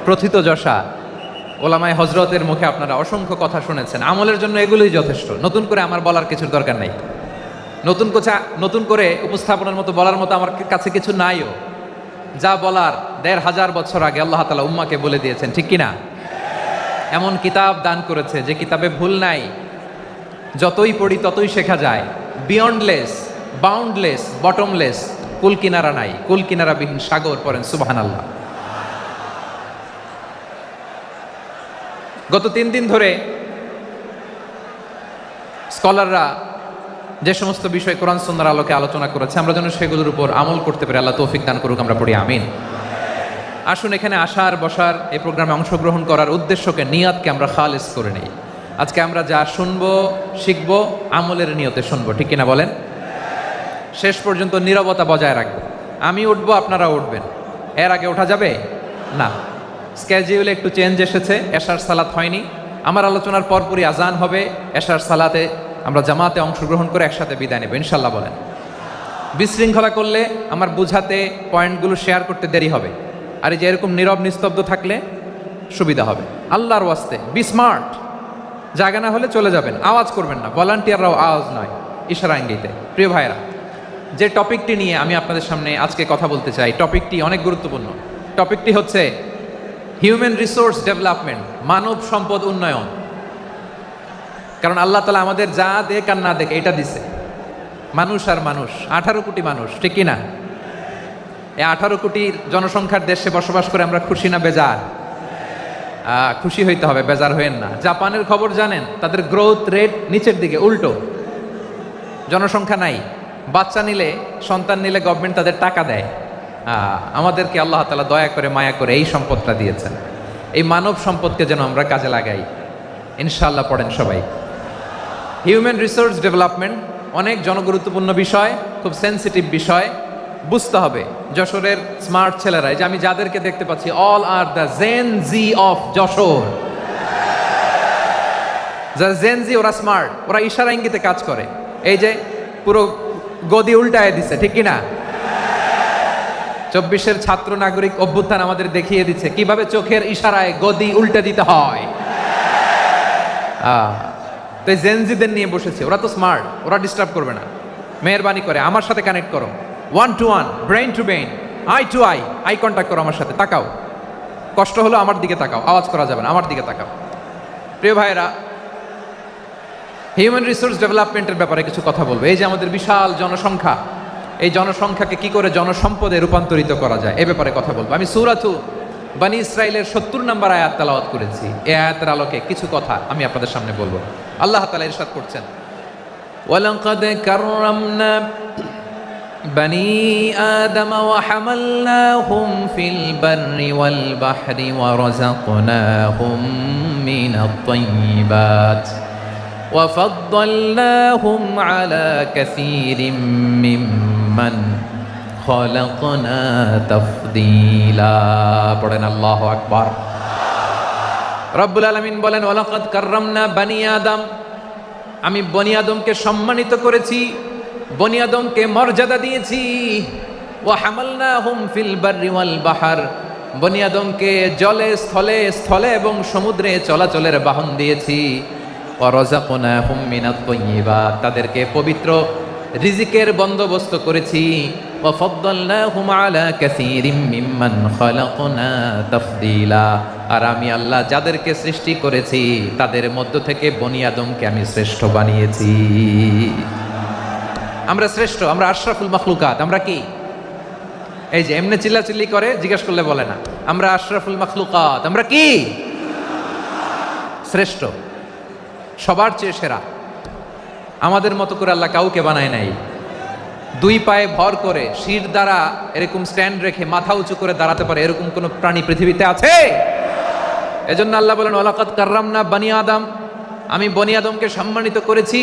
প্রথিতযশা ওলামায়ে হজরতের মুখে আপনারা অসংখ্য কথা শুনেছেন। আমলের জন্য এগুলোই যথেষ্ট, নতুন করে আমার বলার কিছুর দরকার নাই। নতুন করে উপস্থাপনের মতো বলার মতো আমার কাছে কিছু নাইও। যা বলার ১৫০০ বছর আগে আল্লাহ তাআলা উম্মাকে বলে দিয়েছেন, ঠিক কিনা? এমন কিতাব দান করেছে যে কিতাবে ভুল নাই, যতই পড়ি ততই শেখা যায়। বিয়ন্ডলেস, বাউন্ডলেস, বটমলেস, কুল কিনারা নাই, কুল কিনারাবিহীন সাগর। পড়েন সুবহানাল্লাহ। গত ৩ দিন ধরে স্কলাররা যে সমস্ত বিষয় কোরআন সুন্নাহর আলোকে আলোচনা করেছে, আমরা যেন সেগুলোর উপর আমল করতে পারি। আল্লাহ তৌফিক দান করুক, আমরা পড়ি আমিন। আসুন, এখানে আসার বসার, এই প্রোগ্রামে অংশগ্রহণ করার উদ্দেশ্যকে, নিয়াতকে আমরা খালেস করে নেই। আজকে আমরা যা শুনবো শিখবো আমলের নিয়তে শুনবো, ঠিক কিনা বলেন? শেষ পর্যন্ত নীরবতা বজায় রাখবো। আমি উঠবো, আপনারা উঠবেন। এর আগে ওঠা যাবে না। স্কেজিউলে একটু চেঞ্জ এসেছে, এশার সালাত হয়নি। আমার আলোচনার পরপরই আজান হবে। এশার সালাতে আমরা জামাতে অংশগ্রহণ করে একসাথে বিদায় নেব ইনশাল্লাহ। বলেন। বিশৃঙ্খলা করলে আমার বুঝাতে, পয়েন্টগুলো শেয়ার করতে দেরি হবে। আর এই যে এরকম নীরব নিস্তব্ধ থাকলে সুবিধা হবে। আল্লাহর ওয়াস্তে বি স্মার্ট। জায়গা না হলে চলে যাবেন, আওয়াজ করবেন না। ভলান্টিয়াররাও আওয়াজ নয়, ইশারা ইঙ্গিতে। প্রিয় ভাইরা, যে টপিকটি নিয়ে আমি আপনাদের সামনে আজকে কথা বলতে চাই, টপিকটি অনেক গুরুত্বপূর্ণ। টপিকটি হচ্ছে হিউম্যান রিসোর্স ডেভেলপমেন্ট, মানব সম্পদ উন্নয়ন। কারণ আল্লাহ তাআলা আমাদের যা দেখ আর না দেখ এটা দিছে। মানুষ আর মানুষ, 18 কোটি মানুষ, ঠিক কিনা? এই 18 কোটির জনসংখ্যার দেশে বসবাস করে আমরা খুশি না বেজার? খুশি হইতে হবে, বেজার হইেন না। জাপানের খবর জানেন? তাদের গ্রোথ রেট নিচের দিকে, উল্টো। জনসংখ্যা নাই, বাচ্চা নিলে, সন্তান নিলে গভর্নমেন্ট তাদের টাকা দেয়। আমাদেরকে আল্লাহ তাআলা দয়া করে, মায়া করে এই সম্পদটা দিয়েছেন। এই মানব সম্পদকে যেন আমরা কাজে লাগাই ইনশাআল্লাহ। পড়েন সবাই। হিউম্যান রিসোর্স ডেভেলপমেন্ট অনেক জনগুরুত্বপূর্ণ বিষয়, খুব সেন্সিটিভ বিষয়। বুঝতে হবে যশোরের স্মার্ট ছেলেরা, এই যে আমি যাদেরকে দেখতে পাচ্ছি, all are the gen Z of Jessore. যারা জেন জি, ওরা স্মার্ট, ওরা ইশারা ইঙ্গিতে কাজ করে। এই যে পুরো গদি উল্টায় দিচ্ছে, ঠিক কিনা? 24-এর ছাত্র নাগরিক অভ্যুত্থান আমাদের দেখিয়ে দিচ্ছে কিভাবে চোখের ইশারায় গদি উল্টে দিতে হয়। তো জেনজিদের নিয়ে বসেছে, ওরা তো স্মার্ট, ওরা ডিস্টার্ব করবে না। মেহেরবানি করে আমার সাথে কানেক্ট করো, 1 to 1, brain to brain, eye to eye, eye contact করো আমার সাথে। তাকাও, কষ্ট হলো আমার দিকে তাকাও, আওয়াজ করা যাবে না, আমার দিকে তাকাও। প্রিয় ভাইরা, হিউম্যান রিসোর্স ডেভেলপমেন্টের ব্যাপারে কিছু কথা বলবো। এই যে আমাদের বিশাল জনসংখ্যা, এই জনসংখ্যাকে কি করে জনসম্পদে রূপান্তরিত করা যায়, এ ব্যাপারে কথা বলবো। আমি সূরাতু বনী ইসরাইলের 70 নম্বর আয়াত তেলাওয়াত করেছি। এই আয়াতের আলোকে কিছু কথা আমি আপনাদের সামনে বলবো। আল্লাহ তাআলা ইরশাদ করছেন, ওয়ালাকাদ কাররামনা বনী আদম ওয়া হামালনাহুম ফিল বাররি ওয়াল বাহরি ওয়া রাযাকনাহুম মিনাত তাইয়্যিবাত ওয়া ফাদ্দালনাহুম আলা কাসীরিম মিম্মান খলাকনা তাফদীলা। পড়েন আল্লাহু আকবার। রব্বুল আলামিন বলেন, ওয়ালাকাদ কাররামনা বনী আদম, আমি বনী আদমকে সম্মানিত করেছি, বনী আদমকে মর্যাদা দিয়েছি। ওয়া হামালনাহুম ফিল বাররি ওয়াল বাহর, বনী আদমকে জলে, স্থলে, স্থলে এবং সমুদ্রে চলাচলের বাহন দিয়েছি। ওয়া রাযাকনাহুম মিনাত তাইয়্যিবাত, তাদেরকে পবিত্র রিজিকের বন্দোবস্ত করেছি। ওয়া ফাদ্দালনাহুম আলা কাসীরিম মিম্মান খালাকনা তাফদীলা, আর আমি আল্লাহ যাদেরকে সৃষ্টি করেছি তাদের মধ্য থেকে বনী আদমকে আমি শ্রেষ্ঠ বানিয়েছি। আমরা শ্রেষ্ঠ, আমরা আশরাফুল মাখলুকাত। আমরা কি? এই যে এমনি চিল্লাচিল্লি করে, জিজ্ঞেস করলে বলে না। আমরা আশরাফুল মাখলুকাত। আমরা কি? শ্রেষ্ঠ, সবার চেয়ে সেরা। আমাদের মতো করে আল্লাহ কাউকে বানায় নাই। 2 পায়ে ভর করে, শির দ্বারা এরকম স্ট্যান্ড রেখে মাথা উঁচু করে দাঁড়াতে পারে এরকম কোন প্রাণী পৃথিবীতে আছে? এজন্য আল্লাহ বলেন, ওয়ালাকাদ কাররামনা বনী আদম, আমি বনী আদমকে সম্মানিত করেছি,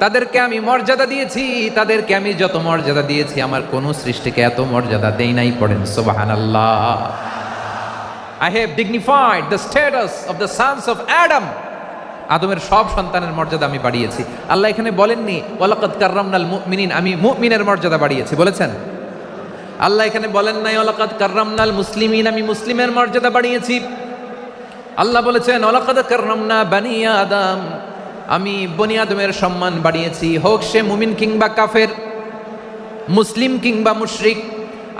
তাদেরকে আমি মর্যাদা দিয়েছি। তাদেরকে আমি যত মর্যাদা দিয়েছি আমার কোন সৃষ্টিকে এত মর্যাদা দেই নাই। পড়েন সুবহানাল্লাহ। I have dignified the status of the sons of Adam, আদমের সব সন্তানের মর্যাদা আমি বাড়িয়েছি। আল্লাহ এখানে বলেননি ওয়ালাকাদ কাররামনাল মুমিনিন, আমি মুমিনের মর্যাদা বাড়িয়েছি, বলেছেন? আল্লাহ এখানে বলেন নাই ওয়ালাকাদ কাররামনাল মুসলিমিন, আমি মুসলিমের মর্যাদা বাড়িয়েছি। আল্লাহ বলেছেন ওয়ালাকাদ কাররামনা বানি আদম, আমি বনি আদমের সম্মান বাড়িয়েছি, হোক সে মুমিন কিংবা কাফের, মুসলিম কিংবা মুশরিক,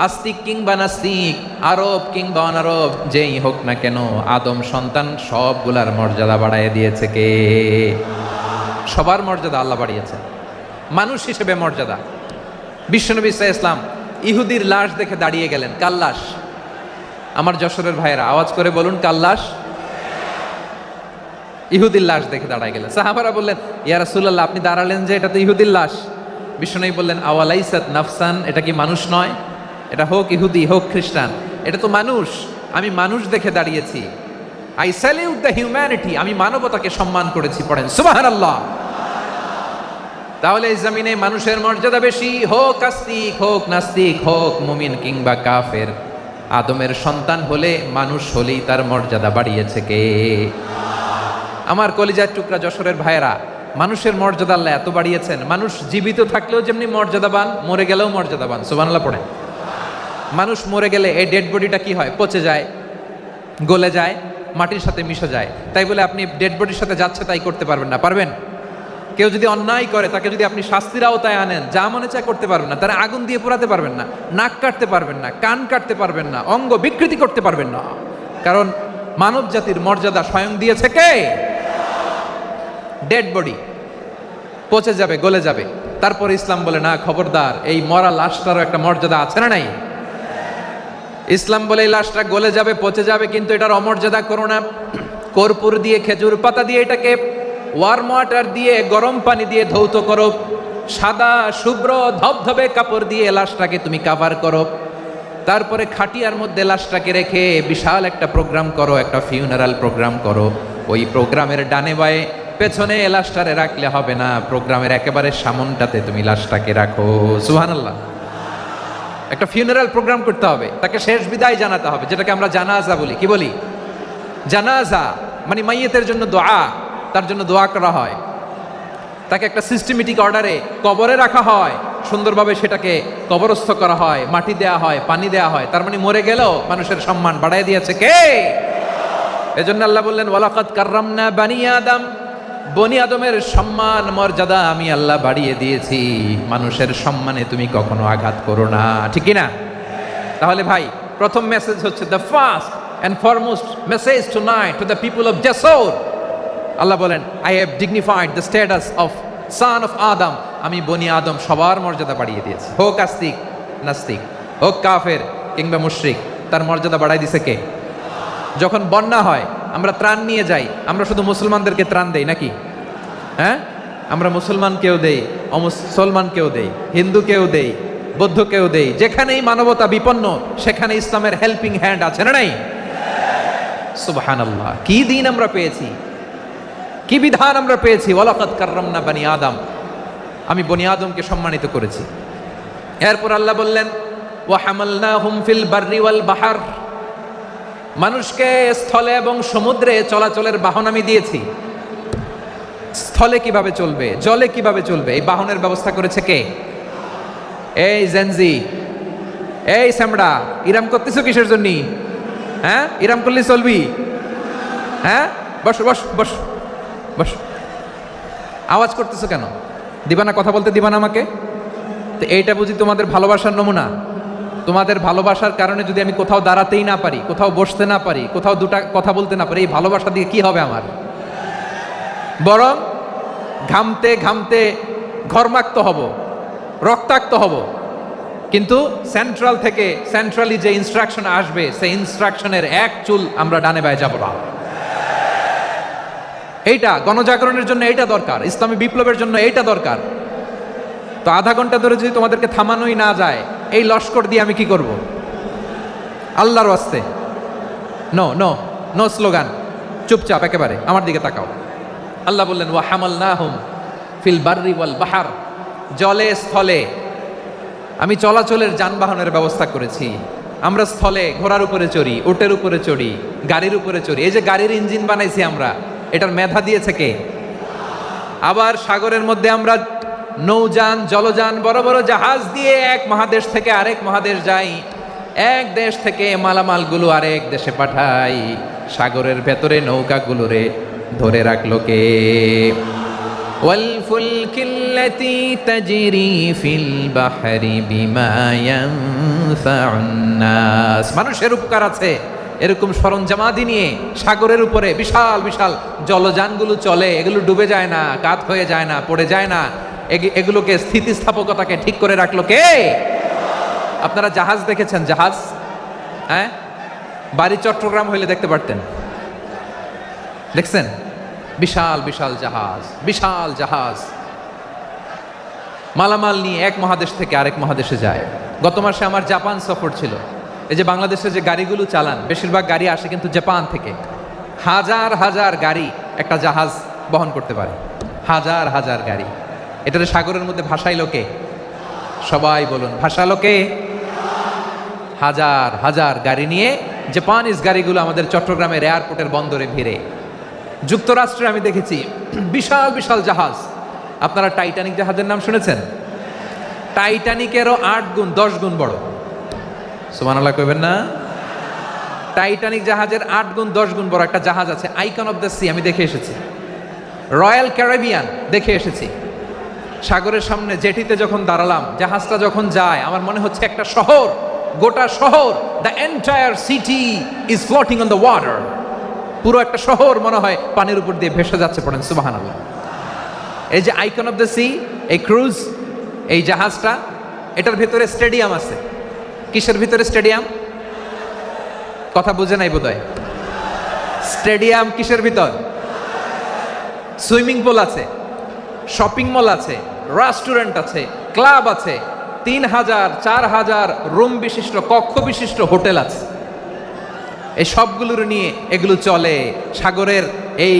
আস্তিক কিংবা নাস্তিক, আরব কিংবা অনারব, যেই হোক না কেন আদম সন্তান সবগুলার মর্যাদা বাড়ায় দিয়েছে কে? সবার মর্যাদা আল্লাহ বাড়িয়েছে, মানুষ হিসেবে মর্যাদা। বিশ্বনবী সাল্লাল্লাহু আলাইহি ওয়াসাল্লাম ইহুদির লাশ দেখে দাঁড়িয়ে গেলেন। কার লাশ? আমার যশোরের ভাইয়েরা আওয়াজ করে বলুন, কার লাশ? ইহুদির লাশ দেখে দাঁড়ায় গেলেন। সাহাবারা বললেন, ইয়া রাসূলুল্লাহ, আপনি দাঁড়ালেন যে, এটা তো ইহুদির লাশ। বিশ্বনবী বললেন, আওয়ালাইসাত নাফসান, এটা কি মানুষ নয়? এটা হোক ইহুদি হোক খ্রিস্টান, এটা তো মানুষ। আমি মানুষ দেখে দাঁড়িয়েছি। আই স্যালিউট দ্য হিউম্যানিটি, আমি মানবতাকে সম্মান করেছি। পড়েন সুবহানাল্লাহ। তাহলে এই জমিনে মানুষের মর্যাদা বেশি, হোক আস্তিক হোক নাস্তিক, হোক মুমিন কিংবা কাফের। আদমের সন্তান হলে, মানুষ হলেই তার মর্যাদা বাড়িয়েছে কে? আমার কলিজার টুকরা যশোরের ভাইয়েরা, মানুষের মর্যাদা আল্লাহ এত বাড়িয়েছেন, মানুষ জীবিত থাকলেও যেমনি মর্যাদাবান, মরে গেলেও মর্যাদাবান। সুবহানাল্লাহ পড়েন। মানুষ মরে গেলে এই ডেড বডিটা কি হয়? পচে যায়, গলে যায়, মাটির সাথে মিশে যায়। তাই বলে আপনি ডেড বডির সাথে যাচ্ছে তাই করতে পারবেন না। পারবেন? কেউ যদি অন্যায় করে, তাকে যদি আপনি শাস্তির আওতায় আনেন, যা মনে চায় করতে পারবেন না। তারা আগুন দিয়ে পোড়াতে পারবেন না, নাক কাটতে পারবেন না, কান কাটতে পারবেন না, অঙ্গ বিকৃতি করতে পারবেন না। কারণ মানব জাতির মর্যাদা স্বয়ং দিয়েছে কে? ডেড বডি পচে যাবে, গলে যাবে। তারপর ইসলাম বলে, না, খবরদার, এই মরা লাশটারও একটা মর্যাদা আছে না নাই? ইসলাম বলে এই লাশটা গলে যাবে, পচে যাবে, কিন্তু এটার অমর্যাদা করো না। কর্পূর দিয়ে, খেজুর পাতা দিয়ে, এটাকে ওয়ার্ম ওয়াটার দিয়ে, গরম পানি দিয়ে ধৌত করো। সাদা শুভ্র ধবধবে কাপড় দিয়ে লাশটাকে তুমি কাভার করো। তারপরে খাটিয়ার মধ্যে লাশটাকে রেখে বিশাল একটা প্রোগ্রাম করো, একটা ফিউনারাল প্রোগ্রাম করো। ওই প্রোগ্রামের ডানে বায়ে পেছনে লাশটারে রাখলে হবে না, প্রোগ্রামের একেবারে সামনটাতে তুমি লাশটাকে রাখো। সুবহানাল্লাহ। একটা ফিউনারাল প্রোগ্রাম করতে হবে, তাকে শেষ বিদায় জানাতে হবে, যেটাকে আমরা জানাজা বলি। কি বলি? জানাজা মানে মাইয়েতের জন্য দোয়া, তার জন্য দোয়া করা হয়। তাকে একটা সিস্টেমেটিক অর্ডারে কবরে রাখা হয়, সুন্দরভাবে সেটাকে কবরস্থ করা হয়, মাটি দেয়া হয়, পানি দেয়া হয়। তার মানে মরে গেলেও মানুষের সম্মান বাড়ায় দিয়েছে কে? এজন্য আল্লাহ বললেন, ওয়ালাকাদ কাররামনা বানি আদম, বনি আদমের সম্মান মর্যাদা আমি আল্লাহ বাড়িয়ে দিয়েছি। মানুষের সম্মানে তুমি কখনো আঘাত করো না, ঠিক না? তাহলে ভাই, প্রথম মেসেজ হচ্ছে, the first and foremost message tonight to the people of Jashore. Allah বলেন, I have dignified the status of son of Adam, আমি বনি আদম সবার মর্যাদা বাড়িয়ে দিয়েছি। হোক আস্তিক নাস্তিক, হোক কাফের কিংবা মুশরিক, তার মর্যাদা বাড়াই দিছে কে? যখন বন্যা হয়, আমরা ত্রাণ নিয়ে যাই, আমরা শুধু মুসলমানদেরকে ত্রাণ দেই নাকি? হ্যাঁ, আমরা মুসলমানকেও দেই, অমুসলমানকেও দেই, হিন্দুকেও দেই, বৌদ্ধকেও দেই। যেখানেই মানবতা বিপন্ন, সেখানে ইসলামের হেল্পিং হ্যান্ড আছে না নাই? সুবহানাল্লাহ। কি দিন আমরা পেয়েছি, কি বিধান আমরা পেয়েছি। ওয়ালাকাদ কাররামনা বানি আদম, আমি বনি আদমকে সম্মানিত করেছি। এরপর আল্লাহ বললেন, ওয়া হামালনাহুম ফিল বাররি ওয়াল বাহর, মানুষকে স্থলে এবং সমুদ্রে চলাচলের বাহন আমি দিয়েছি। স্থলে কিভাবে চলবে, জলে কিভাবে চলবে, এই বাহনের ব্যবস্থা করেছে কে? এই জেনজি, এই স্যামড়া, ইরাম করতেছো কিসের জন্য? হ্যাঁ, ইরাম করলে চলবি? হ্যাঁ, বস বস বস বস। আওয়াজ করতেছো কেন? দিবা না, কথা বলতে দিবা না আমাকে? তো এইটা বুঝি তোমাদের ভালোবাসার নমুনা? তোমাদের ভালোবাসার কারণে যদি আমি কোথাও দাঁড়াতেই না পারি, কোথাও বসতে না পারি, কোথাও দুটা কথা বলতে না পারি, এই ভালোবাসা দিয়ে কি হবে আমার? বরং ঘামতে ঘামতে ঘর্মাক্ত হব, রক্তাক্ত হব। কিন্তু সেন্ট্রাল থেকে, সেন্ট্রালি যে ইনস্ট্রাকশন আসবে, সেই ইনস্ট্রাকশনের এক চুল আমরা ডানে বায়ে যাব না। এইটা গণজাগরণের জন্য এইটা দরকার, ইসলামী বিপ্লবের জন্য এইটা দরকার। তো আধা ঘন্টা ধরে যদি তোমাদেরকে থামানোই না যায়, এই লস্কর দিয়ে আমি কি করব? আল্লাহর ওয়াস্তে নো নো নো স্লোগান, চুপচাপ একেবারে আমার দিকে তাকাও। আল্লাহ বললেন, ওয়া হামালনাহুম ফিল বাররি ওয়াল বাহর, জলে স্থলে আমি চলাচলের যানবাহনের ব্যবস্থা করেছি। আমরা স্থলে ঘোড়ার উপরে চড়ি, উটের উপরে চড়ি, গাড়ির উপরে চড়ি। এই যে গাড়ির ইঞ্জিন বানাইছি আমরা, এটার মেধা দিয়েছে কে? আবার সাগরের মধ্যে আমরা নৌযান জলযান বড় বড় জাহাজ দিয়ে এক মহাদেশ থেকে আরেক মহাদেশ যাই, এক দেশ থেকে মালামালগুলো আরেক দেশে পাঠাই। সাগরের ভেতরে নৌকাগুলোরে ধরে রাখলো কে? ওয়ালফুলকিল্লাতী তাজরি ফিল বাহরি বিমা ইয়ানফাউন নাস। মানুষের উপকার আছে এরকম সরঞ্জামাদি নিয়ে সাগরের উপরে বিশাল বিশাল জলযানগুলো চলে, এগুলো ডুবে যায় না, কাত হয়ে যায় না, পড়ে যায় না। এগুলোকে স্থিতিস্থাপকতাকে ঠিক করে রাখলো কে? আপনারা জাহাজ দেখেছেন? জাহাজ, হ্যাঁ, বাড়ি চট্টগ্রাম হইলে দেখতে পারতেন, দেখছেন? বিশাল বিশাল জাহাজ, বিশাল জাহাজ মালামাল নিয়ে এক মহাদেশ থেকে আরেক মহাদেশে যায়। গত মাসে আমার জাপান সফর ছিল। এই যে বাংলাদেশে যে গাড়িগুলো চালান, বেশিরভাগ গাড়ি আসে কিন্তু জাপান থেকে। হাজার হাজার গাড়ি একটা জাহাজ বহন করতে পারে, হাজার হাজার গাড়ি। এটাতে সাগরের মধ্যে ভাসাইলো কে? সবাই বলুন, ভাসালো কে? হাজার হাজার গাড়ি নিয়ে জাপানিজ গাড়িগুলো আমাদের চট্টগ্রামের এয়ারপোর্টের বন্দরে ভিড়ে। যুক্তরাষ্ট্রে আমি দেখেছি বিশাল বিশাল জাহাজ। আপনারা টাইটানিক জাহাজের নাম শুনেছেন? টাইটানিকেরও 8 গুণ 10 গুণ বড়। সুবহানাল্লাহ কইবেন না? টাইটানিক জাহাজের 8 গুণ 10 গুণ বড় একটা জাহাজ আছে, আইকন অফ দ্য সি, আমি দেখে এসেছি। রয়্যাল ক্যারিবিয়ান দেখে এসেছি। সাগরের সামনে জেটিতে যখন দাঁড়ালাম, জাহাজটা যখন যায়, আমার মনে হচ্ছে একটা শহর, গোটা শহর, the entire city is floating on the water. পুরো একটা শহর মনে হয় পানির উপর দিয়ে ভেসে যাচ্ছে। পড়েন সুবহানাল্লাহ। এই যে আইকন অফ দ্য সি, এই ক্রুজ, এই জাহাজটা, এটার ভিতরে স্টেডিয়াম আছে। কিসের ভিতরে স্টেডিয়াম? কথা বুঝে নাই বোধহয়। স্টেডিয়াম কিসের ভিতর? সুইমিং পুল আছে, শপিং মল আছে, রেস্টুরেন্ট আছে, ক্লাব আছে, 3000 4000 রুম বিশিষ্ট, কক্ষ বিশিষ্ট হোটেল আছে। এই সবগুলোর নিয়ে এগুলো চলে সাগরের এই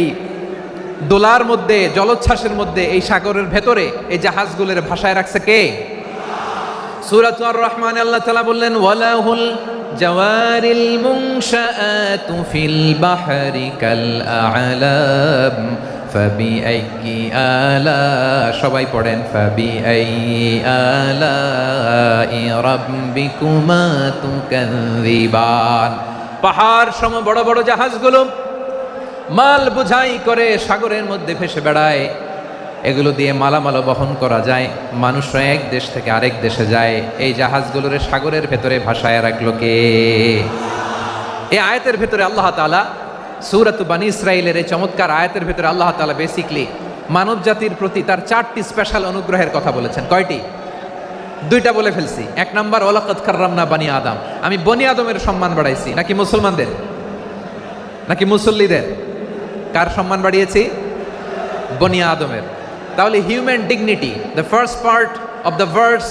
দোলার মধ্যে, জলোচ্ছ্বাসের মধ্যে, এই সাগরের ভেতরে এই জাহাজগুলোর ভাষায় রাখছে কে? সূরাতুর আর রহমানে আল্লাহ তাআলা বললেন, ওয়ালাহুল জাওয়ারিল মুনশাআতু ফিল বাহরি কাল আ'লাম ফাবিআইয়ি আলা, সবাই পড়েন, ফাবিআইয়ি আলাই রাব্বিকুমা তুকাযযিবান। পাহাড় সম বড় বড় জাহাজগুলো মাল বোঝাই করে সাগরের মধ্যে ভেসে বেড়ায়। এগুলো দিয়ে মালামাল বহন করা যায়, মানুষরা এক দেশ থেকে আরেক দেশে যায়। এই জাহাজগুলোর সাগরের ভেতরে ভাসায় রাখলো কে? এই আয়াতের ভেতরে আল্লাহ তাআলা সূরাত বানী ইসরাঈলের এই চমৎকার আয়াতের ভেতরে আল্লাহ তাআলা বেসিকলি মানব জাতির প্রতি তার 4টি স্পেশাল অনুগ্রহের কথা বলেছেন। কয়টি? 2টা বলে ফেলছি। 1 নাম্বার, ওয়ালাকাদ কাররামনা বানি আদম, আমি বনি আদমের সম্মান বাড়াইছি। নাকি মুসলমানদের? নাকি মুসল্লিদের? কার সম্মান বাড়িয়েছি? বনি আদমের। তাহলে human dignity, the first part of the verse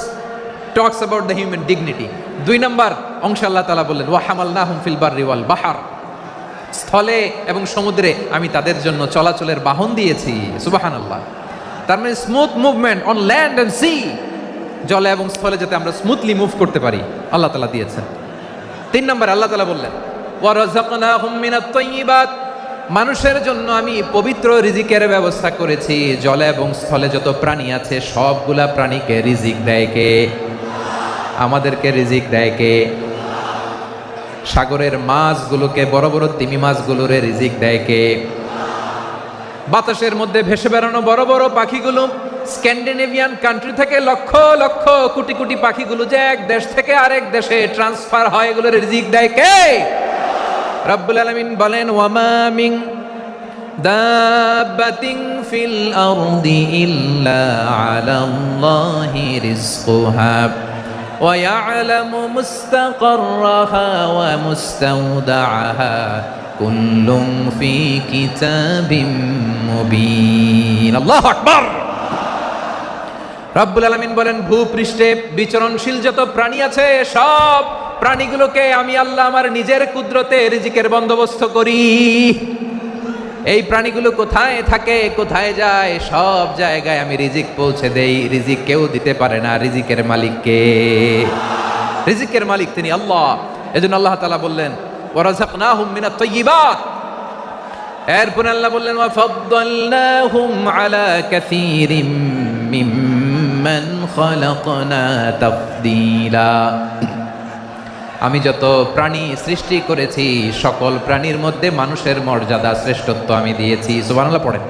talks about the human dignity. 2 number অংশে আল্লাহ তাআলা বললেন, ওয়া হামালনাহুম ফিল বাররি ওয়াল বাহর, স্থলে এবং সমুদ্রে আমি তাদের জন্য চলাচলের বাহন দিয়েছি। সুবহানাল্লাহ। তার মানে smooth movement on land and sea, জলে এবং স্থলে যাতে আমরা স্মুথলি মুভ করতে পারি আল্লাহ তাআলা দিয়েছেন। 3 নম্বরে আল্লাহ তাআলা বললেন, ওয়া রাযাকনাহুম মিনাত তাইয়্যিবাত, মানুষের জন্য আমি পবিত্র রিজিকের ব্যবস্থা করেছি। জলে এবং স্থলে যত প্রাণী আছে সবগুলা প্রাণীকে রিজিক দেয় কে? আমাদেরকে রিজিক দেয় কে? সাগরের মাছগুলোকে, বড় বড় তিমি মাছগুলোরে রিজিক দেয় কে? বাতাসের মধ্যে ভেসে বেড়ানো বড় বড় পাখিগুলো, স্ক্যান্ডিনেভিয়ান কান্ট্রি থেকে লক্ষ লক্ষ কোটি কোটি পাখিগুলো যে এক দেশ থেকে আরেক দেশে ট্রান্সফার হয়, এগুলোর রিজিক দেয় কে? রব্বুল আলামিন বলেন, ওয়ামা মিন দাব্বাতিন ফিল আরদি ইল্লা আলাল্লাহি রিজকুহা ওয়া ইয়ালামু মুস্তাকাররাহা ওয়া মুস্তাওদাআহা কুল্লুম ফি কিতাবিম মুবিন। আল্লাহু আকবার। রব্বুল আলামিন বলেন, ভূপৃষ্ঠে বিচরণশীল যত প্রাণী আছে সব প্রাণীগুলোকে আমি আল্লাহ আমার নিজের কুদরতে রিজিকের বন্দোবস্ত করি। এই প্রাণীগুলো কোথায় থাকে, কোথায় যায়, সব জায়গায় আমি রিজিক পৌঁছে দেই। রিজিক কেউ দিতে পারে না, রিজিকের মালিক কে? রিজিকের মালিক তিনি আল্লাহ। এজন্য আল্লাহ তাআলা বললেন, ওয়া রাযাকনাহুম মিনাত তাইয়্যিবাত। এরপর আল্লাহ বললেন, ওয়া ফাদ্দালনাহুম আলা কাসীরিম মিম্মা মিম্মান খালাকনা তাফদীলা। আমি যত প্রাণী সৃষ্টি করেছি সকল প্রাণীর মধ্যে মানুষের মর্যাদা শ্রেষ্ঠত্ব আমি দিয়েছি। সুবহানাল্লাহ পড়েন।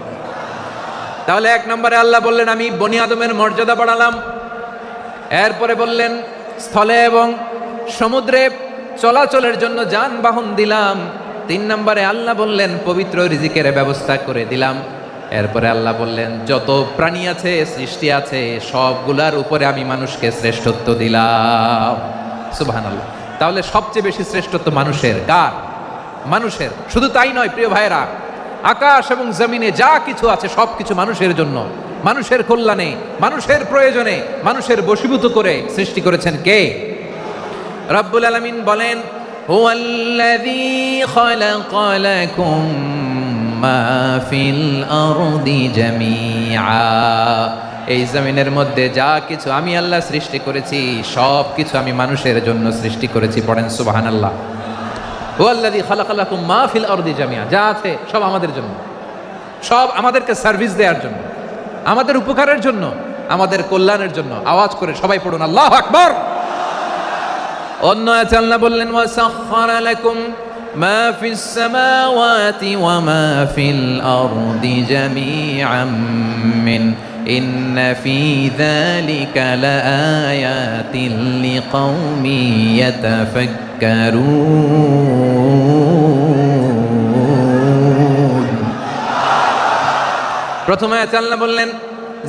তাহলে এক নম্বরে আল্লাহ বললেন আমি বনি আদমের মর্যাদা বাড়ালাম। এরপরে বললেন স্থলে এবং সমুদ্রে চলাচলের জন্য যানবাহন দিলাম। 3 নম্বরে আল্লাহ বললেন পবিত্র রিজিকের ব্যবস্থা করে দিলাম। এরপরে আল্লাহ বললেন যত প্রাণী আছে সৃষ্টি আছে সবগুলার উপরে আমি মানুষকে শ্রেষ্ঠত্ব দিলাম। সুবহানাল্লাহ। তাহলে সবচেয়ে বেশি শ্রেষ্ঠত্ব মানুষের। কার? মানুষের। শুধু তাই নয় প্রিয় ভাইরা, আকাশ এবং জমিনে যা কিছু আছে সবকিছু মানুষের জন্য, মানুষের কল্যাণে, মানুষের প্রয়োজনে, মানুষের বশীভূত করে সৃষ্টি করেছেন কে? রব্বুল আলামিন বলেন হুয়াল্লাযী খালাকা লাকুম মা ফিল আরদি জামিআ। এই জমিনের মধ্যে যা কিছু আমি আল্লাহ সৃষ্টি করেছি সব কিছু আমি মানুষের জন্য সৃষ্টি করেছি। পড়েন সুবহানাল্লাহ। হুয়াল্লাযী খালাকা লাকুম মা ফিল আরদি জামিআ। যা আছে সব আমাদের জন্য, সব আমাদেরকে সার্ভিস দেওয়ার জন্য, আমাদের উপকারের জন্য, আমাদের কল্যাণের জন্য। আওয়াজ করে সবাই পড়ুন আল্লাহু আকবার। অন্য আয়াতে আল্লাহ বললেন ওয়াসাখখারা লাকুম মা ফিস সামাওয়াতি ওয়া মা ফিল আরদি জামিআম মিন ইন্না ফি যালিকা লাআয়াতিন লিকাউমি ইয়াতাফাক্কারুন। প্রথমে আয়াতে আল্লাহ বললেন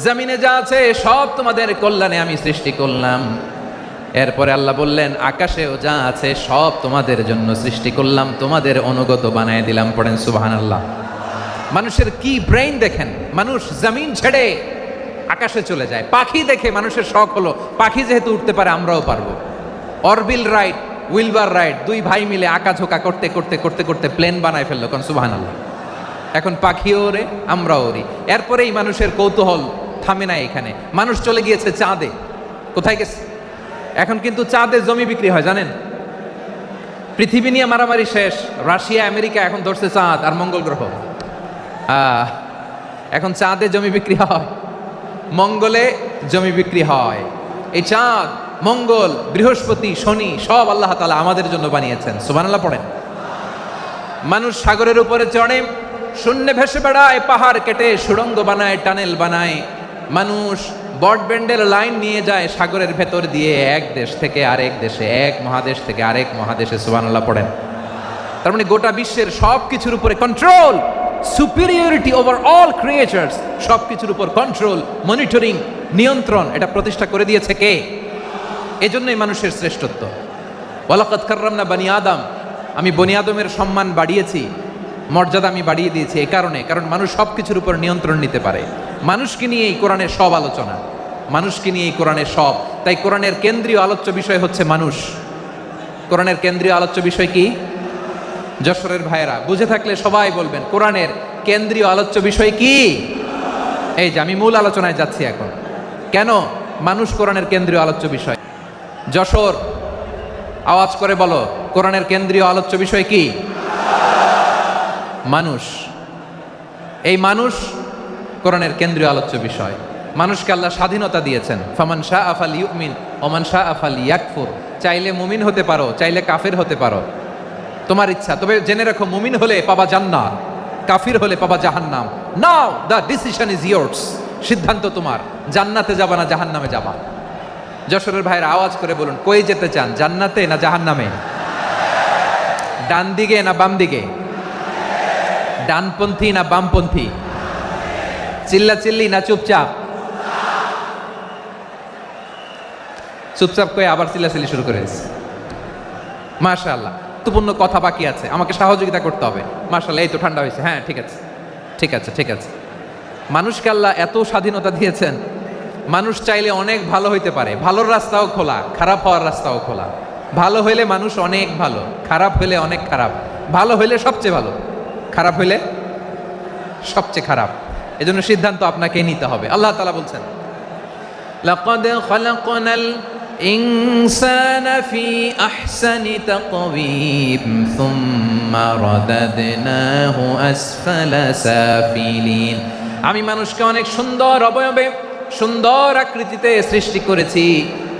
জমিনে যা আছে সব তোমাদের কল্যাণে আমি সৃষ্টি করলাম। এরপরে আল্লাহ বললেন আকাশেও যা আছে সব তোমাদের জন্য সৃষ্টি করলাম, তোমাদের অনুগত বানায় দিলাম। পড়েন সুবহানাল্লাহ। মানুষের কি ব্রেইন দেখেন, মানুষ জমিন ছেড়ে আকাশে চলে যায়। পাখি দেখে মানুষের শখ হলো পাখি যেহেতু উঠতে পারে আমরাও পারবো। অরবিল রাইট, উইলবার রাইট, 2 ভাই মিলে আঁকাঝোঁকা করতে করতে করতে করতে প্লেন বানায় ফেললো। কোন সুবহানাল্লাহ। এখন পাখিও ওরে আমরাও ওরি। এরপরেই মানুষের কৌতূহল থামে না এখানে। মানুষ চলে গিয়েছে চাঁদে। কোথায় গেছে? এখন কিন্তু চাঁদে জমি বিক্রি হয় জানেন। পৃথিবী নিয়ে মারামারি শেষ, রাশিয়া আমেরিকা এখন ধরছে চাঁদ আর মঙ্গল গ্রহ। এখন চাঁদে জমি বিক্রি হয়, মঙ্গলে জমি বিক্রি হয়। এই চাঁদ, মঙ্গল, বৃহস্পতি, শনি সব আল্লাহ তাআলা আমাদের জন্য বানিয়েছেন। সুবহানাল্লাহ পড়েন। মানুষ সাগরের উপরে চড়ে, শূন্যে ভেসে বেড়ায়, পাহাড় কেটে সুড়ঙ্গ বানায়, টানেল বানায়। মানুষ ব্রডব্যান্ডের লাইন নিয়ে যায় সাগরের ভেতর দিয়ে এক দেশ থেকে আরেক দেশে, এক মহাদেশ থেকে আরেক মহাদেশে। সুবহানাল্লাহ পড়েন। তার মানে গোটা বিশ্বের সব কিছুর উপরে control, superiority over all creatures, সব কিছুর উপর কন্ট্রোল, মনিটরিং, নিয়ন্ত্রণ এটা প্রতিষ্ঠা করে দিয়েছে কে? এজন্যই মানুষের শ্রেষ্ঠত্ব। ওয়ালাকাদ কাররামনা বানি আদম, আমি বনি আদমের সম্মান বাড়িয়েছি, মর্যাদা আমি বাড়িয়ে দিয়েছি এই কারণে, কারণ মানুষ সব কিছুর উপর নিয়ন্ত্রণ নিতে পারে। মানুষকে নিয়ে এই কোরআনের সব আলোচনা, মানুষকে নিয়ে এই কোরআনের সব। তাই কোরআনের কেন্দ্রীয় আলোচ্য বিষয় হচ্ছে মানুষ। কোরআনের কেন্দ্রীয় আলোচ্য বিষয় কি? যশোরের ভাইয়েরা বুঝে থাকলে সবাই বলবেন কোরআনের কেন্দ্রীয় আলোচ্য বিষয় কি? এই যে আমি মূল আলোচনায় যাচ্ছি এখন। কেন মানুষ কোরআনের কেন্দ্রীয় আলোচ্য বিষয়? যশোর আওয়াজ করে বলো, কোরআনের কেন্দ্রীয় আলোচ্য বিষয় কি? মানুষ। এই মানুষ কোরআনের কেন্দ্রীয় আলোচ্য বিষয়। মানুষকে আল্লাহ স্বাধীনতা দিয়েছেন। ফামান শাআ ফালইউমিন ওয়া মান শাআ ফালইয়াকফুর। চাইলে মুমিন হতে পারো, চাইলে কাফির হতে পারো, তোমার ইচ্ছা। তবে জেনে রাখো মুমিন হলে পাবা জান্নাত, কাফির হলে পাবা জাহান্নাম। নাও দ্য ডিসিশন ইজ ইয়ার্স। সিদ্ধান্ত তোমার, জান্নাতে যাবা না জাহান্নামে যাবা। যশোরের ভাইয়ের আওয়াজ করে বলুন, কই যেতে চান, জান্নাতে না জাহান্নামে? ডান দিকে না বাম দিকে? ডানপন্থী না বামপন্থী? চিল্লা চিল্লি না চুপচাপ? চুপচাপ করে আবার চিল্লাচিল্লি শুরু করেছে। মাশাআল্লাহ, গুরুত্বপূর্ণ কথা বাকি আছে, আমাকে সহযোগিতা করতে হবে। মাশাআল্লাহ, এই তো ঠান্ডা হয়েছে। হ্যাঁ ঠিক আছে, ঠিক আছে, ঠিক আছে। মানুষকে আল্লাহ এত স্বাধীনতা দিয়েছেন, মানুষ চাইলে অনেক ভালো হইতে পারে। ভালোর রাস্তাও খোলা, খারাপ হওয়ার রাস্তাও খোলা। ভালো হইলে মানুষ অনেক ভালো, খারাপ হইলে অনেক খারাপ। ভালো হইলে সবচেয়ে ভালো, খারাপ হইলে সবচেয়ে খারাপ। এজন্য সিদ্ধান্ত আপনাকে নিতে হবে। আল্লাহ তাআলা বলছেন, লাকাদ খালাকনাল ইনসানা ফি আহসানি তাকওয়িম সুম্মা রাদাদনাহু আসফালা সাফিলিন। আমি মানুষকে অনেক সুন্দর অবয়বে সুন্দর আকৃতিতে সৃষ্টি করেছি,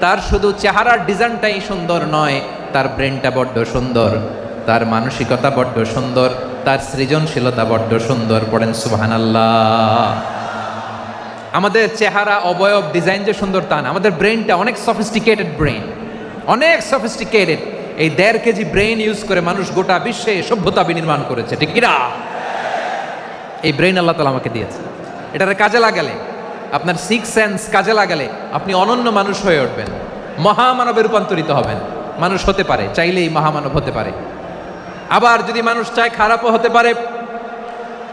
তার শুধু চেহারার ডিজাইনটাই সুন্দর নয়, তার ব্রেনটা বড্ড সুন্দর, তার মানসিকতা বড্ড সুন্দর, তার সৃজনশীলতা বড্ড সুন্দর। পড়েন সুবহানাল্লাহ। আমাদের চেহারা অবয়ব ডিজাইন যে সুন্দর তা না, আমাদের ব্রেনটা অনেক সফিস্টিকেটেড ব্রেন, অনেক সফিস্টিকেটেড। এই 1.5 কেজি ব্রেন ইউজ করে মানুষ গোটা বিশ্বে সভ্যতা বিনির্মাণ করেছে, ঠিক কিনা? এই ব্রেন আল্লাহ তাআলা আমাকে দিয়েছে। এটারে কাজে লাগালে, আপনার 6 সেন্স কাজে লাগালে আপনি অনন্য মানুষ হয়ে উঠবেন, মহামানবে রূপান্তরিত হবেন। মানুষ হতে পারে, চাইলেই মহামানব হতে পারে। আবার যদি মানুষ চায় খারাপও হতে পারে।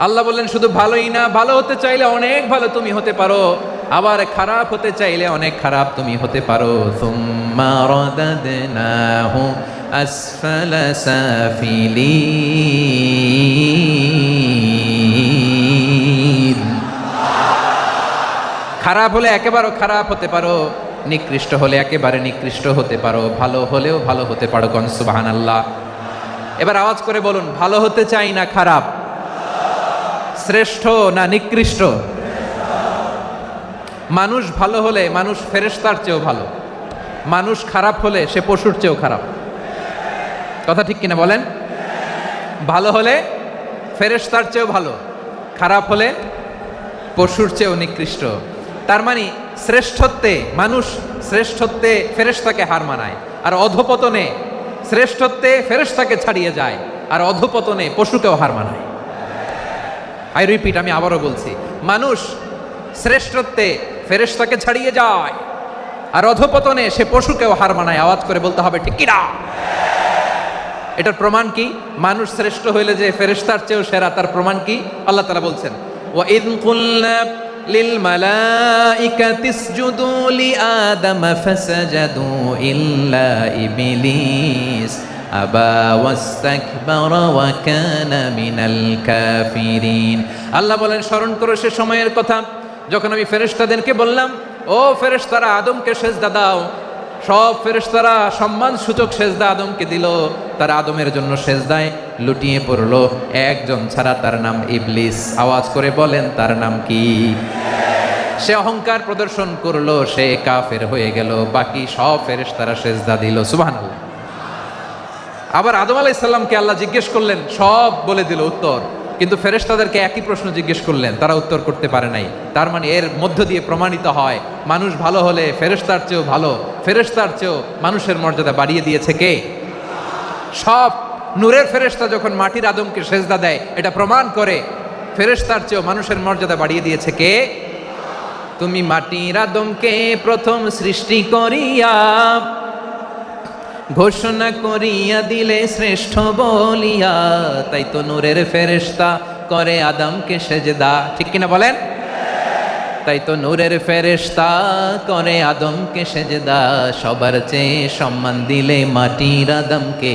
আল্লাহ বললেন শুধু ভালোই না, ভালো হতে চাইলে অনেক ভালো তুমি হতে পারো, আবার খারাপ হতে চাইলে অনেক খারাপ তুমি হতে পারো। সুম্মা রাদাদনাহু আসফালা সাফিলিন। খারাপ হলে একেবারে খারাপ হতে পারো, নিকৃষ্ট হলে একেবারে নিকৃষ্ট হতে পারো, ভালো হলেও ভালো হতে পারো। কোন সুবহানাল্লাহ। এবার আওয়াজ করে বলুন, ভালো হতে চাই না খারাপ, শ্রেষ্ঠ না নিকৃষ্ট? মানুষ ভালো হলে মানুষ ফেরেশতার চেয়েও ভালো, মানুষ খারাপ হলে সে পশুর চেয়েও খারাপ। কথা ঠিক কিনা বলেন? ভালো হলে ফেরেশতার চেয়েও ভালো, খারাপ হলে পশুর চেয়েও নিকৃষ্ট। তার মানে শ্রেষ্ঠত্বে মানুষ, শ্রেষ্ঠত্বে ফেরেশতাকে হার মানায়, আর অধপতনে শ্রেষ্ঠত্বে ফেরেশতাকে ছাড়িয়ে যায়, আর অধপতনে পশুকেও হার মানায়। আই রিপিট, আমি আবারও বলছি, মানুষ শ্রেষ্ঠত্বে ফেরেশতাকে ছাড়িয়ে যায়, আর অধপতনে সে পশুকেও হার মানায়। আওয়াজ করে বলতে হবে ঠিক কিনা? এটার প্রমাণ কি? মানুষ শ্রেষ্ঠ হইলে যে ফেরেশতার চেয়েও সেরা, তার প্রমাণ কি? আল্লাহ তাআলা বলছেন, ওয়া ইয কুলনা লিল মালাইকাতি ইসজুদু লিআদামা ফাসাজাদু ইল্লা ইবলিস আবা ওয়াস্তাকবারা ওয়া কানা মিনাল কাফিরিন। আল্লাহ বলেন, স্মরণ করো সে সময়ের কথা যখন আমি ফেরেশতাদেরকে বললাম, ও ফেরেশতারা আদমকে সেজদা দাও। সব ফেরেশতারা সম্মান সূচক সেজদা আদমকে দিল, তারা আদমের জন্য সেজদায় লুটিয়ে পড়লো, একজন ছাড়া, তার নাম ইবলিস। আওয়াজ করে বলেন তার নাম কি? সে অহংকার প্রদর্শন করলো, সে কাফের হয়ে গেল, বাকি সব ফেরেশতারা সেজদা দিল। সুবহানাল্লাহ। আবার আদম আলাইহিস সালামকে আল্লাহ জিজ্ঞেস করলেন, সব বলে দিল উত্তর, কিন্তু ফেরেশতাদেরকে একই প্রশ্ন জিজ্ঞেস করলেন, তারা উত্তর করতে পারে নাই। তার মানে এর মধ্য দিয়ে প্রমাণিত হয়, মানুষ ভালো হলে ফেরেশতার চেয়েও ভালো, ফেরেশতার চেয়েও মানুষের মর্যাদা বাড়িয়ে দিয়েছে কে? সব নূরের ফেরেশতা যখন মাটির আদমকে সেজদা দেয়, এটা প্রমাণ করে ফেরেশতার চেয়েও মানুষের মর্যাদা বাড়িয়ে দিয়েছে কে? তুমি মাটির আদমকে প্রথম সৃষ্টি করিয়া ঘোষণা করিয়া দিলে শ্রেষ্ঠ বলিয়া, তাই তো নূরের ফেরেশতা করে আদমকে সেজদা। ঠিক কিনা বলেন? তাই তো নূরের ফেরেশতা করে আদমকে সেজদা, সবার চেয়ে সম্মান দিলে মাটির আদমকে।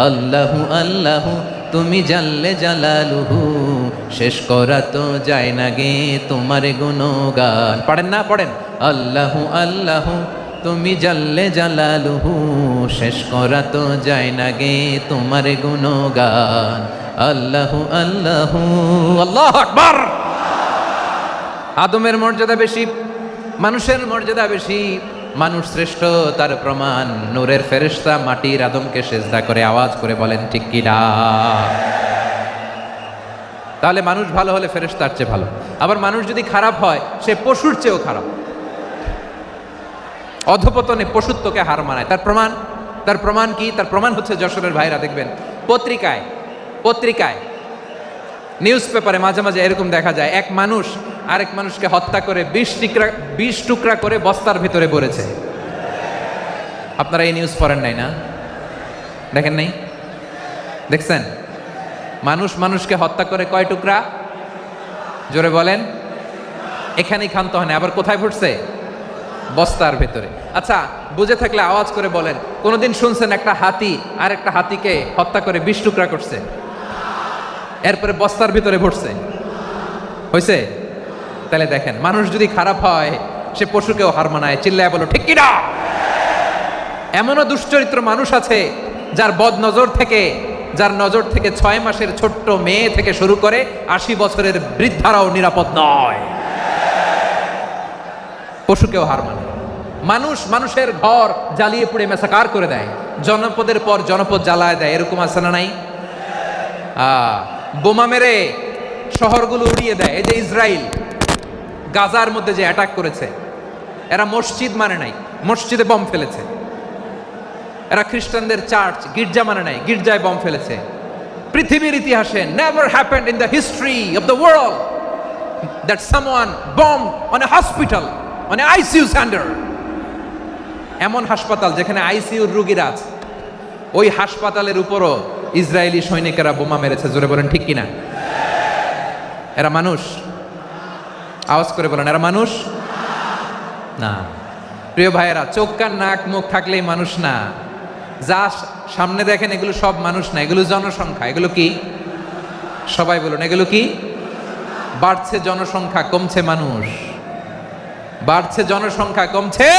আল্লাহু আল্লাহু তুমি জাল্লে জালালুহু, শেষ করা তো যায় না গে তোমার গুণগান। পড়েন না? পড়েন। আল্লাহু আল্লাহু তুমি জাল্লে জালালুহু, শেষ করা তো যায় না গে তোমার গুণগান। আল্লাহু আল্লাহু। আল্লাহু আকবার। আদমের মর্যাদা বেশি, মানুষের মর্যাদা বেশি, মানুষ শ্রেষ্ঠ, তার প্রমাণ নূরের ফেরেশতা মাটির আদমকে সেজদা করে। আওয়াজ করে বলেন ঠিক কিনা? তাহলে মানুষ ভালো হলে ফেরেশতার চেয়ে ভালো, আবার মানুষ যদি খারাপ হয় সে পশুর চেয়েও খারাপ, অধপতনে পশুত্বকে হার মানায়। তার প্রমাণ, তার প্রমাণ কি? তার প্রমাণ হচ্ছে যশোরের ভাইরা দেখবেন পত্রিকায়, পত্রিকায় নিউজ পেপারে মাঝে মাঝে এরকম দেখা যায়, এক মানুষ আরেক মানুষকে হত্যা করে 20 টুকরা করে বস্তার ভিতরে ভরেছে। আপনারা এই নিউজ পড়েন নাই না? দেখেন নাই? দেখছেন? মানুষ মানুষকে হত্যা করে কয় টুকরা? জোরে বলেন। এখানেই ক্ষান্ত হয় না, আবার কোথায় ভরছে? বস্তার ভেতরে। আচ্ছা, বুঝে থাকলে আওয়াজ করে বলেন, কোনোদিন শুনছেন একটা হাতি আর একটা হাতিকে হত্যা করে 20 টুকরা করছে, এরপরে বস্তার ভিতরে ভরছে? হয়েছে? তাহলে দেখেন, মানুষ যদি খারাপ হয় সে পশুকেও হার মানায়। চিল্লায় বলো ঠিক কিনা? এমনও দুশ্চরিত্র মানুষ আছে যার বদ নজর থেকে, যার নজর থেকে 6 মাসের ছোট্ট মেয়ে থেকে শুরু করে 80 বছরের বৃদ্ধারাও নিরাপদ নয়। পশুকেও হার মানে। মানুষ মানুষের ঘর জ্বালিয়ে পুড়ে মেসাকার করে দেয়, জনপদের পর জনপদ জ্বালায় দেয়, এরকম আছে না নাই? বোমা মেরে শহরগুলো উড়িয়ে দেয়। এই যে ইসরায়েল গাজার মধ্যে যে অ্যাটাক করেছে, এরা মসজিদ মানে নাই, মসজিদে বম ফেলেছে। এরা খ্রিস্টানদের চার্চ গির্জা মানে নাই, গির্জায় বম ফেলেছে। পৃথিবীর ইতিহাসে never happened in the history of the world that someone bomb on a hospital, on a ICU centre. এমন হাসপাতাল যেখানে আইসিইউর রোগীরা আছে, ওই হাসপাতালের উপরও ইসরায়েলি সৈনিকেরা বোমা মেরেছে। জোরে বলেন ঠিক কিনা? এরা মানুষ? আওয়াজ করে বলেন, এরা মানুষ না। প্রিয় ভাইয়েরা, চোখ কান নাক মুখ থাকলেই মানুষ না। যা সামনে দেখেন এগুলো সব মানুষ না, এগুলো জনসংখ্যা। এগুলো কি? সবাই বলুন, এগুলো কি? বাড়ছে জনসংখ্যা, কমছে মানুষ। বাড়ছে জনসংখ্যা, কমছে।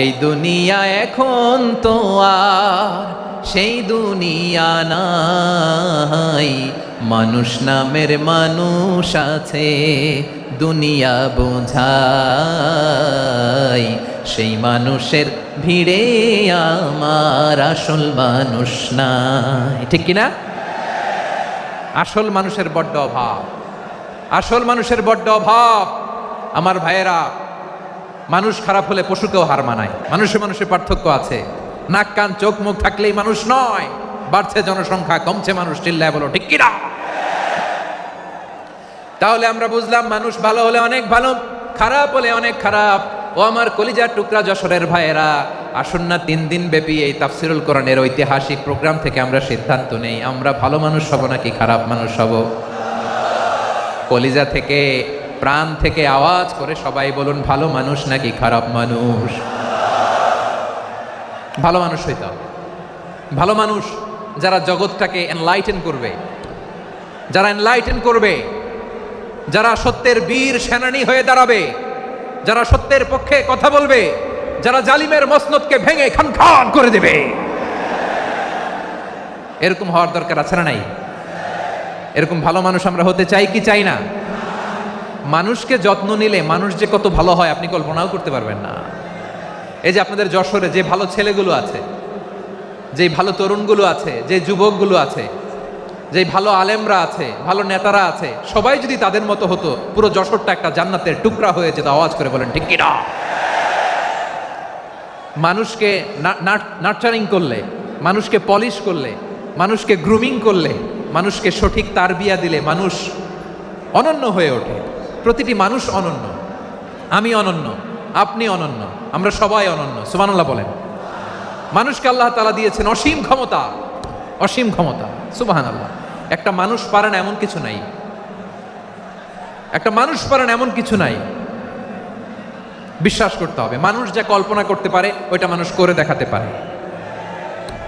এই দুনিয়া এখন তো আর সেই দুনিয়া নাই, মানুষ নামের মানুষ আছে দুনিয়া বোঝাই, সেই মানুষের ভিড়ে আমার আসল মানুষ নাই। ঠিক কিনা? আসল মানুষের বড্ড অভাব, আসল মানুষের বড্ড অভাব। আমার ভাইয়েরা, মানুষ খারাপ হলে পশুকেও হার মানায়। মানুষে মানুষের পার্থক্য আছে। নাক কান চোখ মুখ থাকলেই মানুষ নয়। বাড়ছে জনসংখ্যা, কমছে মানুষ। চিল্লায় বলো ঠিক কিনা? তাহলে আমরা বুঝলাম মানুষ ভালো হলে অনেক ভালো, খারাপ হলে অনেক খারাপ। ও আমার কলিজার টুকরা যশোরের ভাইয়েরা, আসুন না 3 দিন ব্যাপী এই তাফসিরুল কোরআনের ঐতিহাসিক প্রোগ্রাম থেকে আমরা সিদ্ধান্ত নেই, আমরা ভালো মানুষ হব নাকি খারাপ মানুষ হব। কলিজা থেকে, প্রাণ থেকে আওয়াজ করে সবাই বলুন, ভালো মানুষ নাকি খারাপ মানুষ? ভালো মানুষ হইতে হবে। ভালো মানুষ যারা জগৎটাকে এনলাইটেন করবে, যারা এনলাইটেন করবে, যারা সত্যের বীর সেনানী হয়ে দাঁড়াবে, যারা সত্যের পক্ষে কথা বলবে, যারা জালিমের মসনদকে ভেঙে খান খান করে দেবে। এরকম হওয়ার দরকার আছে না নাই? এরকম ভালো মানুষ আমরা হতে চাই কি চাই না? মানুষকে যত্ন নিলে মানুষ যে কত ভালো হয় আপনি কল্পনাও করতে পারবেন না। এই যে আপনাদের যশোরে যে ভালো ছেলেগুলো আছে, যে ভালো তরুণগুলো আছে, যে যুবকগুলো আছে, যে ভালো আলেমরা আছে, ভালো নেতারা আছে, সবাই যদি তাদের মতো হতো, পুরো যশোরটা একটা জান্নাতের টুকরা হয়ে যেত। আওয়াজ করে বলেন ঠিক কিনা? মানুষকে নার্চারিং করলে, মানুষকে পলিশ করলে, মানুষকে গ্রুমিং করলে, মানুষকে সঠিক তারবিয়া দিলে মানুষ অনন্য হয়ে ওঠে। প্রতিটি মানুষ অনন্য। আমি অনন্য, আপনি অনন্য, আমরা সবাই অনন্য। সুবহানাল্লাহ বলেন। মানুষকে আল্লাহ তাআলা দিয়েছেন অসীম ক্ষমতা, অসীম ক্ষমতা। সুবহানাল্লাহ। একটা মানুষ পারে না এমন কিছু নাই, একটা মানুষ পারে না এমন কিছু নাই। বিশ্বাস করতে হবে, মানুষ যা কল্পনা করতে পারে ওইটা মানুষ করে দেখাতে পারে।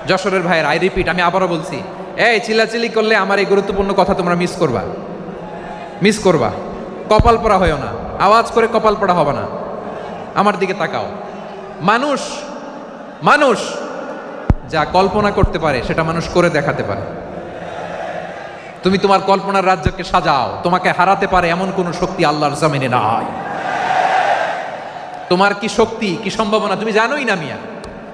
যশোরের ভাইয়ের, আই রিপিট, আমি আবারও বলছি, এই চিল্লাচিল্লি করলে আমার এই গুরুত্বপূর্ণ কথা তোমরা মিস করবা, মিস করবা। কপাল পড়া হয়েও না, আওয়াজ করে কপাল পড়া হবে না। আমার দিকে তাকাও। মানুষ, মানুষ যা কল্পনা করতে পারে সেটা মানুষ করে দেখাতে পারে। তুমি তোমার কল্পনার রাজ্যকে সাজাও, তোমাকে হারাতে পারে এমন কোন শক্তি আল্লাহর জমিনে নাই। তোমার কি শক্তি, কি সম্ভাবনা তুমি জানোই না মিয়া।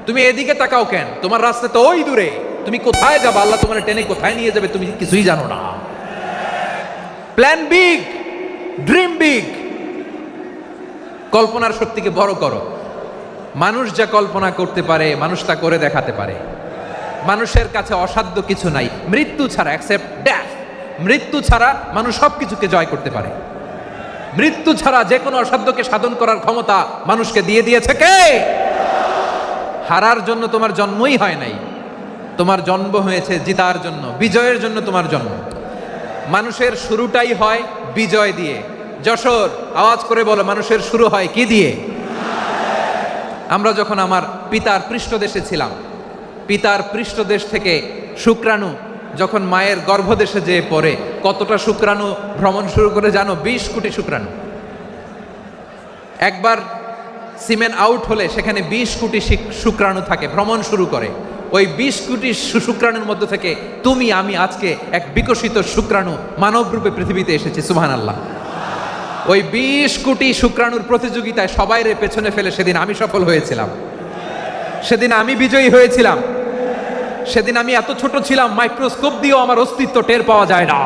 তুমি এদিকে তাকাও কেন? তোমার রাস্তা তো ওই দূরে। তুমি কোথায় যাবে, আল্লাহ তোমার টেনে কোথায় নিয়ে যাবে তুমি কিছুই জানো না। Plan big, dream big. কল্পনার শক্তিকে বড় করো। মানুষ যা কল্পনা করতে পারে মানুষ তা করে দেখাতে পারে। মানুষের কাছে অসাধ্য কিছু নাই, মৃত্যু ছাড়া, এক্সেপ্ট ডেথ। মৃত্যু ছাড়া মানুষ সবকিছুকে জয় করতে পারে। মৃত্যু ছাড়া যে কোনো অসাধ্যকে সাধন করার ক্ষমতা মানুষকে দিয়ে দিয়েছে কে? হারার জন্য তোমার জন্মই হয় নাই, তোমার জন্ম হয়েছে জিতার জন্য, বিজয়ের জন্য তোমার জন্ম। মানুষের শুরুটাই হয় বিজয় দিয়ে। যশোর, আওয়াজ করে বলো, মানুষের শুরু হয় কি দিয়ে? আমরা যখন আমার পিতার পৃষ্ঠদেশে ছিলাম, পিতার পৃষ্ঠদেশ থেকে শুক্রাণু যখন মায়ের গর্ভদেশে যেয়ে পড়ে, কতটা শুক্রাণু ভ্রমণ শুরু করে জানো? 20 কোটি শুক্রাণু। একবার সিমেন আউট হলে সেখানে 20 কোটি শুক্রাণু থাকে, ভ্রমণ শুরু করে। ওই 20 কোটি শুক্রাণুর মধ্য থেকে তুমি আমি আজকে এক বিকশিত শুক্রাণু মানব রূপে পৃথিবীতে এসেছি। সুবহানাল্লাহ। ওই 20 কোটি শুক্রাণুর প্রতিযোগিতায় সবাই রে পেছনে ফেলে সেদিন আমি সফল হয়েছিলাম, সেদিন আমি বিজয়ী হয়েছিলাম। সেদিন আমি এত ছোট ছিলাম, মাইক্রোস্কোপ দিয়েও আমার অস্তিত্ব টের পাওয়া যায় না।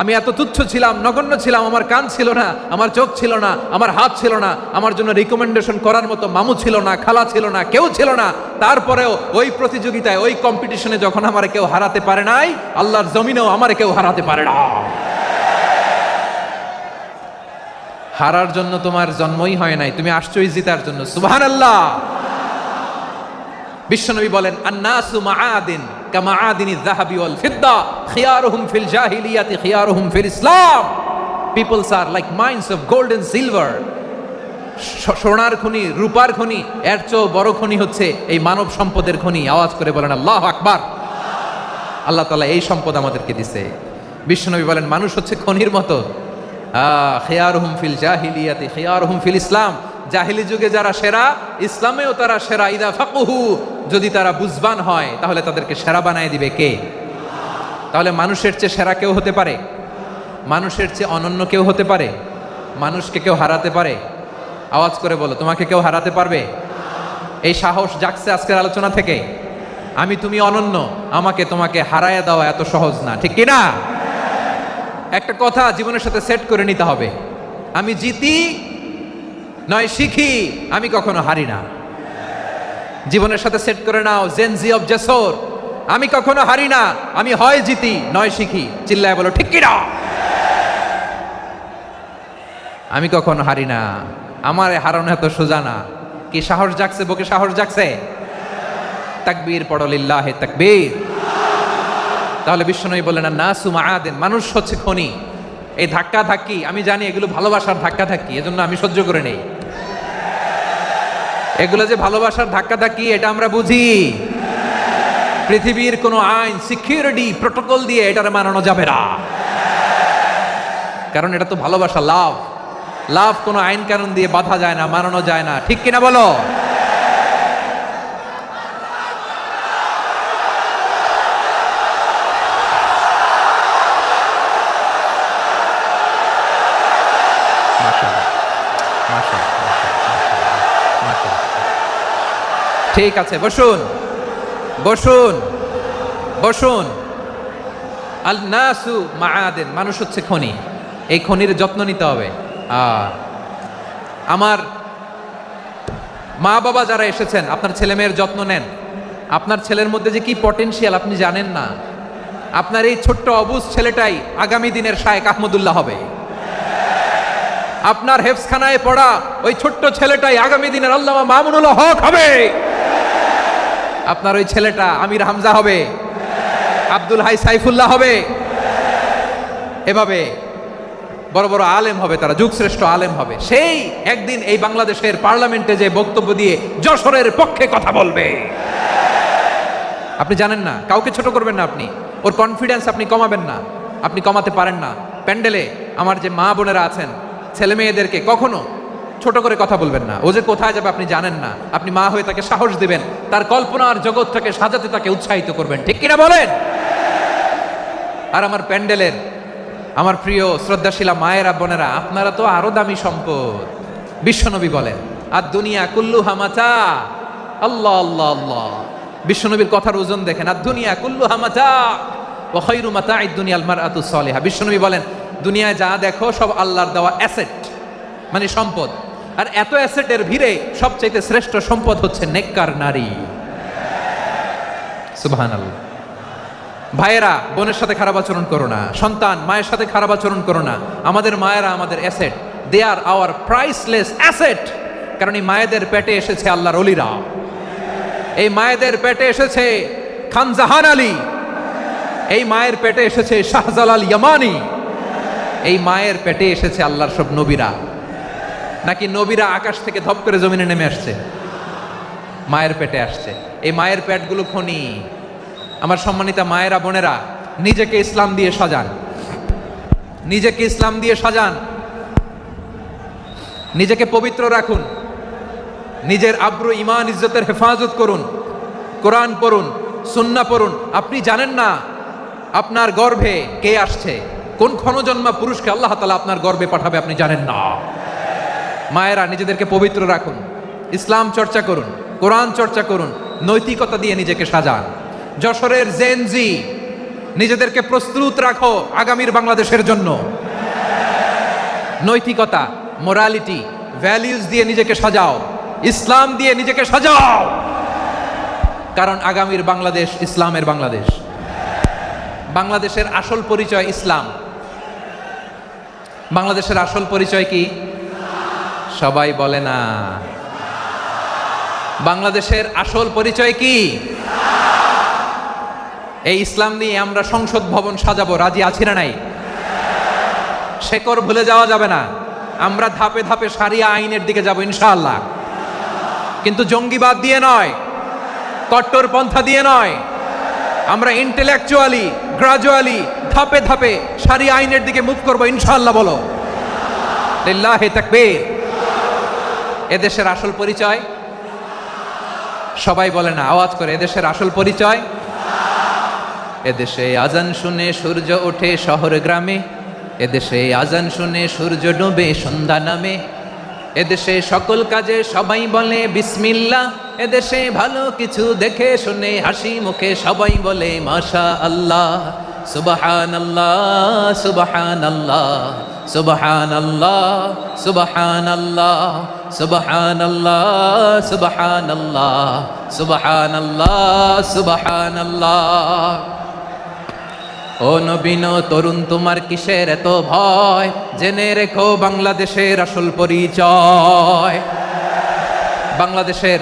আমি এত তুচ্ছ ছিলাম, নগণ্য ছিলাম, আমার কান ছিল না, আমার চোখ ছিল না, আমার হাত ছিল না, আমার জন্য রিকমেন্ডেশন করার মতো মামু ছিল না, খালা ছিল না, কেউ ছিল না। তারপরেও ওই প্রতিযোগিতায়, ওই কম্পিটিশনে যখন আমার কেউ হারাতে পারে নাই, আল্লাহর জমিনেও আমার কেউ হারাতে পারে না। হারার জন্য তোমার জন্মই হয় নাই, তুমি আসছোই জিতার জন্য। সুবহানাল্লাহ। বিশ্বনবী বলেন, আন্নাসু মাআদিন কামাআদিনিজ যাহাবি ওয়াল ফিদ্দা খিয়ারুহুম ফিল জাহিলিয়াতি খিয়ারুহুম ফিল ইসলাম। Peoples are like mines of gold and silver. সোনার খনি, রূপার খনি, এর চেয়েও বড় খনি হচ্ছে এই মানব সম্পদের খনি। আওয়াজ করে বলেন আল্লাহু আকবার। আল্লাহ তাআলা এই সম্পদ আমাদেরকে দিয়েছে। বিশ্বনবী বলেন, মানুষ হচ্ছে খনির মতো। খিয়ারুহুম ফিল জাহিলিয়াতি খিয়ারুহুম ফিল ইসলাম। জাহিলি যুগে যারা সেরা, ইসলামেও তারা সেরা। ইদা ফাকুহু, যদি তারা বুঝবান হয় তাহলে তাদেরকে সেরা বানায় দিবে কে? তাহলে মানুষের চেয়ে সেরা কেউ হতে পারে? মানুষের চেয়ে অনন্য কেউ হতে পারে? মানুষকে কেউ হারাতে পারে? আওয়াজ করে বলো, তোমাকে কেউ হারাতে পারবে? এই সাহস জাগছে আজকের আলোচনা থেকে। আমি তুমি অনন্য, আমাকে তোমাকে হারায় দেওয়া এত সহজ না, ঠিক কিনা? একটা কথা জীবনের সাথে সেট করে নিতে হবে, আমি জিতি নয় শিখি, আমি কখনো হারি না। জীবনের সাথে সেট করে নাও, জেনজি অফ জেসর, আমি কখনো হারি না, আমি হয় জিতি নয় শিখি। চিল্লায় বলো ঠিক কিনা? আমি কখনো হারি না, আমার হারানো এত সোজা না। কি সাহস জাগছে? বুকে সাহস জাগছে? তাকবীর পড়ো, লিল্লাহি তাকবীর। তাহলে বিশ্বনবী বললেন, নাসু মাআদিন, মানুষ হচ্ছে খনি। এই ধাক্কা ধাক্কি, আমি জানি এগুলো ভালোবাসার ধাক্কা ধাক্কি, এজন্য আমি সহ্য করে নেই। এগুলো যে ভালোবাসার ধাক্কা ধাক্কি, এটা আমরা বুঝি। পৃথিবীর কোনো আইন, সিকিউরিটি প্রোটোকল দিয়ে এটারে মানানো যাবে না, কারণ এটা তো ভালোবাসা, লাভ। লাভ কোনো আইন কানুন দিয়ে বাধা যায় না, মানানো যায় না, ঠিক কিনা বলো? ঠিক আছে, বসুন বসুন বসুন। আল নাসু মাআদিন, মানুষ হচ্ছে খনি। এই খনির যত্ন নিতে হবে। আমার মা বাবা যারা এসেছেন, আপনার ছেলে মেয়ের যত্ন নেন। আপনার ছেলের মধ্যে যে কি পটেনশিয়াল আপনি জানেন না। আপনার এই ছোট্ট অবুজ ছেলেটাই আগামী দিনের শায়েখ আহমদুল্লাহ হবে। আপনার হেফজখানায় পড়া ওই ছোট্ট ছেলেটাই আগামী দিনের আল্লামা মামুনুল হক হবে। আপনার ওই ছেলেটা আমির হামজা হবে, আব্দুল হাই সাইফুল্লাহ হবে। এভাবে বড় বড় আলেম হবে, তারা যুগশ্রেষ্ঠ আলেম হবে। সেই একদিন এই বাংলাদেশের পার্লামেন্টে যে বক্তব্য দিয়ে যশোরের পক্ষে কথা বলবে। আপনি জানেন না, কাউকে ছোট করবেন না আপনি। ওর কনফিডেন্স আপনি কমাবেন না, আপনি কমাতে পারেন না। প্যান্ডেলে আমার যে মা বোনেরা আছেন, ছেলে মেয়েদেরকে কখনো ছোট করে কথা বলবেন না। ও যে কোথায় যাবে আপনি জানেন না। আপনি মা হয়ে তাকে সাহস দিবেন, তার কল্পনার জগৎটাকে সাজাতে তাকে উৎসাহিত করবেন, ঠিক কিনা বলেন? আর আমার প্যান্ডেলের আমার প্রিয় শ্রদ্ধাশীলা মায়েরা বোনেরা, আপনারা তো আরো দামি সম্পদ। বিশ্বনবী বলেন, আর দুনিয়া কুল্লুহা মাতা। আল্লাহ আল্লাহ আল্লাহ। বিশ্বনবীর কথার ওজন দেখেন, আর দুনিয়া কুল্লুহা মাতা ওয়া খায়রু মাতা'আদ দুনিয়াল মারআতুস সালিহা। বিশ্বনবী বলেন, দুনিয়ায় যা দেখো সব আল্লাহর দেওয়া অ্যাসেট, মানে সম্পদ। আর এত অ্যাসেটের ভিড়ে সবচাইতে শ্রেষ্ঠ সম্পদ হচ্ছে নেককার নারী। সুবহানাল্লাহ। ভাইয়েরা, বোনের সাথে খারাপ আচরণ করো না। সন্তান মায়ের সাথে খারাপ আচরণ করো না। আমাদের মায়েরা আমাদের asset, they are our priceless asset. কারণ এই মায়েদের পেটে এসেছে আল্লাহর ওলিরা। এই মায়েদের পেটে এসেছে খান জাহান আলী। এই মায়ের পেটে এসেছে শাহজালাল ইয়ামানি। এই মায়ের পেটে এসেছে আল্লাহর সব নবীরা। নাকি নবীরা আকাশ থেকে ধপ করে জমিনে নেমে আসছে? মায়ের পেটে আসছে। এই মায়ের পেটগুলো খনি। আমার সম্মানিতা মায়েরা বোনেরা, নিজেকে ইসলাম দিয়ে সাজান, নিজেকে ইসলাম দিয়ে সাজান, নিজেকে পবিত্র রাখুন, নিজের আব্রু ইমান ইজ্জতের হেফাজত করুন, কোরআন পড়ুন, সুন্নাহ পড়ুন। আপনি জানেন না আপনার গর্ভে কে আসছে, কোন ক্ষণজন্মা পুরুষকে আল্লাহ তাআলা আপনার গর্বে পাঠাবে আপনি জানেন না। মায়েরা নিজেদেরকে পবিত্র রাখুন, ইসলাম চর্চা করুন, কোরআন চর্চা করুন, নৈতিকতা দিয়ে নিজেকে সাজান। যশোরের জেনজি নিজেদেরকে প্রস্তুত রাখো আগামীর বাংলাদেশের জন্য। নৈতিকতা, মোরালিটি, ভ্যালিউজ দিয়ে নিজেকে সাজাও, ইসলাম দিয়ে নিজেকে সাজাও, কারণ আগামীর বাংলাদেশ ইসলামের বাংলাদেশ। বাংলাদেশের আসল পরিচয় ইসলাম। বাংলাদেশের আসল পরিচয় কি? সবাই বলে না। বাংলাদেশের আসল পরিচয় কি? এই ইসলাম নিয়ে আমরা সংসদ ভবন সাজাবো, রাজি আছি না নাই? শেকড় ভুলে যাওয়া যাবে না। আমরা ধাপে ধাপে শারিয়া আইনের দিকে যাব ইনশাআল্লাহ, কিন্তু জঙ্গিবাদ দিয়ে নয়, কট্টরপন্থা দিয়ে নয়। আমরা ইন্টেলেকচুয়ালি, গ্রাজুয়ালি, ধাপে ধাপে শারিয়া আইনের দিকে মুভ করবো ইনশাআল্লাহ। বলো লিল্লাহি তাকবীর। এদেশের আসল পরিচয় সবাই বলে না, আওয়াজ করে, এদেশের আসল পরিচয়। এদেশে আজান শুনে সূর্য ওঠে শহর গ্রামে, এদেশে আজান শুনে সূর্য ডোবে সন্ধ্যা নামে, এদেশে সকল কাজে সবাই বলে বিসমিল্লাহ, এদেশে ভালো কিছু দেখে শুনে হাসি মুখে সবাই বলে মাশা আল্লাহ, সুবহানাল্লাহ সুবহানাল্লাহ সুবহানাল্লাহ সুবহানাল্লাহ সুবহানাল্লাহ সুবহানাল্লাহ সুবহানাল্লাহ সুবহানাল্লাহ। ও নবীন তরুণ তোমার কিসের এত ভয়, জেনে রেখো বাংলাদেশের আসল পরিচয়। বাংলাদেশের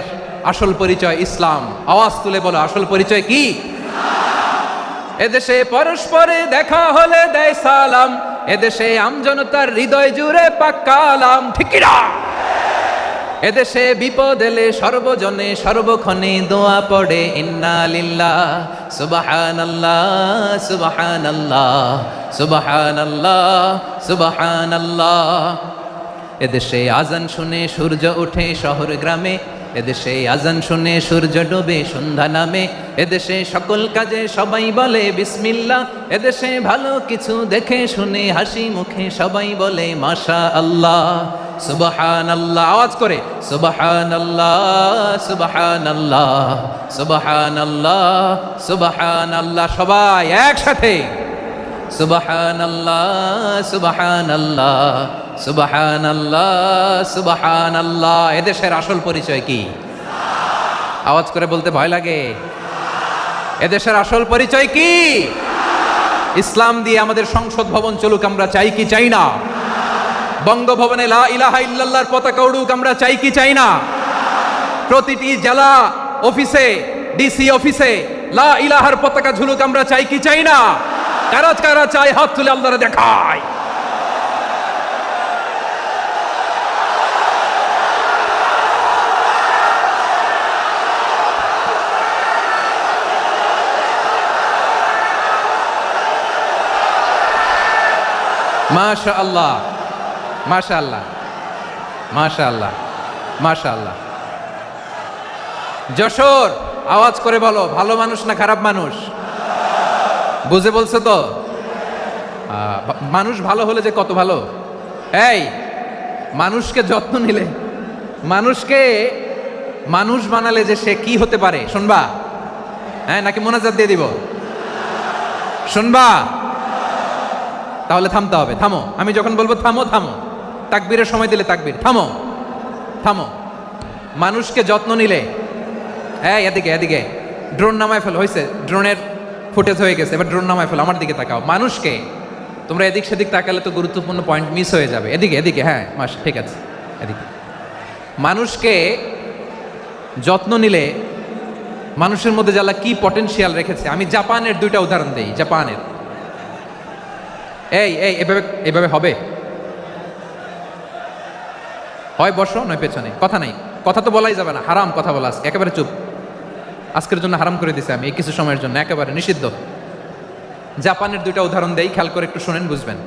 আসল পরিচয় ইসলাম। আওয়াজ তুলে বলো, আসল পরিচয় কি? এদেশে পরস্পরে দেখা হলে দেয় সালাম, এদেশে আমজনতার হৃদয় জুড়ে পাক্কা আলাম, ঠিক কি না? এদেশে বিপদ এলে সর্বজনে সর্বক্ষণে দোয়া পড়ে ইন্না লিল্লাহ সুবহানাল্লাহ সুবহানাল্লাহ সুবহানাল্লাহ সুবহানাল্লাহ। এদেশে আজান শুনে সূর্য ওঠে শহর গ্রামে, এদেশে আজান শুনে সূর্য ডোবে সন্ধ্যা নামে, এদেশে সকল কাজে সবাই বলে বিসমিল্লাহ, এদেশে ভালো কিছু দেখে শুনে হাসি মুখে সবাই বলে মাশা আল্লাহ সুবহানাল্লাহ। আওয়াজ করে সুবহানাল্লাহ সুবহানাল্লাহ সুবহানাল্লাহ সুবহানাল্লাহ। সবাই একসাথে সুবহানাল্লাহ সুবহানাল্লাহ সুবহানাল্লাহ সুবহানাল্লাহ। এদেশের আসল পরিচয় কি? আওয়াজ করে বলতে ভয় লাগে। এদেশের আসল পরিচয় কি? ইসলাম দিয়ে আমাদের সংসদ ভবন চলুক, আমরা চাই কি চাই না? বঙ্গভবনে লা ইলাহা ইল্লাল্লাহর পতাকা উড়ুক, আমরা চাই কি চাই না? প্রতিটি জেলা অফিসে, ডিসি অফিসে লা ইলাহার পতাকা ঝুলুক, আমরা চাই কি চাই না? কারা কারা চাই হাত তুলে আল্লাহরে দেখায়। মাশাআল্লাহ মাশাআল্লাহ মাশাআল্লাহ মাশাআল্লাহ। যশোর, আওয়াজ করে বলো, ভালো মানুষ না খারাপ মানুষ? বুঝে বলছো তো? মানুষ ভালো হলে যে কত ভালো। এই মানুষকে যত্ন নিলে, মানুষকে মানুষ বানালে যে সে কি হতে পারে শুনবা? হ্যাঁ, নাকি মোনাজাত দিয়ে দিব? শুনবা? তাহলে থামতে হবে। থামো, আমি যখন বলবো থামো থামো, তাকবীরের সময় দিলে তাকবীর, থামো থামো। মানুষকে যত্ন নিলে, হ্যাঁ এদিকে এদিকে, ড্রোন নামায় ফেল, হয়েছে, ড্রোনের ফুটেজ হয়ে গেছে, এবার ড্রোন নামায় ফেল, আমার দিকে তাকাও। মানুষকে, তোমরা এদিক সেদিক তাকালে তো গুরুত্বপূর্ণ পয়েন্ট মিস হয়ে যাবে। এদিকে এদিকে, হ্যাঁ মাস, ঠিক আছে, এদিকে। মানুষকে যত্ন নিলে মানুষের মধ্যে যারা কি পটেনশিয়াল রেখেছে, আমি জাপানের দুইটা উদাহরণ দেই। জাপানের, এই এই এভাবে এভাবে হবে, হয় বসো নয় পেছনে, কথা নাই, কথা তো বলাই যাবে না, হারাম কথা বলা, একেবারে চুপ। আজকের জন্য হারাম করে দিছে আমি, এই কিছু সময়ের জন্য একেবারে নিষিদ্ধ। জাপানের দুইটা উদাহরণ দেই, খেয়াল করে একটু শোনেন, বুঝবেন।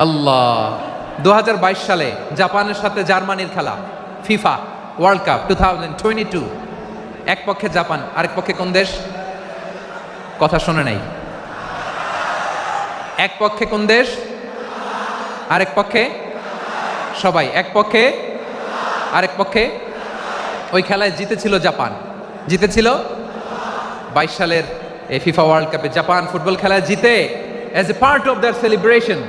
আল্লাহ, 2022 সালে জাপানের সাথে জার্মানির খেলা, ফিফা ওয়ার্ল্ড কাপ 2022, এক পক্ষে জাপান, আরেক পক্ষে কোন দেশ? কথা শোনে নাই। এক পক্ষে কোন দেশ, আরেক পক্ষে সবাই, এক পক্ষে আরেক পক্ষে। ওই খেলায় জিতেছিল জাপান, জিতেছিল 22 সালের এই ফিফা ওয়ার্ল্ড কাপে জাপান ফুটবল খেলায় জিতে as a part of their celebration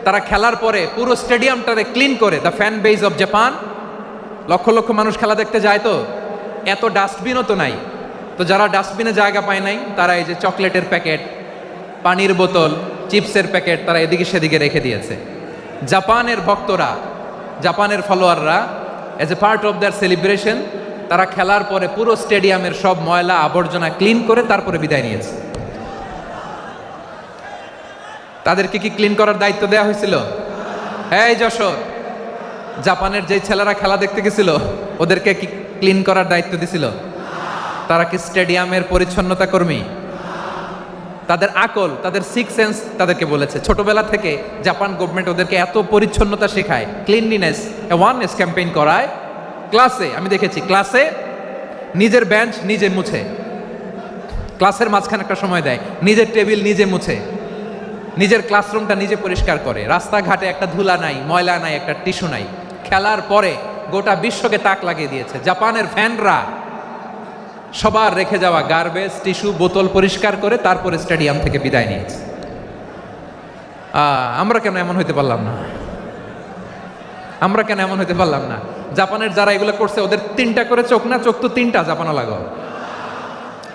তারা খেলার পরে পুরো স্টেডিয়ামটারে ক্লিন করে, the fan base of Japan, lakh lakh মানুষ খেলা দেখতে যায়, তো এত ডাস্টবিনও তো নাই, তো যারা ডাস্টবিনে জায়গা পায় নাই তারা এই যে চকলেটের প্যাকেট, পানির বোতল, চিপসের প্যাকেট তারা এদিকে সেদিকে রেখে দিয়েছে। জাপানের ভক্তরা, জাপানের ফলোয়াররা as a part of their celebration তারা খেলার পরে পুরো স্টেডিয়ামের সব ময়লা আবর্জনা ক্লিন করে তারপরে বিদায় নিয়েছে। তাদেরকে কি ক্লিন করার দায়িত্ব দেওয়া হয়েছিল? এই যশোর, জাপানের যে ছেলেরা খেলা দেখতে গেছিল ওদেরকে কি ক্লিন করার দায়িত্ব দিছিল? তারা কি স্টেডিয়ামের পরিচ্ছন্নতা কর্মী? তাদের আকল, তাদের সিক্স সেন্স তাদেরকে বলেছে। ছোটবেলা থেকে জাপান গভর্নমেন্ট ওদেরকে এত পরিচ্ছন্নতা শেখায়, ক্লিনলিনেস অ্যাওয়ারনেস ক্যাম্পেইন করায়। ক্লাসে আমি দেখেছি, ক্লাসে নিজের বেঞ্চ নিজে মুছে, ক্লাসের মাঝখানে একটা সময় দেয়, নিজের টেবিল নিজে মুছে, নিজের ক্লাসরুমটা নিজে পরিষ্কার করে, রাস্তাঘাটে একটা ধুলা নাই, ময়লা নাই, একটা টিস্যু নাই। খেলার পরে গোটা বিশ্বকে তাক লাগিয়ে দিয়েছে। জাপানের ফ্যানরা সবার রেখে যাওয়া গার্বেজ, টিস্যু, বোতল পরিষ্কার করে তারপরে স্টেডিয়াম থেকে বিদায় নিয়েছে। আমরা কেন এমন হইতে পারলাম না? আমরা কেন এমন হইতে পারলাম না? জাপানের যারা এগুলো করছে ওদের 3টা করে চোখ না? চোখ তো 3টা জাপানো লাগো,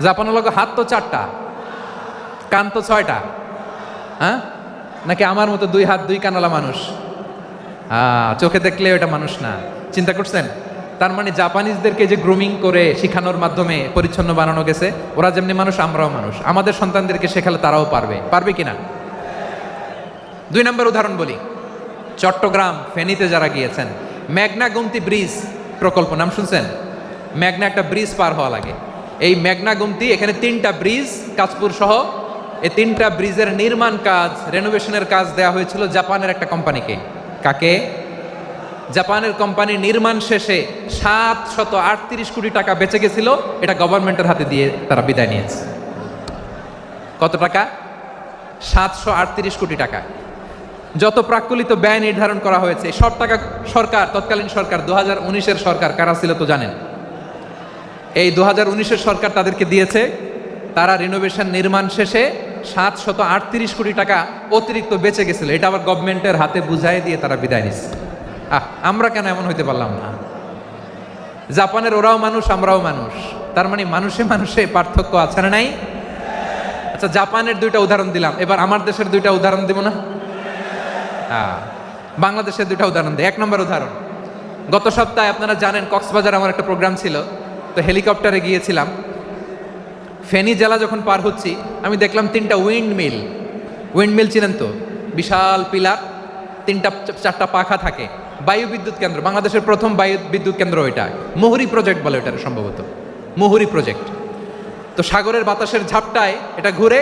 জাপানো লাগো, হাত তো 4টা, কান তো 6টা, হ্যাঁ? নাকি আমার মতো 2 হাত 2 কানওয়ালা মানুষ? চোখে দেখলে ওটা মানুষ না। চিন্তা করছেন? তার মানে জাপানিজদেরকে যে গ্রুমিং করে শিখানোর মাধ্যমে পরিচ্ছন্ন বানানো গেছে, ওরা যেমনি মানুষ আমরাও মানুষ, আমাদের সন্তানদেরকে শেখালে তারাও পারবে, পারবে কিনা? 2 নম্বর উদাহরণ বলি, চট্টগ্রাম ফেনীতে যারা গিয়েছেন, মেঘনা গুমতি ব্রিজ প্রকল্প নাম শুনছেন? মেঘনা একটা ব্রিজ পার হওয়া লাগে, এই মেঘনা গুমতি, এখানে 3টা ব্রিজ কাঁচপুর সহ, এই 3টা ব্রিজের নির্মাণ কাজ, রেনোভেশনের কাজ দেওয়া হয়েছিল জাপানের একটা কোম্পানিকে। কাকে? জাপানের কোম্পানি নির্মাণ শেষে 738 কোটি টাকা বেঁচে গেছিল, এটা গভর্নমেন্টের হাতে দিয়ে তারা বিদায় নিয়েছে। কত টাকা? 738 কোটি টাকা। যত প্রাক্কলিত ব্যয় নির্ধারণ করা হয়েছে সব টাকা সরকার, তৎকালীন সরকার 2019-এর সরকার, কারা ছিল তো জানেন? এই 2019-এর সরকার তাদেরকে দিয়েছে। তারা রিনোভেশন নির্মাণ শেষে 738 কোটি টাকা অতিরিক্ত বেঁচে গেছিল, এটা আবার গভর্নমেন্টের হাতে বুঝাই দিয়ে তারা বিদায় নিচ্ছে। আমরা কেন এমন হইতে পারলাম না? জাপানের ওরাও মানুষ, আমরাও মানুষ, তার মানে মানুষে মানুষে পার্থক্য আছে না নাই? আচ্ছা, জাপানের 2টা উদাহরণ দিলাম, এবার আমার দেশের 2টা উদাহরণ দিব না? বাংলাদেশের 2টা উদাহরণ দিই। 1 নম্বর উদাহরণ, গত সপ্তাহে আপনারা জানেন কক্সবাজার আমার একটা প্রোগ্রাম ছিল, তো হেলিকপ্টারে গিয়েছিলাম। ফেনী জেলা যখন পার হচ্ছি আমি দেখলাম 3টা উইন্ডমিল। উইন্ডমিল চিনেন তো? বিশাল পিলার, 3টা 4টা পাখা থাকে, বায়ু বিদ্যুৎ কেন্দ্র, বাংলাদেশের প্রথম বায়ু বিদ্যুৎ কেন্দ্র ওইটা, মুহুরী প্রজেক্ট বলে ওইটা, সম্ভবত মুহুরী প্রজেক্ট। তো সাগরের বাতাসের ঝাপটায় এটা ঘুরে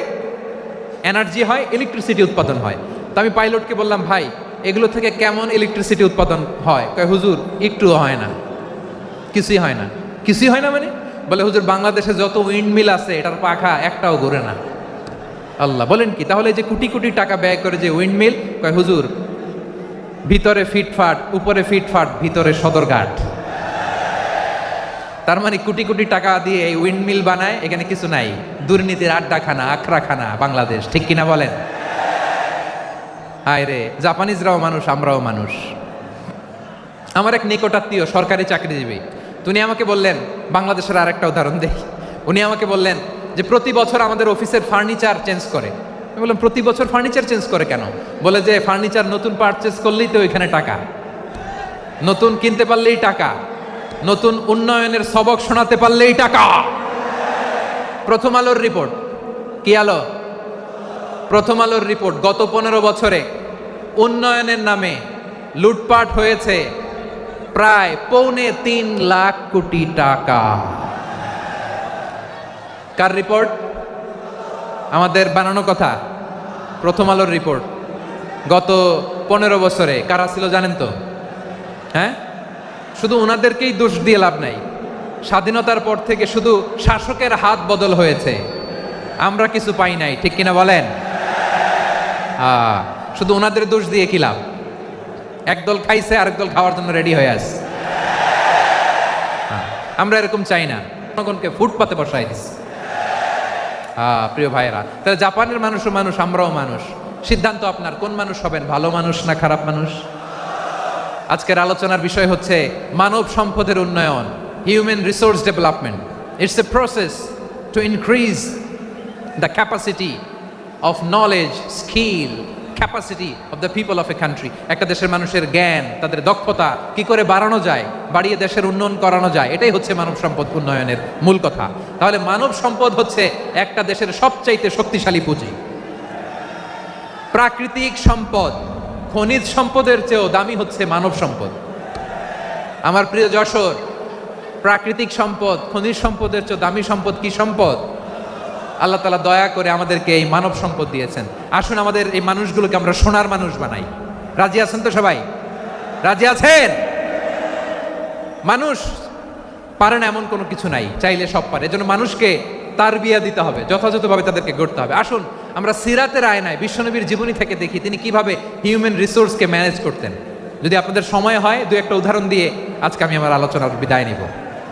এনার্জি হয়, ইলেকট্রিসিটি উৎপাদন হয়। তো আমি পাইলটকে বললাম, ভাই এগুলো থেকে কেমন ইলেকট্রিসিটি উৎপাদন হয়? কয় হুজুর একটুও হয় না, কিছুই হয় না। কিছুই হয় না মানে? বলে হুজুর বাংলাদেশে যত উইন্ডমিল আছে এটার পাখা একটাও ঘুরে না। আল্লাহ, বলেন কি? তাহলে যে কোটি কোটি টাকা ব্যয় করে যে উইন্ডমিল, কয় হুজুর ভিতরে ফিটফাট, উপরে ফিটফাট, ভিতরে সদরঘাট। তার মানে কোটি কোটি টাকা দিয়ে এই উইন্ডমিল বানায়, এখানে কিছু নাই, দুর্নীতির আড্ডাখানা, আখড়াখানা বাংলাদেশ, ঠিক কিনা বলেন? হায় রে, জাপানিজরাও মানুষ, আমরাও মানুষ। আমার এক নিকটাত্মীয় সরকারি চাকরিজীবী, উনি আমাকে বললেন, বাংলাদেশের আরেকটা উদাহরণ দেই, উনি আমাকে বললেন যে প্রতি বছর আমাদের অফিসের ফার্নিচার চেঞ্জ করে। আমি বললাম প্রতি বছর ফার্নিচার চেঞ্জ করে কেন? বলে যে ফার্নিচার নতুন পারচেজ করলেই তো ওইখানে টাকা, নতুন কিনতে পারলেই টাকা, নতুন উন্নয়নের সবক শোনাতে পারলেই টাকা। প্রথম আলোর রিপোর্ট, কি আলো? প্রথম আলোর রিপোর্ট, গত 15 বছরে উন্নয়নের নামে লুটপাট হয়েছে প্রায় 3.25 লাখ কোটি টাকা। কার রিপোর্ট? আমাদের বানানো কথা, প্রথম আলোর রিপোর্ট। গত 15 বছরে কারা ছিল জানেন তো? হ্যাঁ, শুধু ওনাদেরকেই দোষ দিয়ে লাভ নাই। স্বাধীনতার পর থেকে শুধু শাসকের হাত বদল হয়েছে, আমরা কিছু পাই নাই, ঠিক কিনা বলেন? শুধু ওনাদের দোষ দিয়ে কি লাভ? একদল খাইছে আরেক দল খাওয়ার জন্য রেডি হয়ে আছে। আমরা এরকম চাই না, জনগণকে ফুটপাতে বসাই দিস। প্রিয় ভাইয়েরা, তাহলে জাপানের মানুষও মানুষ, আমরাও মানুষ। সিদ্ধান্ত আপনার, কোন মানুষ হবেন, ভালো মানুষ না খারাপ মানুষ? আজকের আলোচনার বিষয় হচ্ছে মানব সম্পদের উন্নয়ন, human resource development. It's a process to increase the capacity of knowledge, skill, capacity of the people of a country. একটা দেশের মানুষের জ্ঞান, তাদের দক্ষতা কি করে বাড়ানো যায়, বাড়িয়ে দেশের উন্নয়ন করানো যায়, এটাই হচ্ছে মানব সম্পদ উন্নয়নের মূল কথা। তাহলে মানব সম্পদ হচ্ছে একটা দেশের সবচাইতে শক্তিশালী পুঁজি। প্রাকৃতিক সম্পদ, খনিজ সম্পদের চেয়েও দামি হচ্ছে মানব সম্পদ। আমার প্রিয় যশোর, প্রাকৃতিক সম্পদ, খনিজ সম্পদের চেয়ে দামি সম্পদ কি সম্পদ? আল্লাহ তাআলা দয়া করে আমাদেরকে এই মানব সম্পদ দিয়েছেন। আসুন আমাদের এই মানুষগুলোকে আমরা সোনার মানুষ বানাই। রাজি আছেন তো সবাই? রাজি আছেন? মানুষ পারে না এমন কোনো কিছু নাই, চাইলে সব পারে। এজন্য মানুষকে তারবিয়া দিতে হবে, যথাযথভাবে তাদেরকে গড়তে হবে। আসুন আমরা সিরাতের আয়নায় বিশ্বনবীর জীবনী থেকে দেখি তিনি কিভাবে হিউম্যান রিসোর্সকে ম্যানেজ করতেন। যদি আপনাদের সময় হয়, দু একটা উদাহরণ দিয়ে আজকে আমি আমার আলোচনার বিদায় নিব।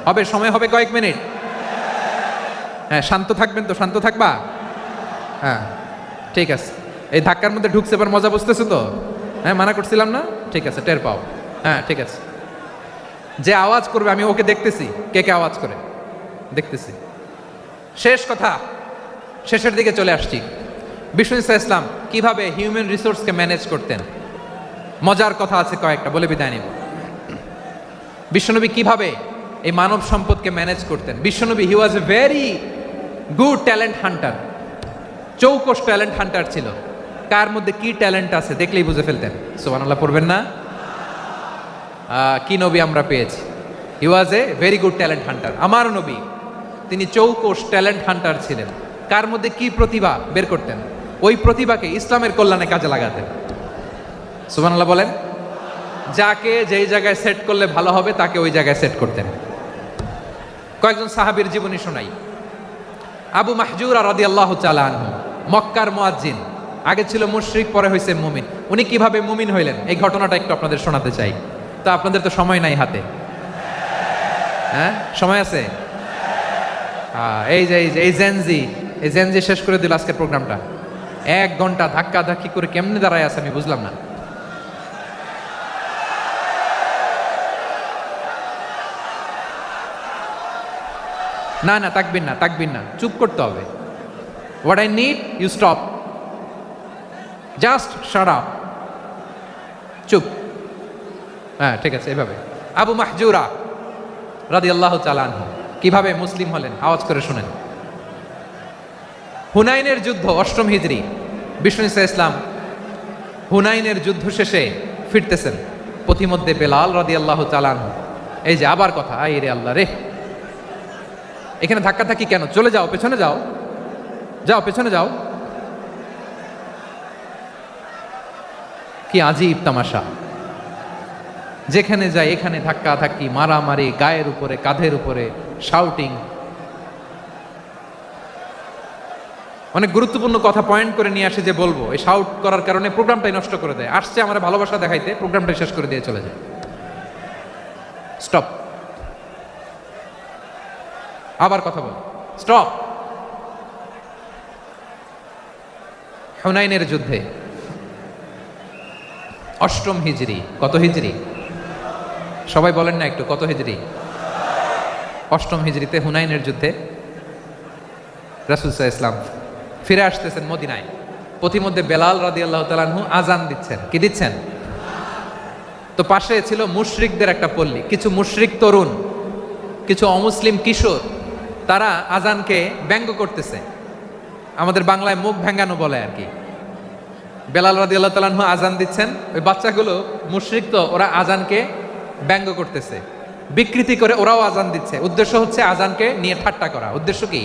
হবে সময় হবে কয়েক মিনিট? হ্যাঁ, শান্ত থাকবেন তো? শান্ত থাকবা? হ্যাঁ, ঠিক আছে। এই ধাক্কার মধ্যে ঢুকছে, এবার মজা বুঝতেছো তো? হ্যাঁ, মানা করছিলাম না? ঠিক আছে, টের পাও। হ্যাঁ, ঠিক আছে। যে আওয়াজ করবে আমি ওকে দেখতেছি, কে কে আওয়াজ করে দেখতেছি। শেষ কথা, শেষের দিকে চলে আসছি। বিষ্ণু ইসলাম কিভাবে হিউম্যান রিসোর্সকে ম্যানেজ করতেন, মজার কথা আছে কয়েকটা, বলে বিদায় নিব। বিশ্বনবী কিভাবে এই মানব সম্পদকে ম্যানেজ করতেন। বিশ্বনবী he was a very good talent hunter, চৌকস ট্যালেন্ট হান্টার ছিল। কার মধ্যে কি ট্যালেন্ট আছে দেখলেই বুঝে ফেলতেন। সুবহানাল্লাহ পড়বেন না? কি নবী আমরা পেয়েছি! He was a very good talent hunter. আমার নবী তিনি চৌকস ট্যালেন্ট হান্টার ছিলেন। কার মধ্যে কি প্রতিভা বের করতেন, ওই প্রতিভাকে ইসলামের কল্যাণে কাজে লাগাতেন। সুবহানাল্লাহ বলেন। যাকে যেই জায়গায় সেট করলে ভালো হবে তাকে ওই জায়গায় সেট করতেন। কয়েকজন সাহাবীর জীবনী শোনাই। আবু মাহজুরা রাদিয়াল্লাহু তাআলা আনহু, মক্কার মুয়াজ্জিন, আগে ছিল মুশরিক, পরে হয়েছে মুমিন। উনি কিভাবে মুমিন হইলেন এই ঘটনাটা একটু আপনাদের শোনাতে চাই। তো আপনাদের তো সময় নাই হাতে। হ্যাঁ, সময় আছে? এই যে এই জেনজি শেষ করে দিল আজকের প্রোগ্রামটা। 1 ঘন্টা ধাক্কা ধাক্কি করে কেমনে দাঁড়ায় আছে আমি বুঝলাম না। না না, তাকবির না, চুপ করতে হবে। What I need you stop, just shut up, চুপ। হ্যাঁ, ঠিক আছে, এভাবে। আবু মাহজুরা রাদিয়াল্লাহু তাআলা আনহু কিভাবে মুসলিম হলেন আওয়াজ করে শুনেন। হুনাইনের যুদ্ধ, 8ম হিজরি। বিষ্ণু ইসলাম হুনাইনের যুদ্ধ শেষে ফিরতেছেন, পথিমধ্যে বেলাল রাদিয়াল্লাহু তাআলা আনহু। এই যে আবার কথা, আই রে আল্লাহ রে, এখানে ধাক্কা ধাক্কি কেন? চলে যাও, পেছনে যাও, পেছনে যাও। কি আজীব তামাশা! যেখানে যায় এখানে ধাক্কা ধাক্কি, মারামারি, গায়ের উপরে, কাঁধের উপরে, শাউটিং। অনেক গুরুত্বপূর্ণ কথা পয়েন্ট করে নিয়ে আসে যে বলবো, এই শাউট করার কারণে প্রোগ্রামটাই নষ্ট করে দেয়। আসছে আমার ভালোবাসা দেখাইতে, প্রোগ্রামটাই শেষ করে দিয়ে চলে যায়। স্টপ, আবার কথা বল, স্টপ। হুনাইনের যুদ্ধে 8ম হিজরি। কত হিজরি? সবাই বলেন না একটু, কত হিজরি? 8ম হিজরিতে হুনাইনের যুদ্ধে রাসূল সাল্লাল্লাহু আলাইহি ওয়াসাল্লাম ফিরে আসতেছেন মদিনায়। পথিমধ্যে বেলাল রাদিয়াল্লাহু তাআলা আনহু আজান দিচ্ছেন। কি দিচ্ছেন? তো পাশে ছিল মুশরিকদের একটা পল্লী, কিছু মুশরিক তরুণ, কিছু অমুসলিম কিশোর, তারা আজানকে ব্যঙ্গ করতেছে। আমাদের বাংলায় মুখ ভেঙ্গানো বলে আর কি। বেলাল রাদিয়াল্লাহু তাআলা আনহু আজান দিচ্ছেন, ওই বাচ্চাগুলো মুশরিক, তো ওরা আজানকে ব্যঙ্গ করতেছে, বিকৃতি করে ওরাও আজান দিচ্ছে। উদ্দেশ্য হচ্ছে আজানকে নিয়ে ঠাট্টা করা। উদ্দেশ্য কি?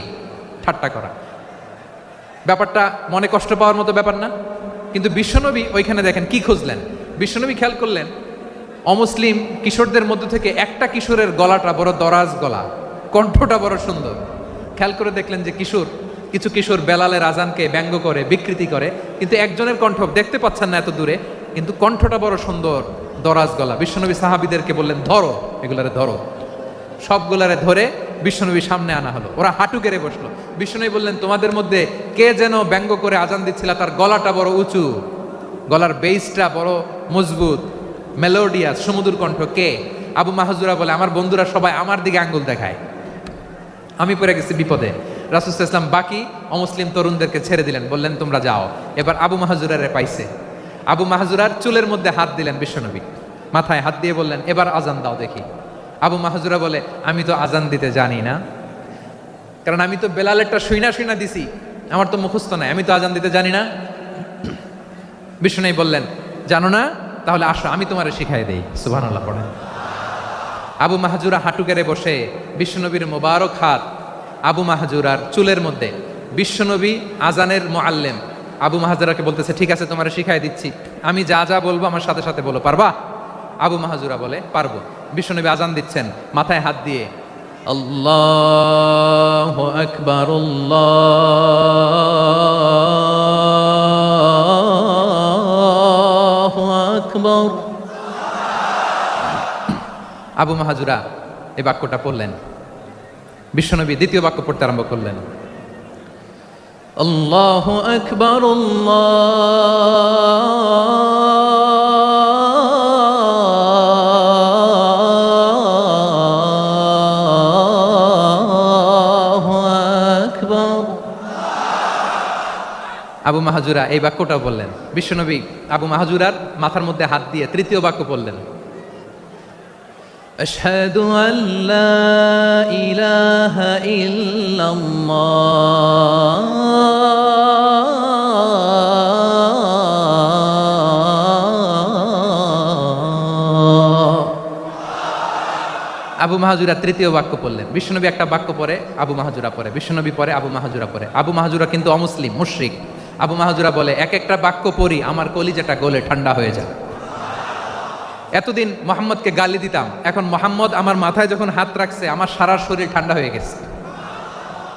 ঠাট্টা করা। ব্যাপারটা মনে কষ্ট পাওয়ার মতো ব্যাপার না? কিন্তু বিশ্বনবী ওইখানে দেখেন কি খুঁজলেন। বিশ্বনবী খেয়াল করলেন অমুসলিম কিশোরদের মধ্যে থেকে একটা কিশোরের গলাটা বড় দরাজ গলা, কণ্ঠটা বড় সুন্দর। খেয়াল করে দেখলেন যে কিশোর কিছু কিশোর বেলালের আজানকে ব্যঙ্গ করে, বিকৃতি করে, কিন্তু একজনের কণ্ঠ দেখতে পাচ্ছেন না এত দূরে, কিন্তু কণ্ঠটা বড় সুন্দর, দরাজ গলা। বিশ্বনবী সাহাবীদেরকে বললেন, ধরো এগুলারে, ধরো। সবগুলারে ধরে বিশ্বনবী সামনে আনা হলো, ওরা হাঁটু কেড়ে বসলো। বিশ্বনবী বললেন, তোমাদের মধ্যে কে যেন ব্যঙ্গ করে আজান দিচ্ছিল, তার গলাটা বড় উঁচু, গলার বেসটা বড় মজবুত, মেলোডিয়াস, সুমধুর কণ্ঠ, কে? আবু মাহজুরা বলে, আমার বন্ধুরা সবাই আমার দিকে আঙ্গুল দেখায়, আমি পড়ে গেছি বিপদে। রাসূল সাল্লাল্লাহু আলাইহি ওয়াসাল্লাম বাকি অমুসলিম তরুণদেরকে ছেড়ে দিলেন, বললেন তোমরা যাও। এবার আবু মাহজুরারে পাইছে। আবু মাহজুরার চুলের মধ্যে হাত দিলেন বিশ্বনবী, মাথায় হাত দিয়ে বললেন, এবার আজান দাও দেখি। আবু মাহজুরা বলে, আমি তো আজান দিতে জানি না, কারণ আমি তো বেলালেরটা শুইনা দিছি, আমার তো মুখস্থ নাই, আমি তো আজান দিতে জানি না। বিশ্বনবী বললেন, জানো না? তাহলে আসো, আমি তোমারে শিখাই দেই। সুবহানাল্লাহ পড়েন। আবু মাহজুরা হাঁটু গেড়ে বসে, বিশ্বনবীর মোবারক হাত আবু মাহজুরার চুলের মধ্যে। বিশ্বনবী আজানের মুআল্লিম, আবু মাহজুরাকে বলতেছে, ঠিক আছে তোমারে শিখাই দিচ্ছি, আমি যা যা বলবো আমার সাথে সাথে বলো, পারবা? আবু মাহজুরা বলে, পারবো। বিশ্বনবী আজান দিচ্ছেন, মাথায় হাত দিয়ে, আল্লাহু আকবার, আল্লাহু আকবার। আবু মাহজুরা এই বাক্যটা পড়লেন। বিশ্বনবী দ্বিতীয় বাক্য পড়তে আরম্ভ করলেন, আল্লাহু আকবার, আল্লাহু আকবার। আবু মাহজুরা এই বাক্যটা বললেন। বিশ্বনবী আবু মাহজুরার মাথার মধ্যে হাত দিয়ে তৃতীয় বাক্য পড়লেন, আশহাদু আল্লা ইলাহা ইল্লাল্লাহ। আবু মাহজুরা তৃতীয় বাক্য পড়লেন। বিশ্বনবী একটা বাক্য পরে আবু মাহজুরা পরে, বিশ্বনবী পরে আবু মাহজুরা পরে। আবু মাহজুরা কিন্তু অমুসলিম, মুশরিক। আবু মাহজুরা বলে, এক একটা বাক্য পড়ি আমার কলিজাটা গলে ঠান্ডা হয়ে যায়। এতদিন মোহাম্মদকে গালি দিতাম, এখন মোহাম্মদ আমার মাথায় যখন হাত রাখছে আমার সারা শরীর ঠান্ডা হয়ে গেছে।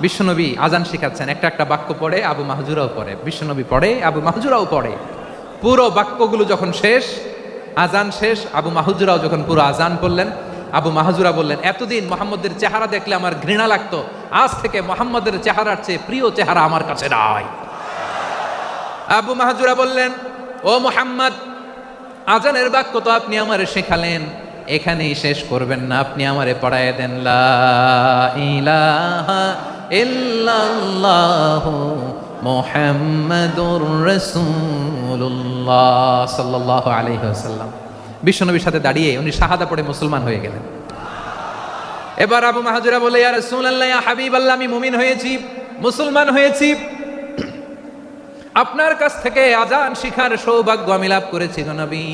বিশ্বনবী আজান শিখাচ্ছেন, একটা একটা বাক্য পড়ে আবু মাহজুরাও পড়ে, বিশ্বনবী পড়ে, আবু মাহজুরাও পড়ে। পুরো বাক্যগুলো যখন শেষ, আজান শেষ, আবু মাহজুরাও যখন পুরো আজান পড়লেন, আবু মাহজুরা বললেন, এতদিন মোহাম্মদের চেহারা দেখলে আমার ঘৃণা লাগতো, আজ থেকে মোহাম্মদের চেহারার চেয়ে প্রিয় চেহারা আমার কাছে নাই। আবু মাহজুরা বললেন, ও মুহাম্মদ, আজানের বাক্য তো আপনি আমারে শেখালেন, এখানেই শেষ করবেন না, আপনি আমারে পড়ায় দেন, লা ইলাহা ইল্লাল্লাহু মুহাম্মাদুর রাসূলুল্লাহ সাল্লাল্লাহু আলাইহি ওয়াসাল্লাম। বিশ্বনবীর সাথে দাঁড়িয়ে উনি শাহাদা পড়ে মুসলমান হয়ে গেলেন। এবার আবু মাহজুরা বলে, ইয়া রাসূলুল্লাহ, ইয়া হাবিবাল্লাহ, আমি মুমিন হয়েছি, মুসলমান হয়েছি, আপনার কাছ থেকে আজান শিখার সৌভাগ্য আমি লাভ করেছি গো নবী।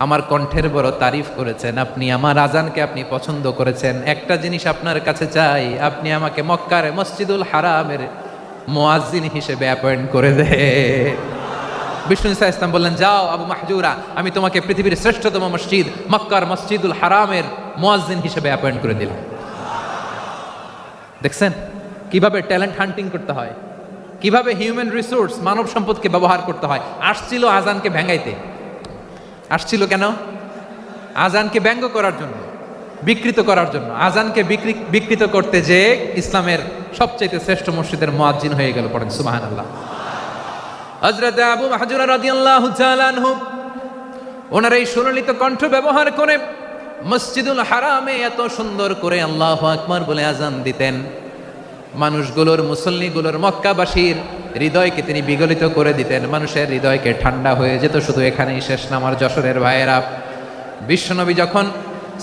আমার কণ্ঠের বড় তারিফ করেছেন আপনি, আমার আজানকে আপনি পছন্দ করেছেন। একটা জিনিস আপনার কাছে চাই, আপনি আমাকে মক্কার মসজিদুল হারামের মুয়াজ্জিন হিসেবে অ্যাপয়েন্ট করে দে। বিষ্ণু ইসা ইসলাম বললেন, যাও আবু মাহজুরা, আমি তোমাকে পৃথিবীর শ্রেষ্ঠতম মসজিদ মক্কার মসজিদুল হারামের মুয়াজ্জিন হিসেবে অ্যাপয়েন্ট করে দিলাম। দেখছেন কিভাবে ট্যালেন্ট হান্টিং করতে হয়, কিভাবে হিউম্যান রিসোর্স, মানব সম্পদকে ব্যবহার করতে হয়। আসছিল আজানকে ভেঙাইতে, আসছিল কেন? আজানকে ব্যঙ্গ করার জন্য, বিকৃত করার জন্য। আজানকে বিকৃত করতে যে ইসলামের সবচেয়ে শ্রেষ্ঠ মসজিদের মুয়াজ্জিন হয়ে গেল। পড়েন সুবহানাল্লাহ। হযরত আবু মাহজুরা রাদিয়াল্লাহু তাআলা আনহু ওনার এই সুললিত কণ্ঠ ব্যবহার করে মসজিদুল হারামে এত সুন্দর করে আল্লাহু আকবার বলে আজান দিতেন, মানুষগুলোর, মুসল্লিগুলোর, মক্কাবাসীর হৃদয়কে তিনি বিগলিত করে দিতেন, মানুষের হৃদয়কে ঠান্ডা হয়ে যেত। শুধু এখানেই শেষ না আমার যশোরের ভাইয়েরা। বিশ্বনবী যখন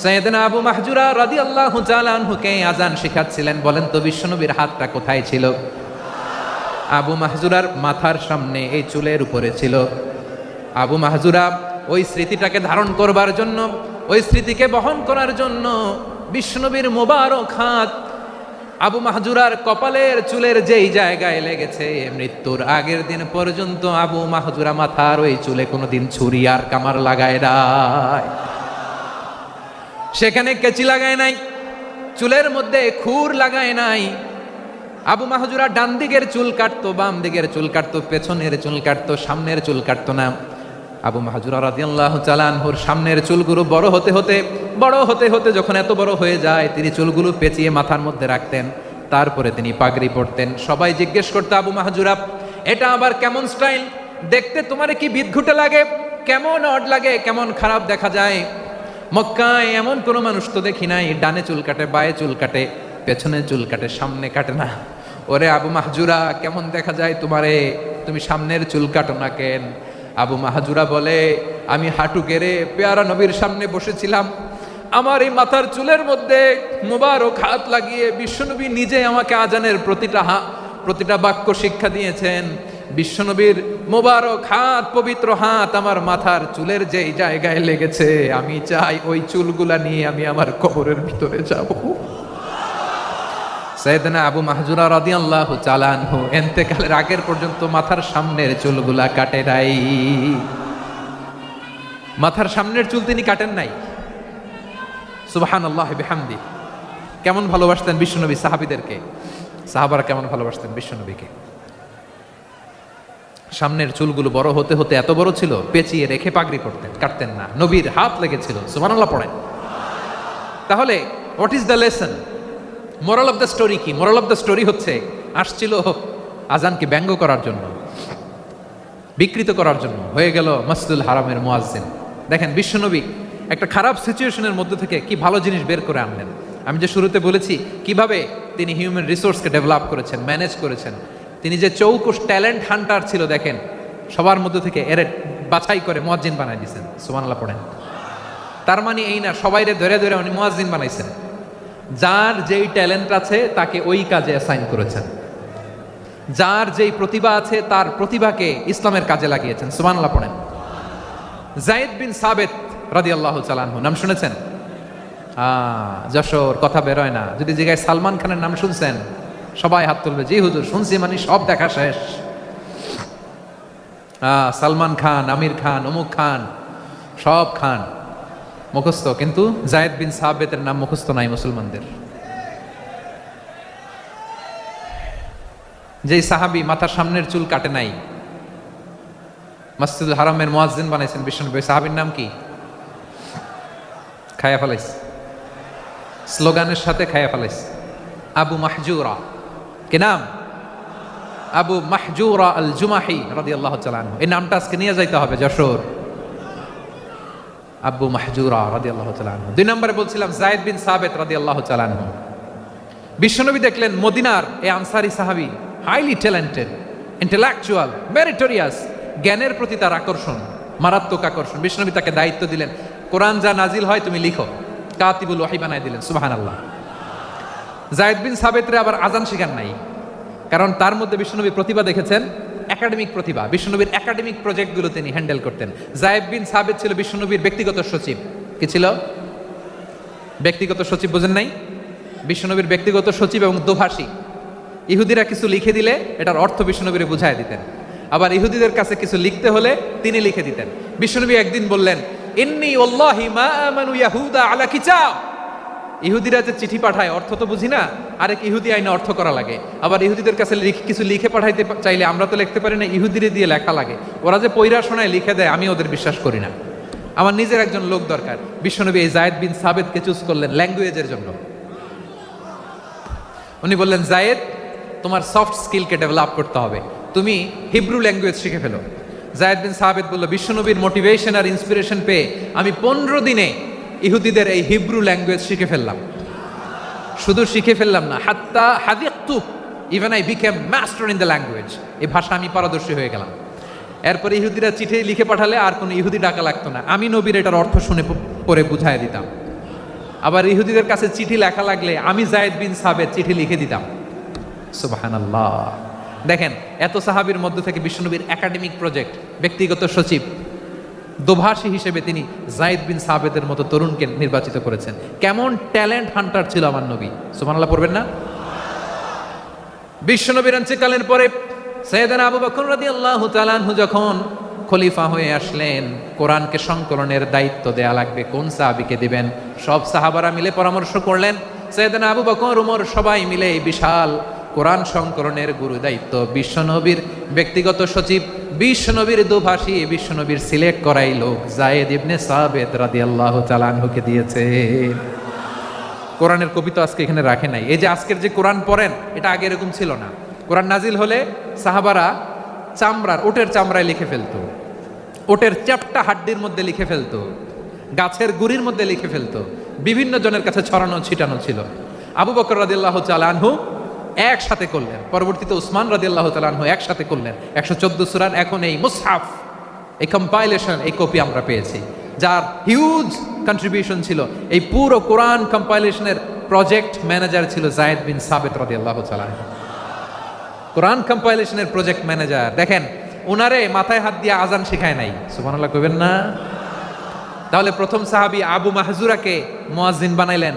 সাইয়েদনা আবু মাহজুরা রাদিয়াল্লাহু তাআলা আনহুকে আজান শেখাচ্ছিলেন, বলেন তো বিশ্বনবীর হাতটা কোথায় ছিল? আবু মাহজুরার মাথার সামনে, এই চুলের উপরে ছিল। আবু মাহজুরা ওই স্মৃতিটাকে ধারণ করবার জন্য, ওই স্মৃতিকে বহন করার জন্য বিশ্বনবীর মোবারক হাত আবু মাহজুরার কপালের চুলের যেই জায়গায় লেগেছে, মৃত্যুর আগের দিন পর্যন্ত আবু মাহজুরা মাথার ওই চুলে কোনোদিন ছুরি আর কামার লাগায় নাই, সেখানে কেচি লাগায় নাই, চুলের মধ্যে খুর লাগায় নাই, আবু মাহজুরা ডান দিকের চুল কাটতো, বাম দিকের চুল কাটতো, পেছনের চুল কাটতো, সামনের চুল কাটতো না। আবু মাহজুরা রাদিয়াল্লাহু তাআলা আনহুর সামনের চুলগুলো বড় হতে হতে যখন এত বড় হয়ে যায়, তিনি চুলগুলো পেঁচিয়ে মাথার মধ্যে রাখতেন। তারপরে তিনি পাগড়ি পরতেন। সবাই জিজ্ঞেস করতো, আবু মাহজুরা এটা আবার কেমন স্টাইল? দেখতে তোমার কি বিদঘুটে লাগে? কেমন অড লাগে? কেমন খারাপ দেখা যায়? মক্কায় এমন কোনো মানুষ তো দেখি নাই, ডানে চুল কাটে, বায়ে চুল কাটে, পেছনে চুল কাটে, সামনে কাটে না। ওরে আবু মাহজুরা, কেমন দেখা যায় তোমারে? তুমি সামনের চুল কাটো না কেন? আবু মাহজুরা বলে, আমি হাঁটু গেড়ে পেয়ারা নবীর সামনে বসেছিলাম, আমার এই মাথার চুলের মধ্যে মুবারক হাত লাগিয়ে বিশ্বনবী নিজে আমাকে আজানের প্রতিটা বাক্য শিক্ষা দিয়েছেন। বিশ্বনবীর মোবারক হাত, পবিত্র হাত আমার মাথার চুলের যেই জায়গায় লেগেছে, আমি চাই ওই চুলগুলা নিয়ে আমি আমার কবরের ভিতরে যাব। সাইয়েদনা আবু মাহজুরা রাদিয়াল্লাহু তাআলা আনহু ইন্তেকালের আগের পর্যন্ত মাথার সামনের চুলগুলা কাটে নাই। মাথার সামনের চুল তিনি কাটেন নাই। সুবহানাল্লাহি বিহামদি। কেমন ভালোবাসতেন বিশ্বনবী সাহাবীদেরকে, সাহাবারা কেমন ভালোবাসতেন বিশ্বনবীকে। সামনের চুলগুলো বড় হতে হতে এত বড় ছিল, পেঁচিয়ে রেখে পাগড়ি করতেন, কাটতেন না। নবীর হাত লেগেছিল। সুবহানাল্লাহ পড়েন। তাহলে what is the lesson? Moral of the story কি? মোরাল অফ দ্য স্টোরি হচ্ছে, আসছিল আজানকে ব্যঙ্গ করার জন্য, বিকৃত করার জন্য, হয়ে গেল মসজিদুল হারামের মুয়াজ্জিন। দেখেন বিশ্বনবী একটা খারাপ সিচুয়েশনের মধ্যে থেকে কি ভালো জিনিস বের করে আনলেন। আমি যে শুরুতে বলেছি কিভাবে তিনি হিউম্যান রিসোর্সকে ডেভেলপ করেছেন, ম্যানেজ করেছেন। তিনি যে চৌকুশ ট্যালেন্ট হান্টার ছিল, দেখেন সবার মধ্যে থেকে এর বাছাই করে মুয়াজ্জিন বানাই দিয়েছেন। সুবহানাল্লাহ পড়েন। তার মানে এই না সবাইরে ধরে ধরে উনি মুয়াজ্জিন বানাইছেন। যার যেই ট্যালেন্ট আছে তাকে ওই কাজে অ্যাসাইন করেছেন। যার যেই প্রতিভা আছে তার প্রতিভাকে ইসলামের কাজে লাগিয়েছেন। সুবহানাল্লাহ পড়েন। যায়েদ বিন সাবিত রাদিয়াল্লাহু তাআলা আনহু, নাম শুনেছেন? যশোর, কথা বেরোয় না। যদি জায়গায় সালমান খানের নাম শুনছেন, সবাই হাত তুলবে, জি হুজুর শুনছি, মানে সব দেখা শেষ। সালমান খান, আমির খান, অমুক খান, সব খান মুখস্থ, কিন্তু যায়েদ বিন সাবিতের নাম মুখস্থ নাই মুসলমানদের। যেই সাহাবী মাথার সামনের চুল কাটে নাই, মসজিদুল হারামের মুয়াজ্জিন বানাইছেন বিশ্বনবী, সাহাবীর নাম কি? খায়া ফেলাইস, স্লোগানের সাথে খায়া ফেলাইস। আবু মাহজুরা। কি নাম? আবু মাহজুরা আল জুমাহি রাদিয়াল্লাহু তাআলা আনহু। এই নামটা আজকে নিয়ে যাইতে হবে যশোর। আবু মাহজুরা রাদিয়াল্লাহু তাআলা আনহু। দুই নম্বরে বলছিলাম যায়েদ বিন সাবিত রাদিয়াল্লাহু তাআলা আনহু। বিশ্বনবী দেখলেন মদিনার এই আনসারী সাহাবী হাইলি ট্যালেন্টেড, ইন্টেলেকচুয়াল, মেরিটোরিয়াস, জ্ঞানের প্রতি তার আকর্ষণ, মারাত্মক আকর্ষণ। বিশ্বনবী তাকে দায়িত্ব দিলেন, কোরআন যা নাজিল হয় তুমি লিখো, কাতিবুল ওয়াহি বানায় দিলেন। সুবহানাল্লাহ। যায়েদ বিন সাবিতরে আবার আজান শেখান নাই, কারণ তার মধ্যে বিশ্বনবী প্রতিভা দেখেছেন, একাডেমিক প্রতিভা। বিশ্বনবীর একাডেমিক প্রজেক্টগুলো তিনি হ্যান্ডেল করতেন। যায়েদ বিন সাবিত ছিল বিশ্বনবীর ব্যক্তিগত সচিব। কি ছিল? ব্যক্তিগত সচিব। বুঝেন নাই? বিশ্বনবীর ব্যক্তিগত সচিব এবং দোভাষী। ইহুদিরা কিছু লিখে দিলে এটার অর্থ বিশ্বনবীরে বুঝায় দিতেন, আবার ইহুদিদের কাছে কিছু লিখতে হলে তিনি লিখে দিতেন। বিশ্বনবী একদিন বললেন, ইন্নী ওয়াল্লাহি মা আমানু ইয়াহুদা আলা কিতাব। ইহুদিরা যে চিঠি পাঠায় অর্থ তো বুঝি না, আরেক ইহুদি আইনে অর্থ করা লাগে। আবার ইহুদিদের কাছে কিছু লিখে পাঠাইতে চাইলে আমরা তো লিখতে পারি না, ইহুদিরে দিয়ে লেখা লাগে। ওরা যে পয়রা শোনায় লিখে দেয়, আমি ওদের বিশ্বাস করি না। আমার নিজের একজন লোক দরকার। বিশ্বনবী এই যায়েদ বিন সাবিতকে চুজ করলেন ল্যাঙ্গুয়েজের জন্য। উনি বললেন, যায়েদ তোমার সফট স্কিলকে ডেভেলপ করতে হবে, তুমি হিব্রু ল্যাঙ্গুয়েজ শিখে ফেলো। যায়েদ বিন সাবিত বলল, বিশ্বনবীর মোটিভেশন আর ইন্সপিরেশন পেয়ে আমি 15 দিনে ইহুদিদের এই হিব্রু ল্যাঙ্গুয়েজ শিখে ফেললাম। শুধু শিখে ফেললাম না, হাত্তা হাদিকতু, even I became master in the language. এই ভাষা আমি পারদর্শী হয়ে গেলাম। এরপরে ইহুদিরা চিঠি লিখে পাঠালে আর কোনো ইহুদি ডাকা লাগতো না, আমি নবীর এটার অর্থ শুনে পরে বুঝাই দিতাম। আবার ইহুদিদের কাছে চিঠি লেখা লাগলে আমি যায়েদ বিন সাবিত চিঠি লিখে দিতাম। সুবহানাল্লাহ। দেখেন এত সাহাবীর মধ্য থেকে বিশ্বনবীর একাডেমিক প্রজেক্ট, ব্যক্তিগত সচিব, দোভাষী হিসেবে তিনি যায়েদ বিন সাবিতের মতো তরুণকে নির্বাচিত করেছেন। কেমন ট্যালেন্ট হান্টার ছিল আমার নবী। সুবহানাল্লাহ পড়বেন না? বিশ্বনবীর ইন্তেকালের পরে সাইয়েদনা আবু বকর রাদিয়াল্লাহু তাআলা আনহু যখন খলিফা হয়ে আসলেন, কোরআনকে সংকলনের দায়িত্ব দেয়া লাগবে, কোন সাহাবীকে দিবেন? সব সাহাবারা মিলে পরামর্শ করলেন। সাইয়েদনা আবু বকর, উমর সবাই মিলে এই বিশাল কোরআন সংকলনের গুরু দায়িত্ব বিশ্বনবীর ব্যক্তিগত সচিব, বিশ্বনবীর দুভাষী, বিশ্বনবীর সিলেক্ট করাই লোক যায়েদ ইবনে সাবিত রাদিয়াল্লাহু তাআলা আনহুকে দিয়েছে। কোরআনের কবিতা আজকে এখানে রাখে নাই। এই যে আজকের যে কোরআন পড়েন, এটা আগে এরকম ছিল না। কোরআন নাজিল হলে সাহাবারা ওটের চামড়ায় লিখে ফেলতো, ওটের চ্যাপ্টা হাড্ডির মধ্যে লিখে ফেলতো, গাছের গুড়ির মধ্যে লিখে ফেলতো, বিভিন্ন জনের কাছে ছড়ানো ছিটানো ছিল। আবু বকর রাদিয়াল্লাহু তাআলা আনহু একসাথে করলেন, পরবর্তীতে উসমান রাদিয়াল্লাহু তাআলা আনহু একসাথে করলেন 114 সূরার। এখন এই মুসহাফ, এই কম্পাইলেশন, এই কপি আমরা পেয়েছি, যার হিউজ কন্ট্রিবিউশন ছিল। এই পুরো কোরআন কম্পাইলেশনের প্রজেক্ট ম্যানেজার ছিল যায়েদ বিন সাবিত রাদিয়াল্লাহু তাআলা আনহু। কোরআন কম্পাইলেশনের প্রজেক্ট ম্যানেজার, দেখেন উনারে মাথায় হাত দিয়ে আজান শেখায় নাই, সুবহানাল্লাহ কইবেন না? তাহলে প্রথম সাহাবী আবু মাহজুরাকে মুয়াজ্জিন বানাইলেন,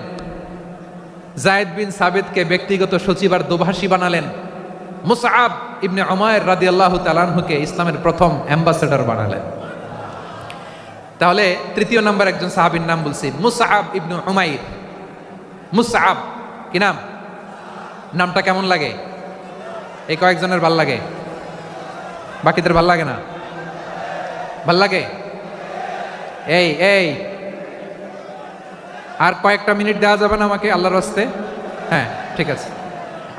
যায়েদ বিন সাবিতকে ব্যক্তিগত সচিব আর দোভাষী বানালেন, মুসআব ইবনে উমাইর রাদিয়াল্লাহু তাআলা আনহুকে ইসলামের প্রথম অ্যাম্বাসেডর বানালেন। তাহলে তৃতীয় নাম্বার একজন সাহাবীর নাম বলছি, মুসআব ইবনে উমাইর। মুসআব কি নাম? নামটা কেমন লাগে? এই কয়েকজনের ভাল লাগে, বাকিদের ভাল লাগে না? ভাল লাগে? এই এই আর কয়েকটা মিনিট দেওয়া যাবে না আমাকে আল্লাহর রাস্তে? হ্যাঁ ঠিক আছে,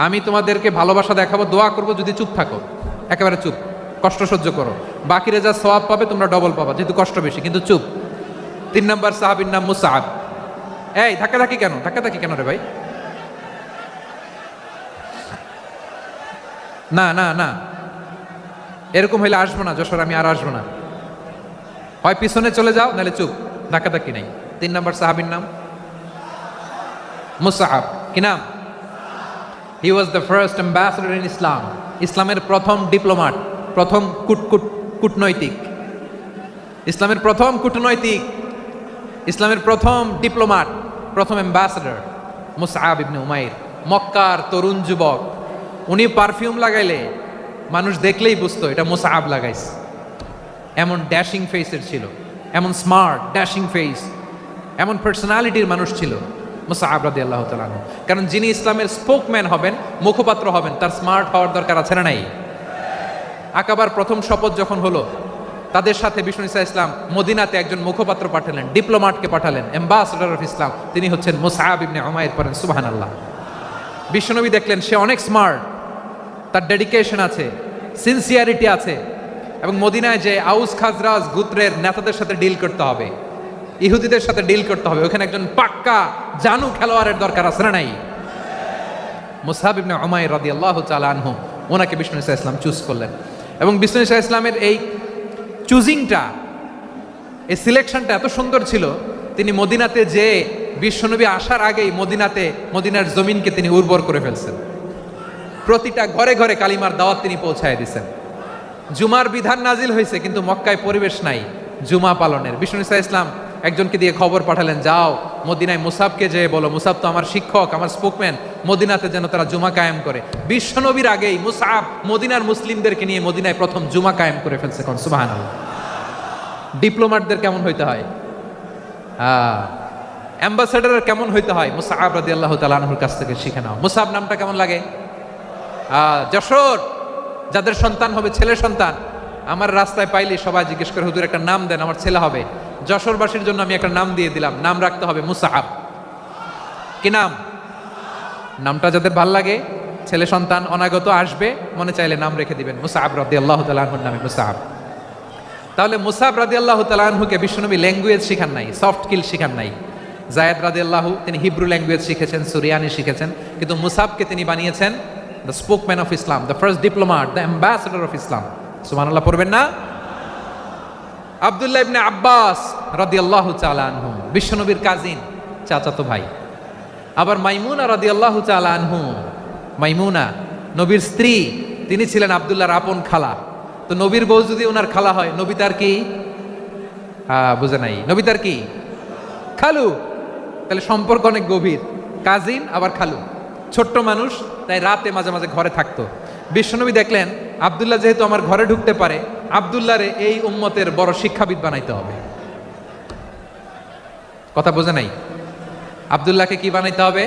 আমি তোমাদেরকে ভালোবাসা দেখাবো, দোয়া করবো যদি চুপ থাকো, একেবারে চুপ, কষ্ট সহ্য করো, বাকিরা যা সওয়াব পাবে তোমরা ডবল পাবা, যেহেতু কষ্ট বেশি, কিন্তু চুপ। 3 নম্বর সাহাবীর নাম মুসআব। এই ধাক্কাধাক্কি কেন? ধাক্কাধাক্কি কেন রে ভাই? না না না, এরকম হইলে আসবো না যশোর, আমি আর আসবো না। হয় পিছনে চলে যাও, নাহলে চুপ, ধাক্কাধাক্কি নাই। 3 নম্বর সাহাবীর নাম মুসআব। কি নাম? He was the first ambassador in Islam. ইসলামের প্রথম ডিপ্লোম্যাট, প্রথম কূটনৈতিক, ইসলামের প্রথম কূটনৈতিক, ইসলামের প্রথম ডিপ্লোম্যাট, প্রথম অ্যাম্বাসেডর মুসআব ইবনে উমাইর। মক্কার তরুণ যুবক, উনি পারফিউম লাগাইলে মানুষ দেখলেই বুঝতো এটা মুসআব লাগাইছে। এমন ড্যাশিং ফেসের ছিল, এমন স্মার্ট ড্যাশিং ফেস, এমন পার্সোনালিটির মানুষ ছিল মুসআব রাদিয়াল্লাহু তাআলা আনহু। কারণ যিনি ইসলামের স্পোকম্যান হবেন, মুখপাত্র হবেন, তার স্মার্ট হওয়ার দরকার আছে না নাই? আকাবার প্রথম শপথ যখন হলো, তাদের সাথে বিষ্ণু ইসা ইসলাম মদিনাতে একজন মুখপাত্র পাঠালেন, ডিপ্লোম্যাটকে পাঠালেন, অ্যাম্বাসেডর অফ ইসলাম, তিনি হচ্ছেন মুসআব ইবনে উমাইর। পড়েন সুবহানাল্লাহ। বিশ্বনবী দেখলেন সে অনেক স্মার্ট, তার ডেডিকেশন আছে, সিনসিয়ারিটি আছে, এবং মদিনায় যে আউস খাজরাজ গোত্রের নেতাদের সাথে ডিল করতে হবে, ইহুদিদের সাথে ডিল করতে হবে, ওখানে একজন পাক্কা জানু খেলোয়াড়ের দরকার আছে না নাই? মুসআব ইবনে উমাইর রাদিয়াল্লাহু তাআলা আনহু, ওনাকে বিষ্ণু ইসা ইসলাম চুজ করলেন। এবং বিষ্ণু ইসা ইসলামের এই চুজিংটা, এই সিলেকশনটা এত সুন্দর ছিল, তিনি মদিনাতে যে বিশ্বনবী আসার আগেই মদিনার জমিনকে তিনি উর্বর করে ফেলছেন। প্রতিটা ঘরে ঘরে কালিমার দাওয়াত তিনি পৌঁছায় দিয়েছেন। জুমার বিধান নাজিল হয়েছে, কিন্তু মক্কায় পরিবেশ নাই জুমা পালনের। বিষ্ণু ইসা ইসলাম একজনকে দিয়ে খবর পাঠালেন, যাও মদিনায় মুসাবকে যেয়ে বলো, মুসাব তো আমার শিক্ষক, আমার স্পোকম্যান, মদিনাতে যেন তারা জুমা কায়েম করে। বিশ্বনবীর আগেই মুসাব মদিনার মুসলিমদেরকে নিয়ে মদিনায় প্রথম জুমা কায়েম করে ফেলছে। কোন সুবহানাল্লাহ। ডিপ্লোম্যাটদের কেমন হইতে হয়, অ্যাম্বাসেডারের কেমন হইতে হয়, মুসআব রাদিয়াল্লাহু তাআলা আনহুর কাছ থেকে শিখে নাও। মুসআব নামটা কেমন লাগে? যশোর যাদের সন্তান হবে, ছেলে সন্তান, আমার রাস্তায় পাইলে সবাই জিজ্ঞেস করে, হুজুর একটা নাম দেন, আমার ছেলে হবে। যশোরবাসীর জন্য আমি একটা নাম দিয়ে দিলাম, নাম রাখতে হবে মুসআব। কি নাম? নামটা যাদের ভাল লাগে, ছেলে সন্তান অনাগত আসবে, মনে চাইলে নাম রেখে দিবেন মুসআব রাদিয়াল্লাহু তাআলা আনহুর নামে মুসআব। তাহলে মুসআব রাদিয়াল্লাহু তাআলা আনহুকে বিশ্বনবী ল্যাঙ্গুয়েজ শিখান নাই, সফট স্কিল শিখান নাই। যায়েদ রাদিয়াল্লাহু তিনি হিব্রু ল্যাঙ্গুয়েজ শিখেছেন, সুরিয়ানি শিখেছেন, কিন্তু মুসআবকে তিনি বানিয়েছেন the spokesman of Islam, the first diplomat, the ambassador of Islam. সুবহানাল্লাহ পড়বেন না? আব্দুল্লাহ ইবনে আব্বাস রাদিয়াল্লাহু তাআলা আনহু বিশ্বনবীর কাজিন, চাচাতো ভাই। আবার মাইমুনা রাদিয়াল্লাহু তাআলা আনহু, মাইমুনা নবীর স্ত্রী, তিনি ছিলেন আব্দুল্লাহর আপন খালা। তো নবীর বউ যদি ওনার খালা হয়, নবী তার কি? বুঝে নাই, নবী তার কি? খালু। তাহলে সম্পর্ক অনেক গভীর, কাজিন আবার খালু। ছোট্ট মানুষ, তাই রাতে মাঝে মাঝে ঘরে থাকতো। বিশ্বনবী দেখলেন আব্দুল্লাহ যেহেতু আমার ঘরে ঢুকতে পারে, আব্দুল্লাহরে এই উম্মতের বড় শিক্ষাবিদ বানাইতে হবে। কথা বোঝে নাই? আব্দুল্লাহকে কি বানাইতে হবে?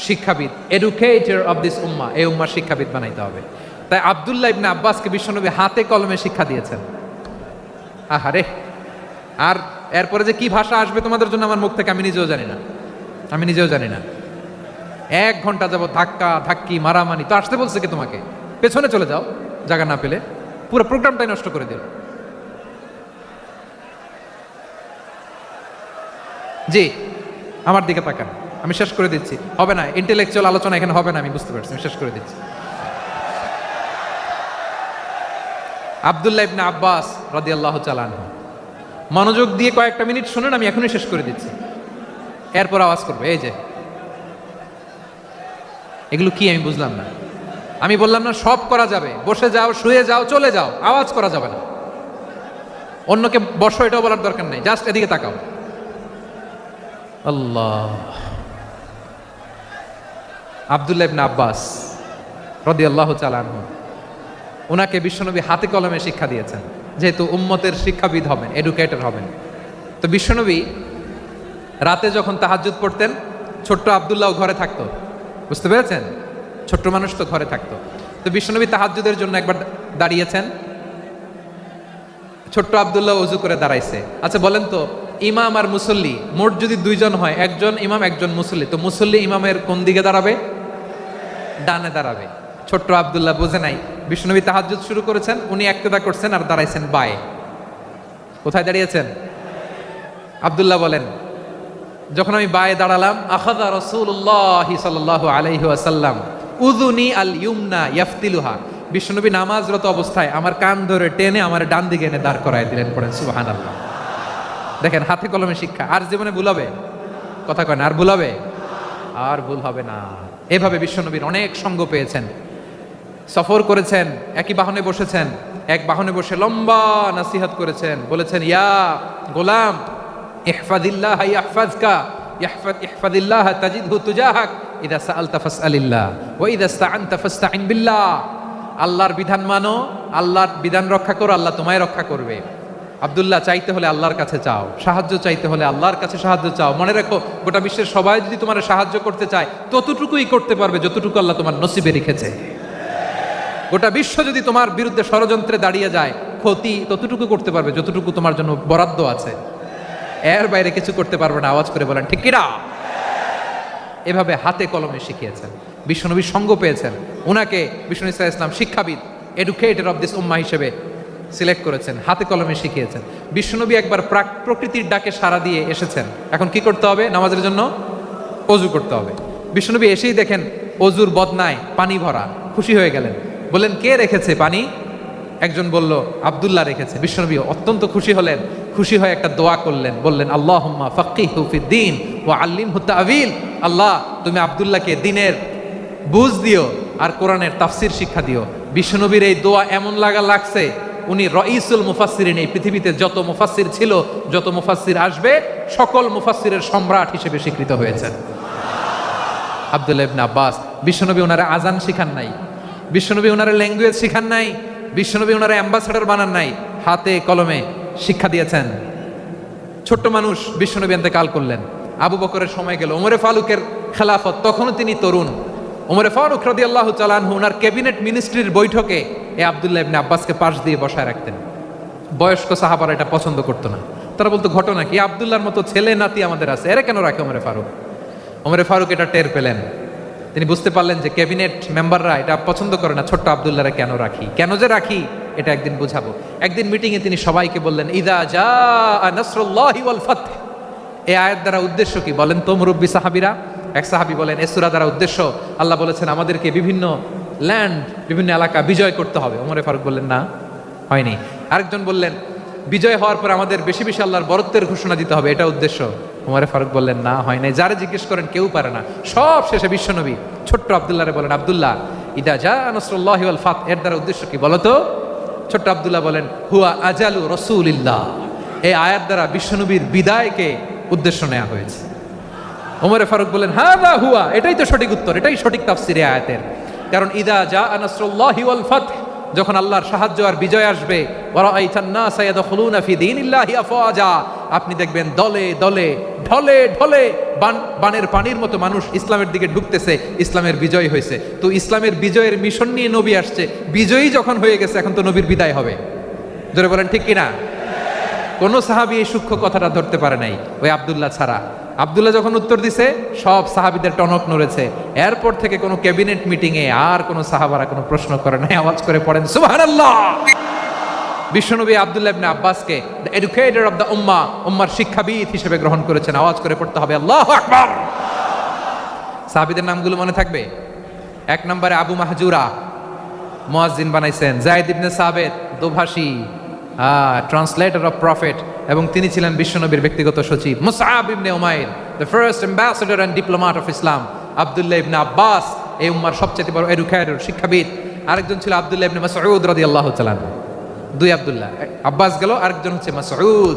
শিক্ষাবিদ, এডুকেটর অফ দিস উম্মাহ, এই উম্মার শিক্ষাবিদ বানাইতে হবে। তাই আব্দুল্লাহ ইবনে আব্বাসকে বিশ্বনবী হাতে কলমে শিক্ষা দিয়েছেন। আহারে, আর এরপরে যে কি ভাষা আসবে তোমাদের জন্য আমার মুখ থেকে আমি নিজেও জানি না। 1 ঘন্টা যাবো ধাক্কা ধাক্কি মারামারি, তো আসতে বলছে কি তোমাকে? পেছনে চলে যাও জায়গা না পেলে, পুরো প্রোগ্রামটাই নষ্ট করে দিল। জি, আমার দিকে তাকান, আমি শেষ করে দিচ্ছি। হবে না, ইন্টেলেকচুয়াল আলোচনা এখানে হবে না, আমি বুঝতে পারছি, আমি শেষ করে দিচ্ছি। আব্দুল্লাহ ইবনে আব্বাস রাদিয়াল্লাহু তাআলা আনহু, মনোযোগ দিয়ে কয়েকটা মিনিট শুনুন, আমি এখনই শেষ করে দিচ্ছি, এরপর আওয়াজ করবে। এই যে এগুলো কি আমি বুঝলাম না। আমি বললাম না সব করা যাবে, বসে যাও, শুয়ে যাও, চলে যাও, আওয়াজ করা যাবে না। অন্যকে বসো এটাও বলার দরকার নেই, জাস্ট এদিকে তাকাও। আল্লাহ। আব্দুল্লাহ ইবনে আব্বাস রাদিয়াল্লাহু তাআলা আনহু, ওনাকে বিশ্বনবী হাতে কলমে শিক্ষা দিয়েছেন, যেহেতু উম্মতের শিক্ষাবিদ হবেন, এডুকেটর হবেন। তো বিশ্বনবী রাতে যখন তাহাজ্জুদ পড়তেন, ছোট্ট আব্দুল্লাহ ঘরে থাকতো, বুঝতে পেরেছেন? ছোট্ট মানুষ তো ঘরে থাকতো। তো বিশ্বনবী তাহাজ্জুদের জন্য একবার দাঁড়িয়েছেন, ছোট্ট আব্দুল্লাহ ওযু করে দাঁড়াইছে। আচ্ছা বলেন তো, ইমাম আর মুসল্লি মোট যদি 2 জন হয়, একজন ইমাম একজন মুসল্লি, তো মুসল্লি ইমামের কোন দিকে দাঁড়াবে? ডানে দাঁড়াবে। ছোট্ট আব্দুল্লাহ বুঝে নাই, বিশ্বনবী তাহাজ্জুদ শুরু করেছেন, উনি একতেদা করছেন আর দাঁড়াইছেন বায়ে। কোথায় দাঁড়িয়েছেন? আব্দুল্লাহ বলেন, যখন আমি বায়ে দাঁড়ালাম, আখাযা রাসূলুল্লাহ সাল্লাল্লাহু আলাইহি ওয়াসাল্লাম উযুনি আল ইউমনা ইয়াফতিলুহা, বিশ্বনবী নামাজরত অবস্থায় আমার কান ধরে টেনে আমার ডান দিকে এনে দাঁড় করায় দিলেন। পড়েন সুবহানাল্লাহ। দেখেন, হাতে কলমে শিক্ষা। আর জীবনে ভুল হবে? কথা কয় না, আর ভুল হবে? আর ভুল হবে না। এভাবে বিশ্বনবীর অনেক সঙ্গ পেয়েছেন, সফর করেছেন, একই বাহনে বসেছেন, এক বাহনে বসে লম্বা নাসিহত করেছেন, বলেছেন, ইয়া গোলাম ইহফাদিল্লাহ ইয়াহফাজকা, ইহফাদিল্লাহ তাজিদহু তুজাহাক, ইযা সাআলতা ফাসআলিল্লাহ ওয়া ইযা ইসতাআনতা ফাসতাইন বিল্লাহ। আল্লাহর বিধান মানো, আল্লাহর বিধান রক্ষা করো, আল্লাহ তোমায় রক্ষা করবে। আব্দুল্লাহ, চাইতে হলে আল্লাহর কাছে চাও, সাহায্য চাইতে হলে আল্লাহর কাছে সাহায্য চাও। মনে রাখো, গোটা বিশ্বের সবাই যদি তোমার সাহায্য করতে চায়, ততটুকুই করতে পারবে যতটুকু আল্লাহ তোমার নসিবে রেখেছে। গোটা বিশ্ব যদি তোমার বিরুদ্ধে ষড়যন্ত্রে দাঁড়িয়ে যায়, ক্ষতি ততটুকু করতে পারবে যতটুকু তোমার জন্য বরাদ্দ আছে, এর বাইরে কিছু করতে পারবে না। আওয়াজ করে বলেন ঠিক কিনা? এভাবে হাতে কলমে শিখিয়েছেন, বিশ্বনবীর সঙ্গ পেয়েছেন। ওনাকে বিষ্ণু ইসলাম শিক্ষাবিদ, এডুকেটর অফ দিস উম্মাহ হিসেবে সিলেক্ট করেছেন, হাতে কলমে শিখিয়েছেন। বিশ্বনবী একবার প্রকৃতির ডাকে সাড়া দিয়ে এসেছেন, এখন কি করতে হবে? নামাজের জন্য ওযু করতে হবে। বিশ্বনবী এসেই দেখেন ওযুর বদনায় পানি ভরা, খুশি হয়ে গেলেন, বললেন, কে রেখেছে পানি? একজন বলল, আব্দুল্লাহ রেখেছে। বিশ্বনবী অত্যন্ত খুশি হলেন, খুশি হয়ে একটা দোয়া করলেন, বললেন, আল্লাহুম্মা ফাক্কিহু ফিদ্দীন ওয়া আল্লিমহু তা'ওয়ীল। আল্লাহ, তুমি আব্দুল্লাহকে দ্বীনের বুঝ দিও আর কোরআনের তাফসীর শিক্ষা দিও। বিশ্বনবীর এই দোয়া এমন লাগছে, উনি রাইসুল মুফাসসিরিন, এই পৃথিবীতে যত মুফাসসির ছিল, যত মুফাসসির আসবে, সকল মুফাসসিরের সম্রাট হিসেবে স্বীকৃত হয়েছেন আব্দুল্লাহ ইবনে আব্বাস। বিশ্বনবী ওনারা আজান শিখান নাই, বিশ্বনবী ওনারা ল্যাঙ্গুয়েজ শিখান নাই, বিশ্বনবী ওনারা অ্যাম্বাসেডর বানান নাই, হাতে কলমে শিক্ষা দিয়েছেন। ছোট্ট মানুষ, বিশ্বনবী ইন্তেকাল করলেন, আবু বকরের সময় গেল, ওমরে ফারুকের খেলাফত, তখনও তিনি তরুণ। ওমরে ফারুক রাদিয়াল্লাহু তাআলা আনহু ওনার ক্যাবিনেট মিনিস্ট্রির বৈঠকে এই আব্দুল্লাহ ইবনে আব্বাসকে পাশ দিয়ে বসায় রাখতেন। বয়স্ক সাহাবারা এটা পছন্দ করতো না, তারা বলতো, ঘটনা কি? আব্দুল্লাহর মতো ছেলে নাতি আমাদের আছে, এরা কেন রাখে ওমরে ফারুক? ওমরে ফারুক এটা টের পেলেন, তিনি বুঝতে পারলেন যে ক্যাবিনেট মেম্বাররা এটা পছন্দ করে না, ছোট্ট আব্দুল্লাহরা কেন রাখি, কেন যে রাখি, এটা একদিন বুঝাবো। একদিন মিটিংয়ে তিনি সবাইকে বললেন, ইযা জাআ নাসরুল্লাহি ওয়াল ফাতহ। এই আয়াত দ্বারা উদ্দেশ্য কি বলেন তো মুরব্বী সাহাবীরা? এক সাহাবী বলেন, এই সূরা দ্বারা উদ্দেশ্য, আল্লাহ বলেছেন আমাদেরকে বিভিন্ন ল্যান্ড, বিভিন্ন এলাকা বিজয় করতে হবে। ওমরে ফারুক বললেন, না, হয়নি। আরেকজন বললেন, বিজয় হওয়ার পর আমাদের বেশি বেশি আল্লাহর বরত্বের ঘোষণা দিতে হবে, এটা উদ্দেশ্য। ওমরে ফারুক বললেন, না, হয় নাই। যারা জিজ্ঞেস করেন কেউ পারে না। সব শেষে বিশ্বনবী ছোট্ট আব্দুল্লাহরে বলেন, আব্দুল্লাহ, ইদা জা নাসরুল্লাহি ওয়াল ফাতহ, এর দ্বারা উদ্দেশ্য কি বলো তো? ছোট্ট আব্দুল্লাহ বলেন, হুয়া আজালু রাসূলিল্লাহ। এই আয়াত দ্বারা বিশ্বনবীর বিদায়কে উদ্দেশ্য নেওয়া হয়েছে। ওমরে ফারুক বলেন, হাযা হুয়া, এটাই তো সঠিক উত্তর, এটাই সঠিক তাফসীর এই আয়াতের। কারণ ইদা জা নাসরুল্লাহি ওয়াল ফাতহ, যখন আল্লাহর সাহায্য আর বিজয় আসবে, ওয়ারাআইতান নাসা ইয়াদখুলুনা ফি দীনিল্লাহি আফওয়াজা, আপনি দেখবেন দলে দলে ঢলে ঢলে বানের পানির মতো মানুষ ইসলামের দিকে ঢুকতেছে, ইসলামের বিজয় হয়েছে। তো ইসলামের বিজয়ের মিশন নিয়ে নবী আসছে, বিজয়ী যখন হয়ে গেছে এখন তো নবীর বিদায় হবে। জোরে বলেন ঠিক কিনা? কোন সাহাবী এই সূক্ষ্ম কথাটা ধরতে পারে নাই, ওই আব্দুল্লাহ ছাড়া। আব্দুল্লাহ যখন উত্তর দিছে সব সাহাবীদের টনক নড়েছে। এরপর থেকে কোনো ক্যাবিনেট মিটিং এ আর কোনো সাহাবারা কোনো প্রশ্ন করে নাই, আওয়াজ করে পড়েন সুবহানাল্লাহ। বিশ্বনবী আব্দুল্লাহ ইবনে আব্বাসকে দ্য এডুকেটর অফ দ্য উম্মাহ, উম্মার শিক্ষাবিদ হিসেবে গ্রহণ করেছেন। আওয়াজ করে পড়তে হবে আল্লাহু আকবার। সাহাবীদের নামগুলো মনে থাকবে? এক নম্বরে আবু মাহজুরা, মুয়াজ্জিন বানাইছেন। যায়েদ ইবনে সাবিত, দোভাষী, ট্রান্সলেটর অফ প্রফেট, এবং তিনি ছিলেন বিশ্বনবীর ব্যক্তিগত সচিব। Musab ibn Umair, the first ambassador and diplomat of Islam. Abdullah ibn Abbas, এই উম্মার সবচেয়ে বড় এডুকেটর, শিক্ষাবিদ। আরেকজন ছিল আব্দুল্লাহ ইবনে মাসউদ রাদিয়াল্লাহু তাআলা আনহু। দুই আব্দুল্লাহ, আব্বাস গেল, আরেকজন হচ্ছে মাসউদ।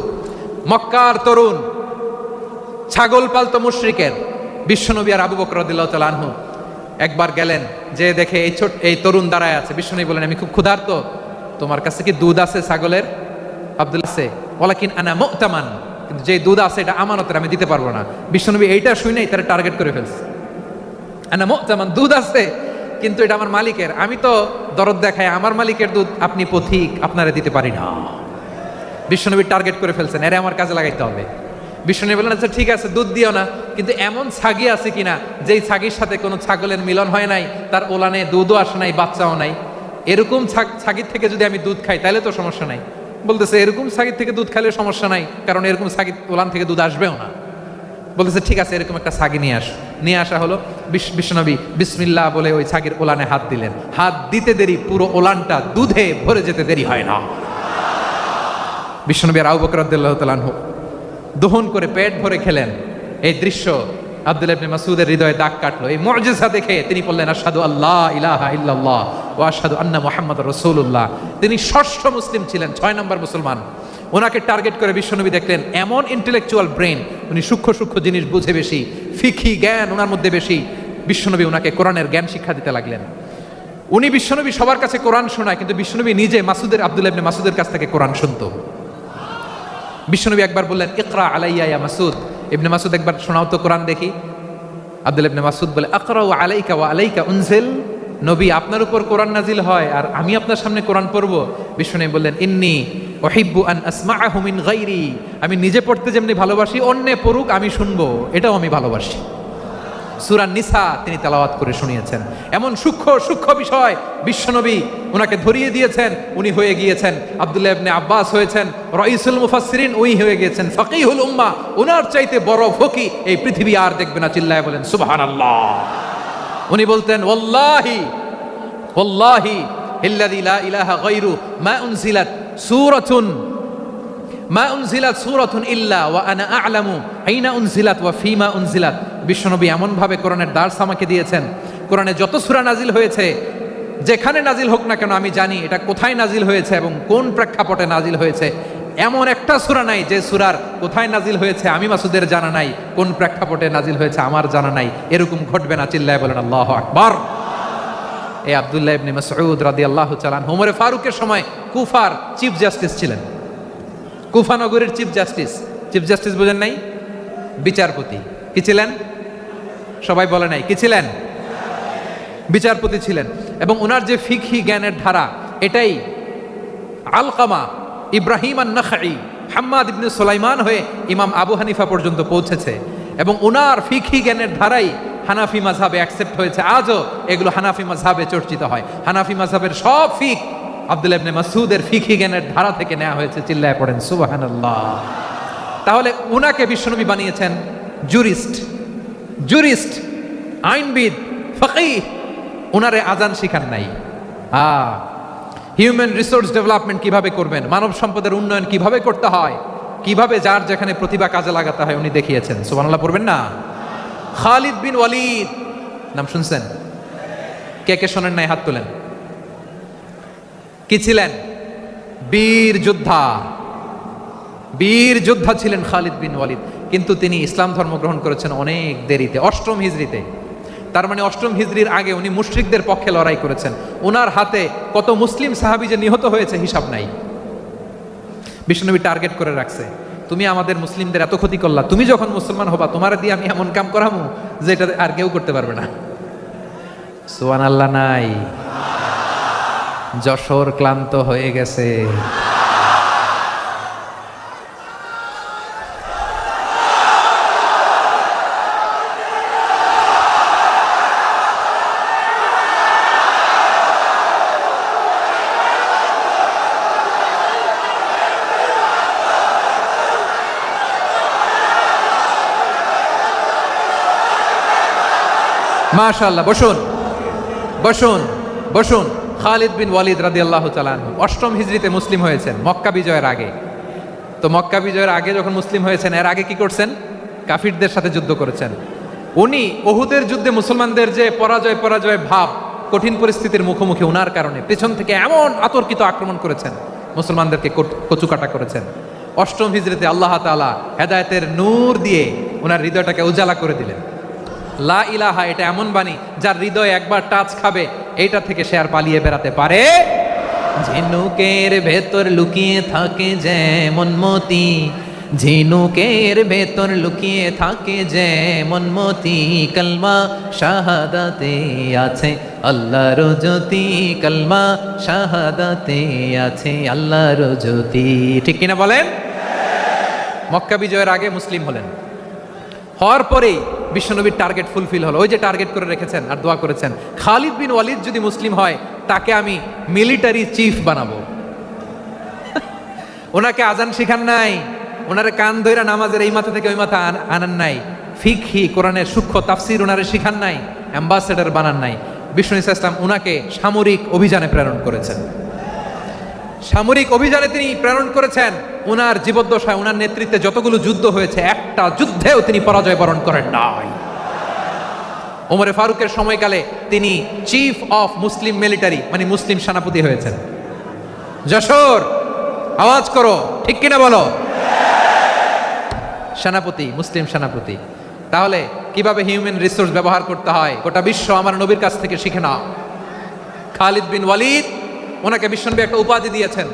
মক্কার তরুণ, ছাগল পালতো মুশরিকের বিশ্বনবী আর আবু বকর রাদিয়াল্লাহু তাআলা আনহু একবার গেলেন, যে দেখে এই তরুণ দাঁড়ায় আছে। বিশ্বনবী বলেন, আমি খুব ক্ষুধার্ত, তোমার কাছে কি দুধ আছে ছাগলের? আব্দুল্লাহ আছে, ওয়ালাকিন আনা মুতামান, কিন্তু যে দুধ আছে এটা আমানতের, আমি দিতে পারবো না। বিশ্বনবী এইটা শুনেই তারা টার্গেট করে ফেলছে। আনা মুতামান, দুধ আছে কিন্তু এটা আমার মালিকের, আমি তো দরদ দেখাই আমার মালিকের দুধ, আপনি পথিক, আপনারা দিতে পারি না। বিশ্বনবী টার্গেট করে ফেলছেন, এরে আমার কাজে লাগাইতে হবে। বিশ্বনবী বললেন, আচ্ছা ঠিক আছে দুধ দিও না, কিন্তু এমন ছাগি আছে কিনা যেই ছাগির সাথে কোনো ছাগলের মিলন হয় নাই, তার ওলানে দুধও আসে নাই, বাচ্চাও নাই, এরকম ছাগির থেকে যদি আমি দুধ খাই তাহলে তো সমস্যা নাই। বলতেছে এরকম ছাগির থেকে দুধ খাইলে সমস্যা নাই, কারণ এরকম ছাগির ওলান থেকে দুধ আসবেও না। বলতেছে ঠিক আছে, এরকম একটা ছাগি নিয়ে আসা হলো। বিশ্বনবী বিসমিল্লাহ বলে ওই ছাগির ওলানে হাত দিলেন। হাত দিতে দেরি, পুরো ওলানটা দুধে ভরে যেতে দেরি হয় না। বিশ্বনবী আর আবু বকর রাদিয়াল্লাহু তাআলা আনহু দহন করে পেট ভরে খেলেন। এই দৃশ্য আব্দুল্লাহ ইবনে মাসউদের হৃদয়ে দাগ কাটলো। এই মুজিজা দেখে তিনি বললেন, আশহাদু আল্লা ইলাহা ইল্লাল্লাহ ওয়া আশহাদু আন্না মুহাম্মাদুর রাসূলুল্লাহ। তিনি ষষ্ঠ মুসলিম ছিলেন, 6 নম্বর মুসলমান। ওনাকে টার্গেট করে বিশ্বনবী দেখলেন এমন ইন্টেলেকচুয়াল ব্রেন, উনি সূক্ষ্ম সূক্ষ্ম জিনিস বুঝে বেশি, ফিকহি জ্ঞান ওনার মধ্যে বেশি। বিশ্বনবী ওনাকে কোরআনের জ্ঞান শিক্ষা দিতে লাগলেন। উনি বিশ্বনবী সবার কাছে কোরআন শোনায়, কিন্তু বিশ্বনবী নিজে আব্দুল্লাহ ইবনে মাসউদের কাছ থেকে কোরআন শুনতো। বিশ্বনবী একবার বললেন, ইকরা আলাইয়া ইয়া মাসউদ। ইবনে মাসউদ একবার শোনাও তো কোরআন দেখি। আব্দুল্লাহ ইবনে মাসউদ বলে, আকরাউ আলাইকা ওয়া আলাইকা উনজিল। নবী আপনার উপর কোরআন নাজিল হয় আর আমি আপনার সামনে কোরআন পড়বো? বিশ্বনবী বললেন, ইন্নী উহিব্বু আন আসমাআহু মিন গায়রি। আমি নিজে পড়তে যেমনি ভালোবাসি, অন্যে পড়ুক আমি শুনবো, এটাও আমি ভালোবাসি। সূরা নিসা তিনি তেলাওয়াত করে শুনিয়েছেন। এমন সূক্ষ্ম সূক্ষ্ম বিষয় বিশ্বনবী ওনাকে ধরিয়ে দিয়েছেন। উনি হয়ে গিয়েছেন, আব্দুল্লাহ ইবনে আব্বাস হয়েছেন রাইসুল মুফাসসিরিন, উনি হয়ে গিয়েছেন ফাকিহুল উম্মাহ। ওনার চাইতে বড় ফকিহ এই পৃথিবী আর দেখবে না। চিল্লায় বলেন সুবহানাল্লাহ। উনি বলতেন, ওয়াল্লাহি ওয়াল্লাহি ইল্লাযী লা ইলাহা গায়রু মা উনজিলাত সূরাতুন ইল্লা ওয়া আনা আ'লামু আইনা উনজিলাত ওয়া ফীমা উনজিলাত। বিশ্বনবী এমন ভাবে কোরআনের দার্স আমাকে দিয়েছেন, কোরআনে যত সূরা নাজিল হয়েছে, যেখানে নাজিল হোক না কেন আমি জানি এটা কোথায় নাজিল হয়েছে এবং কোন প্রেক্ষাপটে নাজিল হয়েছে। এমন একটা সূরা নাই যে সূরার কোথায় নাজিল হয়েছে আমি মাসুদের জানা নাই, কোন প্রেক্ষাপটে নাজিল হয়েছে আমার জানা নাই। এরকম ঘটবে না। চিল্লায় বলেন আল্লাহু আকবার। এই আব্দুল্লাহ ইবনে মাসউদ রাদিয়াল্লাহু তাআলা আনহু ওমর ফারুকের সময় কুফার চিফ জাস্টিস ছিলেন। কুফা নগরীর চিফ জাস্টিস বোঝেন নাই? বিচারপতি। কি ছিলেন? সবাই বলে নাই, কি ছিলেন? বিচারপতি ছিলেন। এবং ওনার যে ফিকহি জ্ঞানের ধারা, এটাই আলকামা, ইব্রাহিম আন-নাখাই, হাম্মাদ ইবনে সুলাইমান হয়ে ইমাম আবু হানিফা পর্যন্ত পৌঁছেছে। এবং ওনার ফিকহি জ্ঞানের ধারাই হানাফি মাযহাবে অ্যাকসেপ্ট হয়েছে। আজও এগুলো হানাফি মাযহাবে চর্চিত হয়। হানাফি মাযহাবের সব ফিক আব্দুল্লাহ ইবনে মাসউদের ফিকহি জ্ঞানের ধারা থেকে নেওয়া হয়েছে। চিল্লায় পড়েন সুবহানাল্লাহ। তাহলে উনাকে বিশ্বনবী বানিয়েছেন জুরিস্ট, আইনবিদ, ফকিহ। উনারে আজান শিখান নাই। হিউম্যান রিসোর্স ডেভেলপমেন্ট কিভাবে করবেন, মানব সম্পদের উন্নয়ন কিভাবে করতে হয়, কিভাবে যার যেখানে প্রতিভা কাজে লাগাতে হয় উনি দেখিয়েছেন। সুবহানাল্লাহ পড়বেন না? খালিদ বিন ওয়ালিদ নাম শুনছেন? কে কে শোনেন নাই হাত তোলেন। কি ছিলেন? বীর যোদ্ধা ছিলেন খালিদ বিন ওয়ালিদ। কিন্তু তিনি ইসলাম ধর্ম গ্রহণ করেছেন অনেক দেরিতে, 8ম হিজরিতে। তার মানে অষ্টম হিজরির আগে উনি মুশরিকদের পক্ষে লড়াই করেছেন। ওনার হাতে কত মুসলিম সাহাবী যে নিহত হয়েছে হিসাব নাই। বিশ্বনবী টার্গেট করে রাখছে, তুমি আমাদের মুসলিমদের এত ক্ষতি করলা, তুমি যখন মুসলমান হবা তোমার দিয়ে আমি এমন কাম করামু যে এটা আর কেউ করতে পারবে না। সুবহানাল্লাহ নাই? যশোর ক্লান্ত হয়ে গেছে। মাশাআল্লাহ, বসুন বসুন বসুন। খালিদ বিন ওয়ালিদ রাদিয়াল্লাহু তাআলা আনহু অষ্টম হিজরিতে মুসলিম হয়েছেন মক্কা বিজয়ের আগে। তো মক্কা বিজয়ের আগে যখন মুসলিম হয়েছেন, এর আগে কি করছেন? কাফিরদের সাথে যুদ্ধ করেছেন। উনি উহুদের যুদ্ধে মুসলমানদের যে পরাজয় ভাব, কঠিন পরিস্থিতির মুখোমুখি ওনার কারণে পেছন থেকে এমন আতর্কিত আক্রমণ করেছেন, মুসলমানদেরকে কচুকাটা করেছেন। অষ্টম হিজরিতে আল্লাহ তাআলা হেদায়েতের নূর দিয়ে ওনার হৃদয়টাকে উজালা করে দিলেন। লা ইলাহা, এটা এমন বাণী যার হৃদয় একবার টাচ খাবে এইটা থেকে সে আর পালিয়ে বেড়াতে পারে। ঝিনুকের ভেতর লুকিয়ে থাকে যেমন মতি, ঝিনুকের ভেতর লুকিয়ে থাকে যেমন মতি, কলমা শাহাদাতে আছে আল্লাহর জ্যোতি, কলমা শাহাদাতে আছে আল্লাহর জ্যোতি। ঠিক কিনা বলেন? মক্কা বিজয়ের আগে মুসলিম হলেন, হওয়ার পরেই বিশ্বনবীর টার্গেট ফুলফিল হলো। ওই যে টার্গেট করে রেখেছেন আর দোয়া করেছেন, খালিদ বিন ওয়ালিদ যদি মুসলিম হয় তাকে আমি মিলিটারি চিফ বানাবো। ওনাকে আজান শিখান নাই, ওনারে কান ধইরা নামাজের এই মাথা থেকে ওই মাথা আনান নাই, ফিকহি কোরআনের সূক্ষ্ম তাফসীর ওনারে শিখান নাই, অ্যাম্বাসেডর বানান নাই। বিষ্ণু ইসলাম ওনাকে সামরিক অভিযানে প্রেরণ করেছেন। সামরিক অভিযানে তিনি প্রেরণ করেছেন। ওনার জীবদ্দশায় ওনার নেতৃত্বে যতগুলো যুদ্ধ হয়েছে একটা যুদ্ধেও তিনি পরাজয় বরণ করেন নাই। ওমরে ফারুকের সময়কালে তিনি চিফ অফ মুসলিম মিলিটারি মানে মুসলিম সেনাপতি হয়েছেন। যশোর আওয়াজ করো, ঠিক কিনা বলো? সেনাপতি, মুসলিম সেনাপতি। তাহলে কিভাবে হিউম্যান রিসোর্স ব্যবহার করতে হয় গোটা বিশ্ব আমার নবীর কাছ থেকে শিখে নাও। খালিদ বিন ওয়ালিদ, ওনাকে বিশ্বনবী একটা উপাধি দিয়েছেন।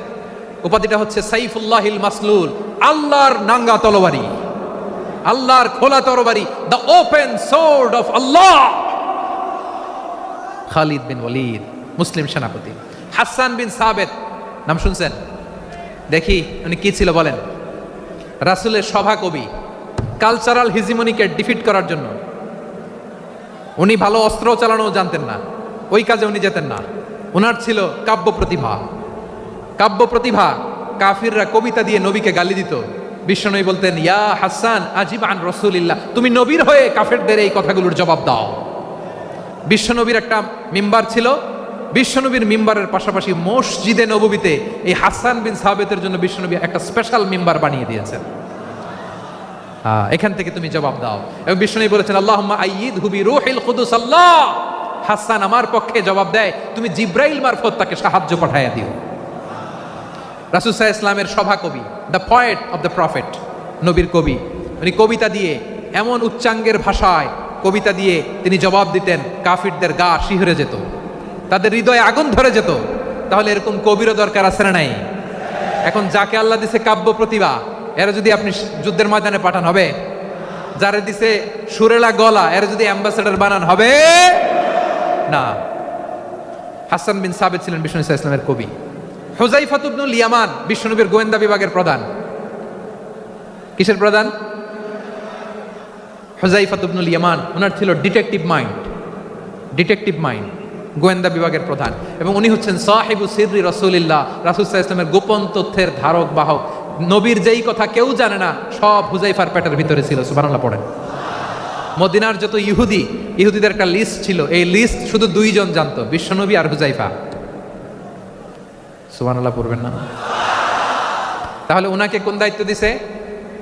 উপাধিটা হচ্ছে সাইফুল্লাহিল মাসলুল, আল্লাহর নাঙ্গা তরবারি, আল্লাহর খোলা তরবারি, দ্য ওপেন সোর্ড অফ আল্লাহ। খালিদ বিন ওয়ালিদ মুসলিম সেনাপতি। হাসান বিন সাবেত নাম শুনছেন? দেখি উনি কি ছিল বলেন? রাসূলের সভা কবি, কালচারাল হিজিমনিকে ডিফিট করার জন্য। উনি ভালো অস্ত্র চালানো জানতেন না, ওই কাজে উনি যেতেন না। ওনার ছিল কাব্য প্রতিভা। কাব্য প্রতিভা, কাফিররা কবিতা দিয়ে নবীকে গালি দিত। বিশ্বনবী বলতেন, ইয়া হাসান আজিব আন রাসূলিল্লাহ, তুমি নবীর হয়ে কাফেরদের এই কথাগুলোর জবাব দাও। বিশ্বনবীর একটা মিম্বার ছিল, বিশ্বনবীর মিম্বারের পাশাপাশি মসজিদে নববীতে এই হাসান বিন সাবেতের জন্য বিশ্বনবী একটা স্পেশাল মিম্বার বানিয়ে দিয়েছেন। এখান থেকে তুমি জবাব দাও। এবং বিশ্বনবী বলেছেন, আল্লাহুম্মা আইয়িদহু বিরূহিল কুদুস, আল্লাহ হাসান আমার পক্ষে জবাব দেয়, তুমি জিব্রাইল মারফত তাকে সাহায্য পাঠাইয়া দিও। রাসূল সাল্লাল্লাহু আলাইহি ওয়াসাল্লামের সভা কবি, the poet of the prophet, নবীর কবি। উনি কবিতা দিয়ে এমন উচ্চাঙ্গের ভাষায় কবিতা দিয়ে তিনি জবাব দিতেন, কাফিরদের গা শিহরে যেত, তাদের হৃদয়ে আগুন ধরে যেত। তাহলে এরকম কবিরও দরকার আছে না নাই? এখন যাকে আল্লাহ দিছে কাব্য প্রতিভা, এরা যদি আপনি যুদ্ধের ময়দানে পাঠান হবে? যারে দিছে সুরেলা গলা, এরা যদি অ্যাম্বাসেডর বানান হবে না। হাসান বিন সাবেত ছিলেন বিষ্ণু ইসলামের কবি। হুযায়ফা ইবনুল ইয়ামান বিশ্বনবীর গোয়েন্দা বিভাগের প্রধান। কিসের প্রধান? হুযায়ফা ইবনুল ইয়ামান। ওনার ছিল ডিটেকটিভ মাইন্ড, ডিটেকটিভ মাইন্ড, গোয়েন্দা বিভাগের প্রধান। এবং উনি হচ্ছেন সাহিবু সিররি রাসূলিল্লাহ, রাসূল সাল্লাল্লাহু আলাইহি ওয়াসাল্লামের গোপন তথ্যের ধারক বাহক। নবীর যেই কথা কেউ জানে না সব হুযায়ফার পেটের ভিতরে ছিল। সুবহানাল্লাহ পড়েন। মদিনার যত ইহুদিদের একটা লিস্ট ছিল, এই লিস্ট শুধু দুইজন জানতো, বিশ্বনবী আর হুযায়ফা। সুবহানাল্লাহ পড়বেন না? তাহলে উনাকে কোন দায়িত্ব দিছে?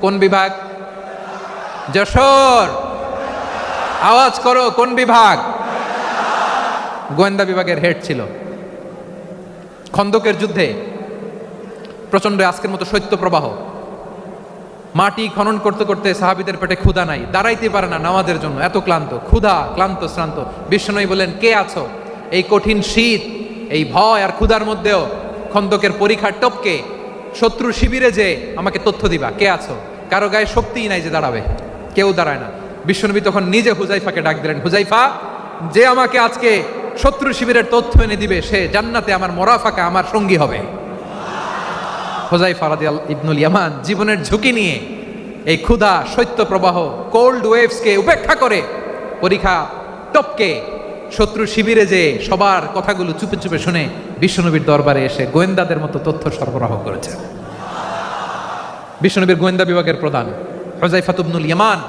কোন বিভাগ? যশোর আওয়াজ করো, কোন বিভাগ? গোয়েন্দা বিভাগের হেড ছিল। খন্দকের যুদ্ধে প্রচন্ড আজকের মতো শৈত্য প্রবাহ, মাটি খনন করতে করতে সাহাবীদের পেটে ক্ষুধা নাই, দাঁড়াইতে পারে না নামাজের জন্য, এত ক্লান্ত, ক্ষুধা, ক্লান্ত, শ্রান্ত। বিশ্বনবী বলেন, কে আছো এই কঠিন শীত, এই ভয় আর ক্ষুধার মধ্যেও খন্দকের পরীক্ষার টপকে শত্রু শিবিরে যে আমাকে তথ্য দিবা, কে আছো? কারো গায়ে শক্তিই নাই যে দাঁড়াবে, কেউ দাঁড়ায় না। বিশ্বনবী তখন নিজে হুজাইফাকে ডাক দিলেন, হুজাইফা, যে আমাকে আজকে শত্রু শিবিরের তথ্য এনে দিবে সে জান্নাতে আমার মোরাফাকা, আমার সঙ্গী হবে। হুজাইফা রাদিয়াল্লাহু ইবনুল ইয়ামান জীবনের ঝুঁকি নিয়ে এই ক্ষুধা, শৈত্য প্রবাহ, কোল্ড ওয়েভসকে উপেক্ষা করে পরীক্ষা টপকে শত্রু শিবিরে যে সবার কথাগুলো চুপে চুপে শুনে বিশ্বনবীর দরবারে এসে গোয়েন্দাদের মতো তথ্য সরবরাহ করেছে। বিশ্বনবীর গোয়েন্দা বিভাগের প্রধান হুজাইফা ইবনুল ইয়ামান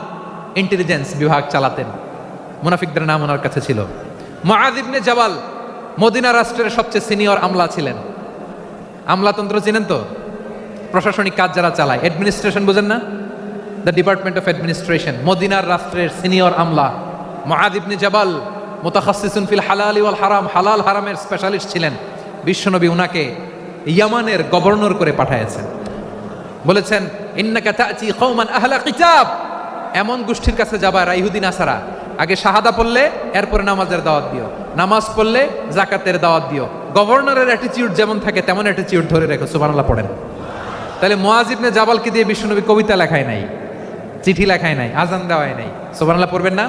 ইন্টেলিজেন্স বিভাগ চালাতেন। মুনাফিকদের নাম ওনার কাছে ছিল। মুআয ইবনে জাবাল মদিনা রাষ্ট্রের সবচেয়ে সিনিয়র আমলা ছিলেন। আমলাতন্ত্র চিনেন তো? প্রশাসনিক কাজ যারা চালায়, অ্যাডমিনিস্ট্রেশন বুঝেন না? The department of administration. মদিনার রাষ্ট্রের সিনিয়র আমলা মুআয ইবনে জাবাল মুতাখাসসিসুন ফিল হালাল ওয়াল হারাম, হালাল হারামের স্পেশালিস্ট ছিলেন। বিশ্বনবী উনাকে ইয়ামানের গভর্নর করে পাঠাইছেন। বলেছেন, ইন্নাকা তা'তি কওমান আহলা কিতাব, এমন গোষ্ঠীর কাছে যাবা ইহুদি নাসারা, আগে শাহাদা পড়লে এরপরে নামাজের দাওয়াত দিও, নামাজ পড়লে যাকাতের দাওয়াত দিও। গভর্নরের অ্যাটিটিউড যেমন থাকে তেমন অ্যাটিটিউড ধরে রেখো। সুবহানাল্লাহ পড়েন। তাহলে মুআয ইবনে জাবালকে দিয়ে বিশ্বনবী কবিতা লেখায় নাই, চিঠি লেখায় নাই, আজান দেওয়ায় নাই। সুবহানাল্লাহ পড়বেন না?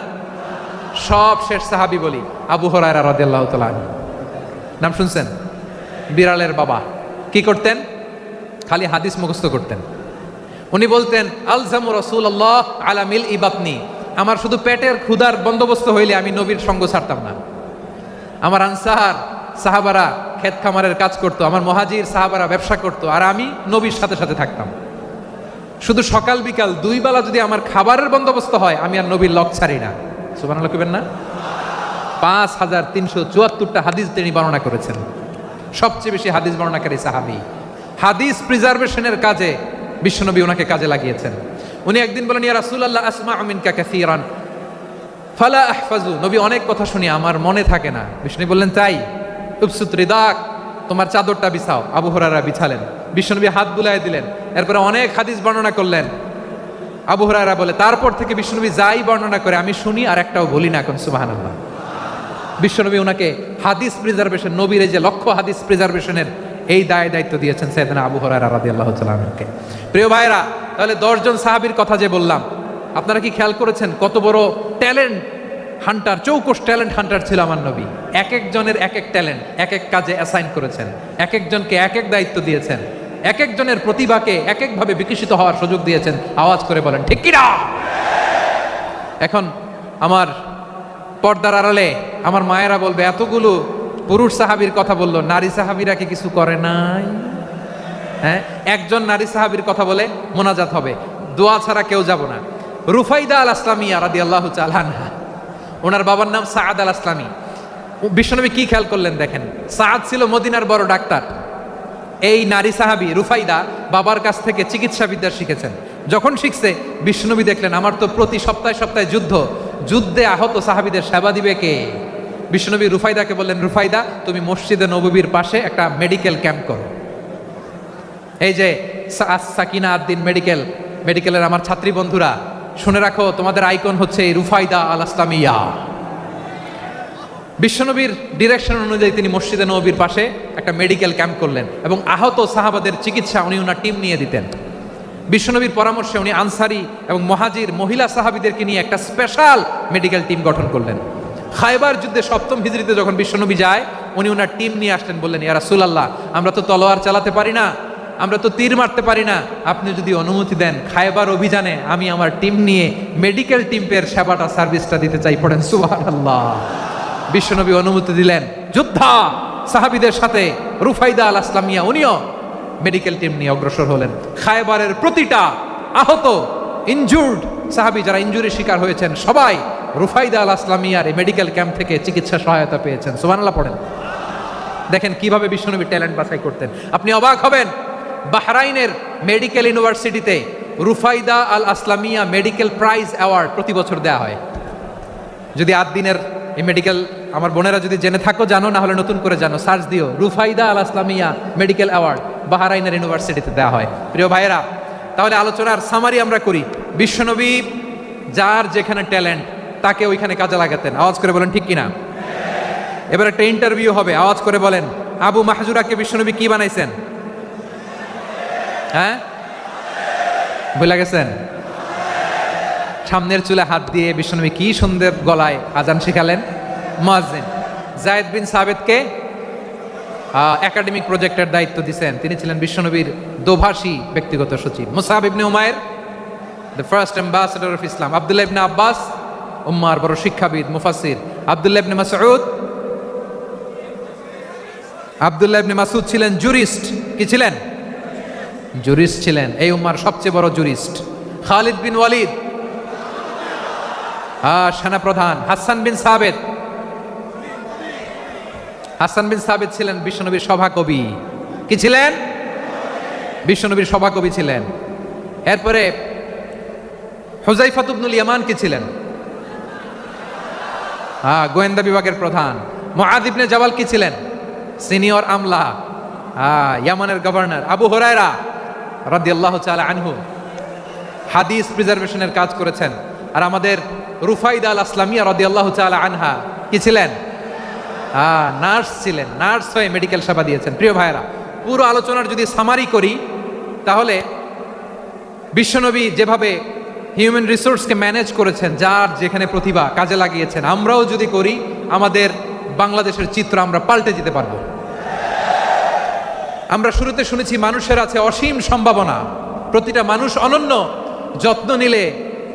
সব শেষ সাহাবী বলি আবু হুরায়রা রাদিয়াল্লাহু তাআলা আনহু, নাম শুনছেন? বিড়ালের বাবা। কি করতেন? খালি হাদিস মুখস্থ করতেন। উনি বলতেন, আলজামু রাসূলুল্লাহ আলা মিল ইবাতনি, আমার শুধু পেটের ক্ষুধার বন্দোবস্ত হইলে আমি নবীর সঙ্গ ছাড়তাম না। আমার আনসার সাহাবারা ক্ষেত খামারের কাজ করতো, আমার মুহাজির সাহাবারা ব্যবসা করতো, আর আমি নবীর সাথে সাথে থাকতাম। শুধু সকাল বিকাল দুই বেলা যদি আমার খাবারের বন্দোবস্ত হয়, আমি আর নবীর লক ছাড়ি না। সুবহানাল্লাহ কইবেন না? 5374টা হাদিস তিনি বর্ণনা করেছেন। সবচেয়ে বেশি হাদিস বর্ণনাকারী সাহাবী। হাদিস প্রিজার্ভেশনের কাজে বিশ্বনবী ওনাকে কাজে লাগিয়েছেন। উনি একদিন বলেন, ইয়া রাসূলুল্লাহ আসমা'ু মিনকা কাসীরান ফালা আহফাজু, নবী অনেক কথা শুনি আমার মনে থাকে না। বিশ্বনবী বললেন, তাই? উবসুত রিদাক, তোমার চাদরটা বিছাও। আবু হুরায়রা বিছালেন, বিশ্বনবী হাত বুলায় দিলেন, এরপরে অনেক হাদিস বর্ণনা করলেন। আবু হুরায়রা বলে, তারপর থেকে বিশ্বনবী যাই বর্ণনা করে আমি শুনি আর একটাও বলি না। এখন সুবহানাল্লাহ। বিশ্বনবী ওনাকে হাদিস প্রিজার্ভেশন, নবীর এই যে লক্ষ্য হাদিস প্রিজার্ভেশনের এই দায়িত্ব দিয়েছেন সাইয়েদনা আবু হুরায়রা রাদিয়াল্লাহু তাআলা আনহুকে। প্রিয় ভাইরা, তাহলে 10 জন সাহাবীর কথা যে বললাম, আপনারা কি খেয়াল করেছেন কত বড় ট্যালেন্ট হান্টার, চৌকস ট্যালেন্ট হান্টার ছিল আমার নবী। এক একজনের এক এক ট্যালেন্ট এক এক কাজে অ্যাসাইন করেছেন, এক একজনকে এক এক দায়িত্ব দিয়েছেন, এক একজনের প্রতিভাকে এক একভাবে বিকশিত হওয়ার সুযোগ দিয়েছেন। আওয়াজ করে বলেন ঠিক কি না? এখন আমার পর্দার আড়ালে আমার মায়েরা বলবে, এতগুলো পুরুষ সাহাবীর কথা বললো, নারী সাহাবীরা কি কিছু করে নাই? হ্যাঁ, একজন নারী সাহাবীর কথা বলে মোনাজাত হবে, দোয়া ছাড়া কেউ যাব না। রুফাইদা আল আসলামিয়া রাদিয়াল্লাহু তাআলা আনহা, ওনার বাবার নাম সাআদ আল আসলামি। বিশ্বনবী কি খেয়াল করলেন দেখেন, সাআদ ছিল মদিনার বড় ডাক্তার। এই নারী সাহাবী রুফাইদা বাবার কাছ থেকে চিকিৎসা বিদ্যা শিখেছেন। যখন শিখছে, বিশ্বনবী দেখলেন আমার তো প্রতি সপ্তাহে সপ্তাহে যুদ্ধে আহত সাহাবীদের সেবা দিবে কে? বিশ্বনবী রুফাইদাকে বললেন, রুফাইদা তুমি মসজিদে নববীর পাশে একটা মেডিকেল ক্যাম্প করো। এই যে সাকিনা আদ্দিন মেডিকেলের আমার ছাত্রী বন্ধুরা, শুনে রাখো, তোমাদের আইকন হচ্ছে এই রুফাইদা আল আসলামিয়া। বিশ্বনবীর ডিরেকশন অনুযায়ী তিনি মসজিদে নববীর পাশে একটা মেডিকেল ক্যাম্প করলেন এবং আহত সাহাবাদের চিকিৎসা উনি ওনার টিম নিয়ে দিতেন। বিশ্বনবীর পরামর্শে উনি আনসারি এবং মুহাজির মহিলা সাহাবীদেরকে নিয়ে একটা স্পেশাল মেডিকেল টিম গঠন করলেন। খায়বার যুদ্ধে 7ম হিজরিতে যখন বিশ্বনবী যায়, উনি ওনার টিম নিয়ে আসলেন, বললেন, ইয়া রাসূলুল্লাহ, আমরা তো তলোয়ার চালাতে পারি না, আমরা তো তীর মারতে পারি না, আপনি যদি অনুমতি দেন খায়বার অভিযানে আমি আমার টিম নিয়ে মেডিকেল টিমের সেবাটা সার্ভিসটা দিতে চাই। পড়েন সুবহানাল্লাহ। বিশ্বনবী অনুমতি দিলেন, যোদ্ধা সাহাবীদের সাথে রুফাইদা আল আসলামিয়া উনিও মেডিকেল টিম নিয়ে অগ্রসর হলেন। খায়বারের প্রতিটা আহত ইনজুর্ড সাহাবী যারা ইনজুরির শিকার হয়েছেন, সবাই রুফাইদা আল আসলামিয়ার এই মেডিকেল ক্যাম্প থেকে চিকিৎসা সহায়তা পেয়েছেন। সুবহানাল্লাহ পড়েন। দেখেন কিভাবে বিশ্বনবী ট্যালেন্ট বাছাই করতেন। আপনি অবাক হবেন, বাহরাইনের মেডিকেল ইউনিভার্সিটিতে রুফাইদা আল আসলামিয়া মেডিকেল প্রাইজ অ্যাওয়ার্ড প্রতি বছর দেওয়া হয়। যদি 8 দিনের এই মেডিকেল, আমার বোনেরা যদি জেনে থাকো জানো, না হলে নতুন করে জানো, সার্চ দিও রুফাইদা আল আসলামিয়া মেডিকেল অ্যাওয়ার্ড, বাহরাইনের ইউনিভার্সিটিতে দেওয়া হয়। প্রিয় ভাইয়েরা, তাহলে আলোচনার সামারি আমরা করি। বিশ্বনবী যার যেখানে ট্যালেন্ট তাকে ওইখানে কাজে লাগাতেন। আওয়াজ করে বলেন ঠিক কিনা? এবার একটা ইন্টারভিউ হবে, আওয়াজ করে বলেন আবু মাহজুরাকে বিশ্বনবী কি বানাইছেন? হ্যাঁ, ভুলে গেছেন? সামনের চুলে হাত দিয়ে বিশ্বনবী কি সুন্দর গলায় আজান শিখালেন। মুয়াজ্জিন। যায়েদ বিন সাবিতকে একাডেমিক প্রজেক্টের দায়িত্ব দিয়েছেন, তিনি ছিলেন বিশ্বনবীর দোভাষী ব্যক্তিগত সচিব। Musab ibn Umair, the first ambassador of Islam. Abdullah ibn Abbas, উম্মার বড় শিক্ষাবিদ মুফাসসির। আব্দুল্লাহ ইবনে মাসউদ, আব্দুল্লাহ ইবনে মাসউদ ছিলেন জুরিস্ট। কি ছিলেন? জুরিস্ট ছিলেন, এই উম্মার সবচেয়ে বড় জুরিস্ট। খালিদ বিন ওয়ালিদ, সেনাপ্রধান। হাসান বিন সাবিত, হাসান বিন সাবিত ছিলেন বিশ্বনবীর সভাকবি। কি ছিলেন? বিশ্বনবীর সভাকবি ছিলেন। এরপরে হুযায়ফা ইবনুল ইয়ামান কি ছিলেন? গোয়েন্দা বিভাগের প্রধান। মুআয ইবনে জাবাল কি ছিলেন? সিনিয়র আমলা, ইয়ামানের গভর্নর। আবু হুরায়রা রাদিয়াল্লাহু তাআলা আনহু হাদিস প্রিজার্ভেশনের কাজ করেছেন। আর আমাদের রুফাইদা আল আসলামিয়া রাদিয়াল্লাহু তাআলা আনহা কি ছিলেন? নার্স ছিলেন, নার্স হয়ে মেডিকেল সেবা দিয়েছেন। প্রিয় ভাইরা, পুরো আলোচনার যদি সামারি করি তাহলে বিশ্বনবী যেভাবে হিউম্যান রিসোর্সকে ম্যানেজ করেছেন, যার যেখানে প্রতিভা কাজে লাগিয়েছেন, আমরাও যদি করি আমাদের বাংলাদেশের চিত্র আমরা পাল্টে যেতে পারবো। আমরা শুরুতে শুনেছি মানুষের আছে অসীম সম্ভাবনা, প্রতিটা মানুষ অনন্য, যত্ন নিলে,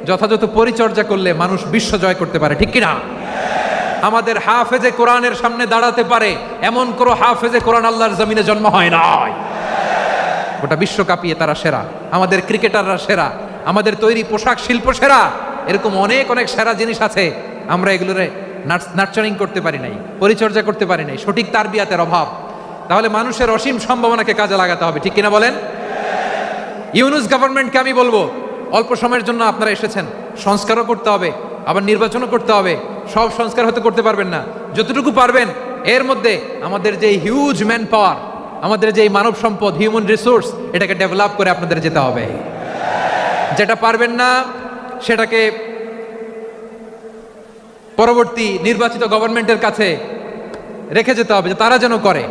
যথাযথ পরিচর্যা করলে মানুষ বিশ্ব জয় করতে পারে। ঠিক কিনা? আমাদের হাফেজে কোরআনের সামনে দাঁড়াতে পারে এমন কোন হাফেজে কোরআন আল্লাহর জমিনে জন্ম হয় নাই। গোটা বিশ্ব কাঁপিয়ে তারা সেরা, আমাদের ক্রিকেটাররা সেরা, আমাদের তৈরি পোশাক শিল্প সেরা। এরকম অনেক অনেক সেরা জিনিস আছে, আমরা এগুলোরে নার্চারিং করতে পারি নাই, পরিচর্যা করতে পারি নাই, সঠিক তারবিয়াতের অভাব। তাহলে মানুষের অসীম সম্ভাবনাকে কাজে লাগাতে হবে। ঠিক কিনা বলেন? ইউনুস গভর্নমেন্টকে আমি বলবো, অল্প সময়ের জন্য আপনারা এসেছেন, সংস্কারও করতে হবে, আবার নির্বাচনও করতে হবে। সব সংস্কার হয়তো করতে পারবেন না, যতটুকু পারবেন এর মধ্যে আমাদের যে হিউজ ম্যান পাওয়ার, আমাদের যে মানব সম্পদ, হিউম্যান রিসোর্স, এটাকে ডেভেলপ করে আপনাদের যেতে হবে। যেটা পারবেন না সেটাকে পরবর্তী নির্বাচিত গভর্নমেন্টের কাছে রেখে যেতে হবে, যে তারা যেন করে,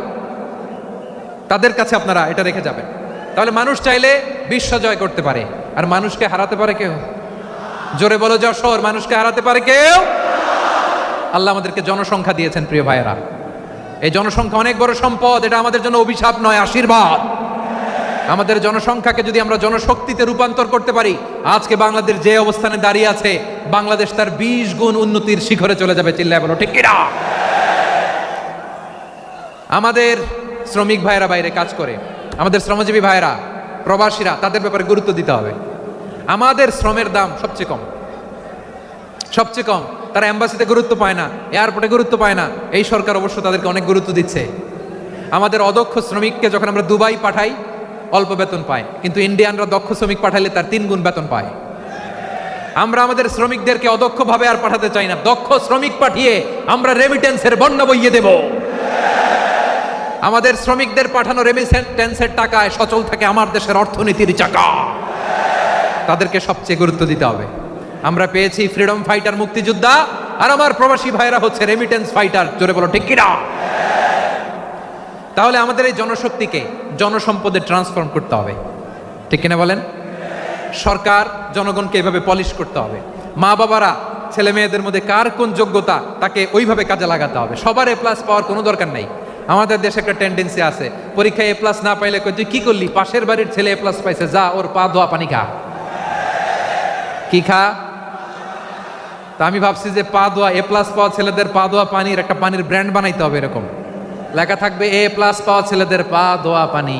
তাদের কাছে আপনারা এটা রেখে যাবেন। তাহলে মানুষ চাইলে বিশ্ব জয় করতে পারে। আর মানুষকে হারাতে পারে কেউ? জোরে বলো যশোর, মানুষকে হারাতে পারে কেউ? আল্লাহ আমাদেরকে জনসংখ্যা দিয়েছেন প্রিয় ভাইয়েরা। এই জনসংখ্যা অনেক বড় সম্পদ, এটা আমাদের জন্য অভিশাপ নয়, আশীর্বাদ। আমাদের জনসংখ্যাকে যদি আমরা জনশক্তিতে রূপান্তর করতে পারি, আজকে বাংলাদেশ যে অবস্থানে দাঁড়িয়ে আছে, বাংলাদেশ তার 20 গুণ উন্নতির শিখরে চলে যাবে। চিল্লায় বলো ঠিক কিনা? আমাদের শ্রমিক ভাইয়েরা বাইরে কাজ করে, আমাদের শ্রমজীবী ভাইয়েরা, প্রবাসীরা, তাদের ব্যাপারে গুরুত্ব দিতে হবে। আমাদের শ্রমের দাম সবচেয়ে কম, সবচেয়ে কম। তারা এম্বাসিতে গুরুত্ব পায় না, এয়ারপোর্টে গুরুত্ব পায় না। এই সরকার অবশ্য তাদেরকে অনেক গুরুত্ব দিচ্ছে। আমাদের অদক্ষ শ্রমিককে যখন আমরা দুবাই পাঠাই, অল্প বেতন পায়, কিন্তু ইন্ডিয়ানরা দক্ষ শ্রমিক পাঠালে তার 3 গুণ বেতন পায়। আমরা আমাদের শ্রমিকদেরকে অদক্ষভাবে আর পাঠাতে চাই না, দক্ষ শ্রমিক পাঠিয়ে আমরা রেমিটেন্সের বন্যা বইয়ে দেব। আমাদের শ্রমিকদের পাঠানো রেমিটেন্সের টাকায় সচল থাকে আমার দেশের অর্থনীতির চাকা। তাদেরকে সবচেয়ে গুরুত্ব দিতে হবে। আমরা পেয়েছি ফ্রিডম ফাইটার, মুক্তিযোদ্ধা, আর আমার প্রবাসী ভাইরা হচ্ছে রেমিটেন্স ফাইটার। জোরে বলো ঠিক কিনা? তাহলে আমাদের এই জনশক্তিকে জনসম্পদে ট্রান্সফর্ম করতে হবে। ঠিক কিনা বলেন? সরকার জনগণকে এভাবে পলিশ করতে হবে। মা বাবারা ছেলে মেয়েদের মধ্যে কার কোন যোগ্যতা, তাকে ওইভাবে কাজে লাগাতে হবে। সবার এ প্লাস পাওয়ার কোনো দরকার নাই। আমাদের দেশে একটা টেন্ডেন্সি আছে, পরীক্ষায় এ প্লাস না পাইলে তুই কি করলি, পাশের বাড়ির ছেলে এ প্লাস পাইছে, যা ওর পা ধোয়া পানি খা। কি খা? তা আমি ভাবছি যে পা ধোয়া, এ প্লাস পাওয়া ছেলেদের পা ধোয়া পানির একটা পানির ব্র্যান্ড বানাইতে হবে। এরকম লেখা থাকবে, এ প্লাস পাওয়া ছেলেদের পা ধোয়া পানি।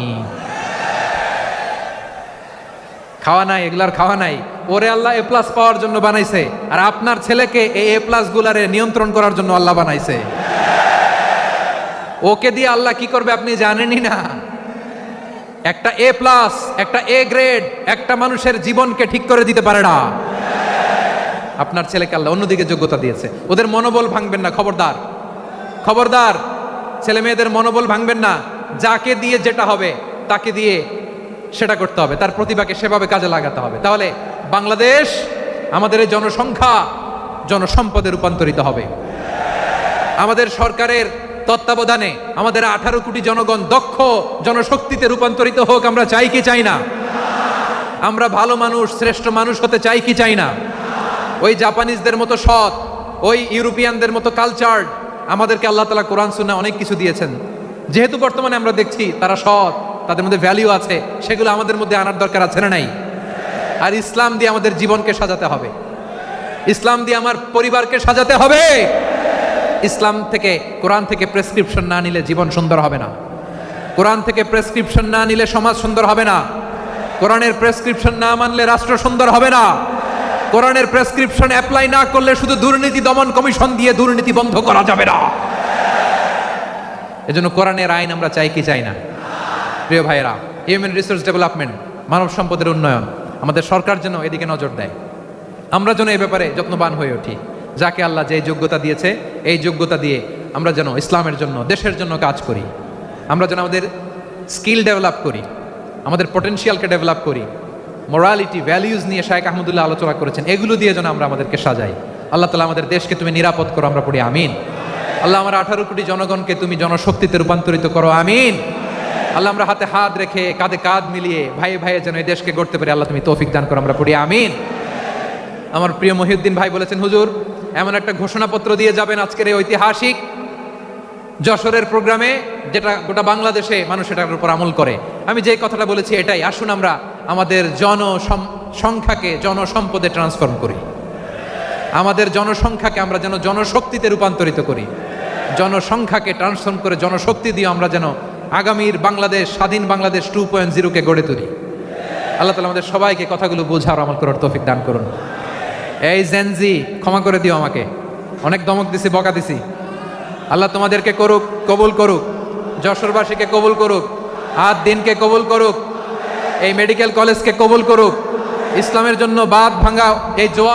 খাওয়া নাই, এগুলার খাওয়া নাই। ওরে আল্লাহ এ প্লাস পাওয়ার জন্য বানাইছে, আর আপনার ছেলেকে এই এ প্লাস গুলারে নিয়ন্ত্রণ করার জন্য আল্লাহ বানাইছে। ওকে দিয়ে আল্লাহ কি করবে আপনি জানেনই না। একটা এ প্লাস, একটা এ গ্রেড একটা মানুষের জীবনকে ঠিক করে দিতে পারে না। আপনার ছেলেকে আল্লাহ অন্যদিকে যোগ্যতা দিয়েছে। ওদের মনোবল ভাঙবেন না, খবরদার, খবরদার। ছেলে মেয়েদের মনোবল ভাঙবেন না। যাকে দিয়ে যেটা হবে তাকে দিয়ে সেটা করতে হবে, তার প্রতিভাকে সেভাবে কাজে লাগাতে হবে। তাহলে বাংলাদেশ আমাদের এই জনসংখ্যা জনসম্পদে রূপান্তরিত হবে। আমাদের সরকারের তত্ত্বাবধানে আমাদের 18 কোটি জনগণ দক্ষ জনশক্তিতে রূপান্তরিত হোক, আমরা চাই কি চাই না? আমরা ভালো মানুষ, শ্রেষ্ঠ মানুষ হতে চাই কি চাই না? ওই জাপানিজদের মতো সৎ, ওই ইউরোপিয়ানদের মতো কালচার, আমাদেরকে আল্লাহ তাআলা কোরআন সুন্নাহ অনেক কিছু দিয়েছেন। যেহেতু বর্তমানে আমরা দেখছি তারা সৎ, তাদের মধ্যে ভ্যালিউ আছে, সেগুলো আমাদের মধ্যে আনার দরকার আছে না নাই? আর ইসলাম দিয়ে আমাদের জীবনকে সাজাতে হবে, ইসলাম দিয়ে আমার পরিবারকে সাজাতে হবে। ইসলাম থেকে, কোরআন থেকে প্রেসক্রিপশন না নিলে জীবন সুন্দর হবে না। কোরআন থেকে প্রেসক্রিপশন না নিলে সমাজ সুন্দর হবে না। কোরআনের প্রেসক্রিপশন না মানলে রাষ্ট্র সুন্দর হবে না। কোরআনের প্রেসক্রিপশন অ্যাপ্লাই না করলে শুধু দুর্নীতি দমন কমিশন দিয়ে দুর্নীতি বন্ধ করা যাবে না। এজন্য কোরআনের আইন আমরা চাই কি চাই না? প্রিয় ভাইয়েরা, হিউম্যান রিসোর্স ডেভেলপমেন্ট, মানব সম্পদের উন্নয়ন, আমাদের সরকার যেন এদিকে নজর দেয়। আমরা যেন এই ব্যাপারে যত্নবান হয়ে উঠি। যাকে আল্লাহ যে যোগ্যতা দিয়েছে, এই যোগ্যতা দিয়ে আমরা যেন ইসলামের জন্য, দেশের জন্য কাজ করি। আমরা যেন আমাদের স্কিল ডেভেলপ করি, আমাদের পটেনশিয়ালকে ডেভেলপ করি। মোরালিটি, ভ্যালিউজ নিয়ে শায়েখ আহমদুল্লাহ আলোচনা করেছেন, এগুলো দিয়ে যেন আমরা আমাদেরকে সাজাই। আল্লাহ তাআলা আমাদের দেশকে তুমি নিরাপদ করো, আমরা পড়ি আমিন। আল্লাহ আমার 18 কোটি জনগণকে তুমি জনশক্তিতে রূপান্তরিত করো, আমিন। আল্লাহ আমরা হাতে হাত রেখে, কাঁধে কাঁধ মিলিয়ে, ভাই ভাইয়ে যেন এই দেশকে গড়তে পারি, আল্লাহ তুমি তৌফিক দান করো, আমরা পড়ি আমিন। আমার প্রিয় মহিউদ্দিন ভাই বলেছেন, হুজুর এমন একটা ঘোষণাপত্র দিয়ে যাবেন আজকের এই ঐতিহাসিক যশোরের প্রোগ্রামে, যেটা গোটা বাংলাদেশে মানুষ এটার উপর আমল করে। আমি যে কথাটা বলেছি এটাই, আসুন আমরা আমাদের জনসংখ্যাকে জনসম্পদে ট্রান্সফর্ম করি। আমাদের জনসংখ্যাকে আমরা যেন জনশক্তিতে রূপান্তরিত করি। জনসংখ্যাকে ট্রান্সফর্ম করে জনশক্তি দিয়ে আমরা যেন আগামীর বাংলাদেশ, স্বাধীন বাংলাদেশ 2.0-কে গড়ে তুলি। আল্লাহ তাআলা আমাদের সবাইকে কথাগুলো বোঝার, আমল করার তৌফিক দান করুন। এই জেনজি, ক্ষমা করে দিও আমাকে, অনেক ধমক দিছি, বকা দিছি। আল্লাহ তোমাদেরকে করুক, কবুল করুক, যশোরবাসীকে কবুল করুক, আর দিনকে কবুল করুক, এই মেডিকেল কলেজকে কবুল করুক, ইসলামের জন্য বাঁধ ভাঙা এই জোয়ার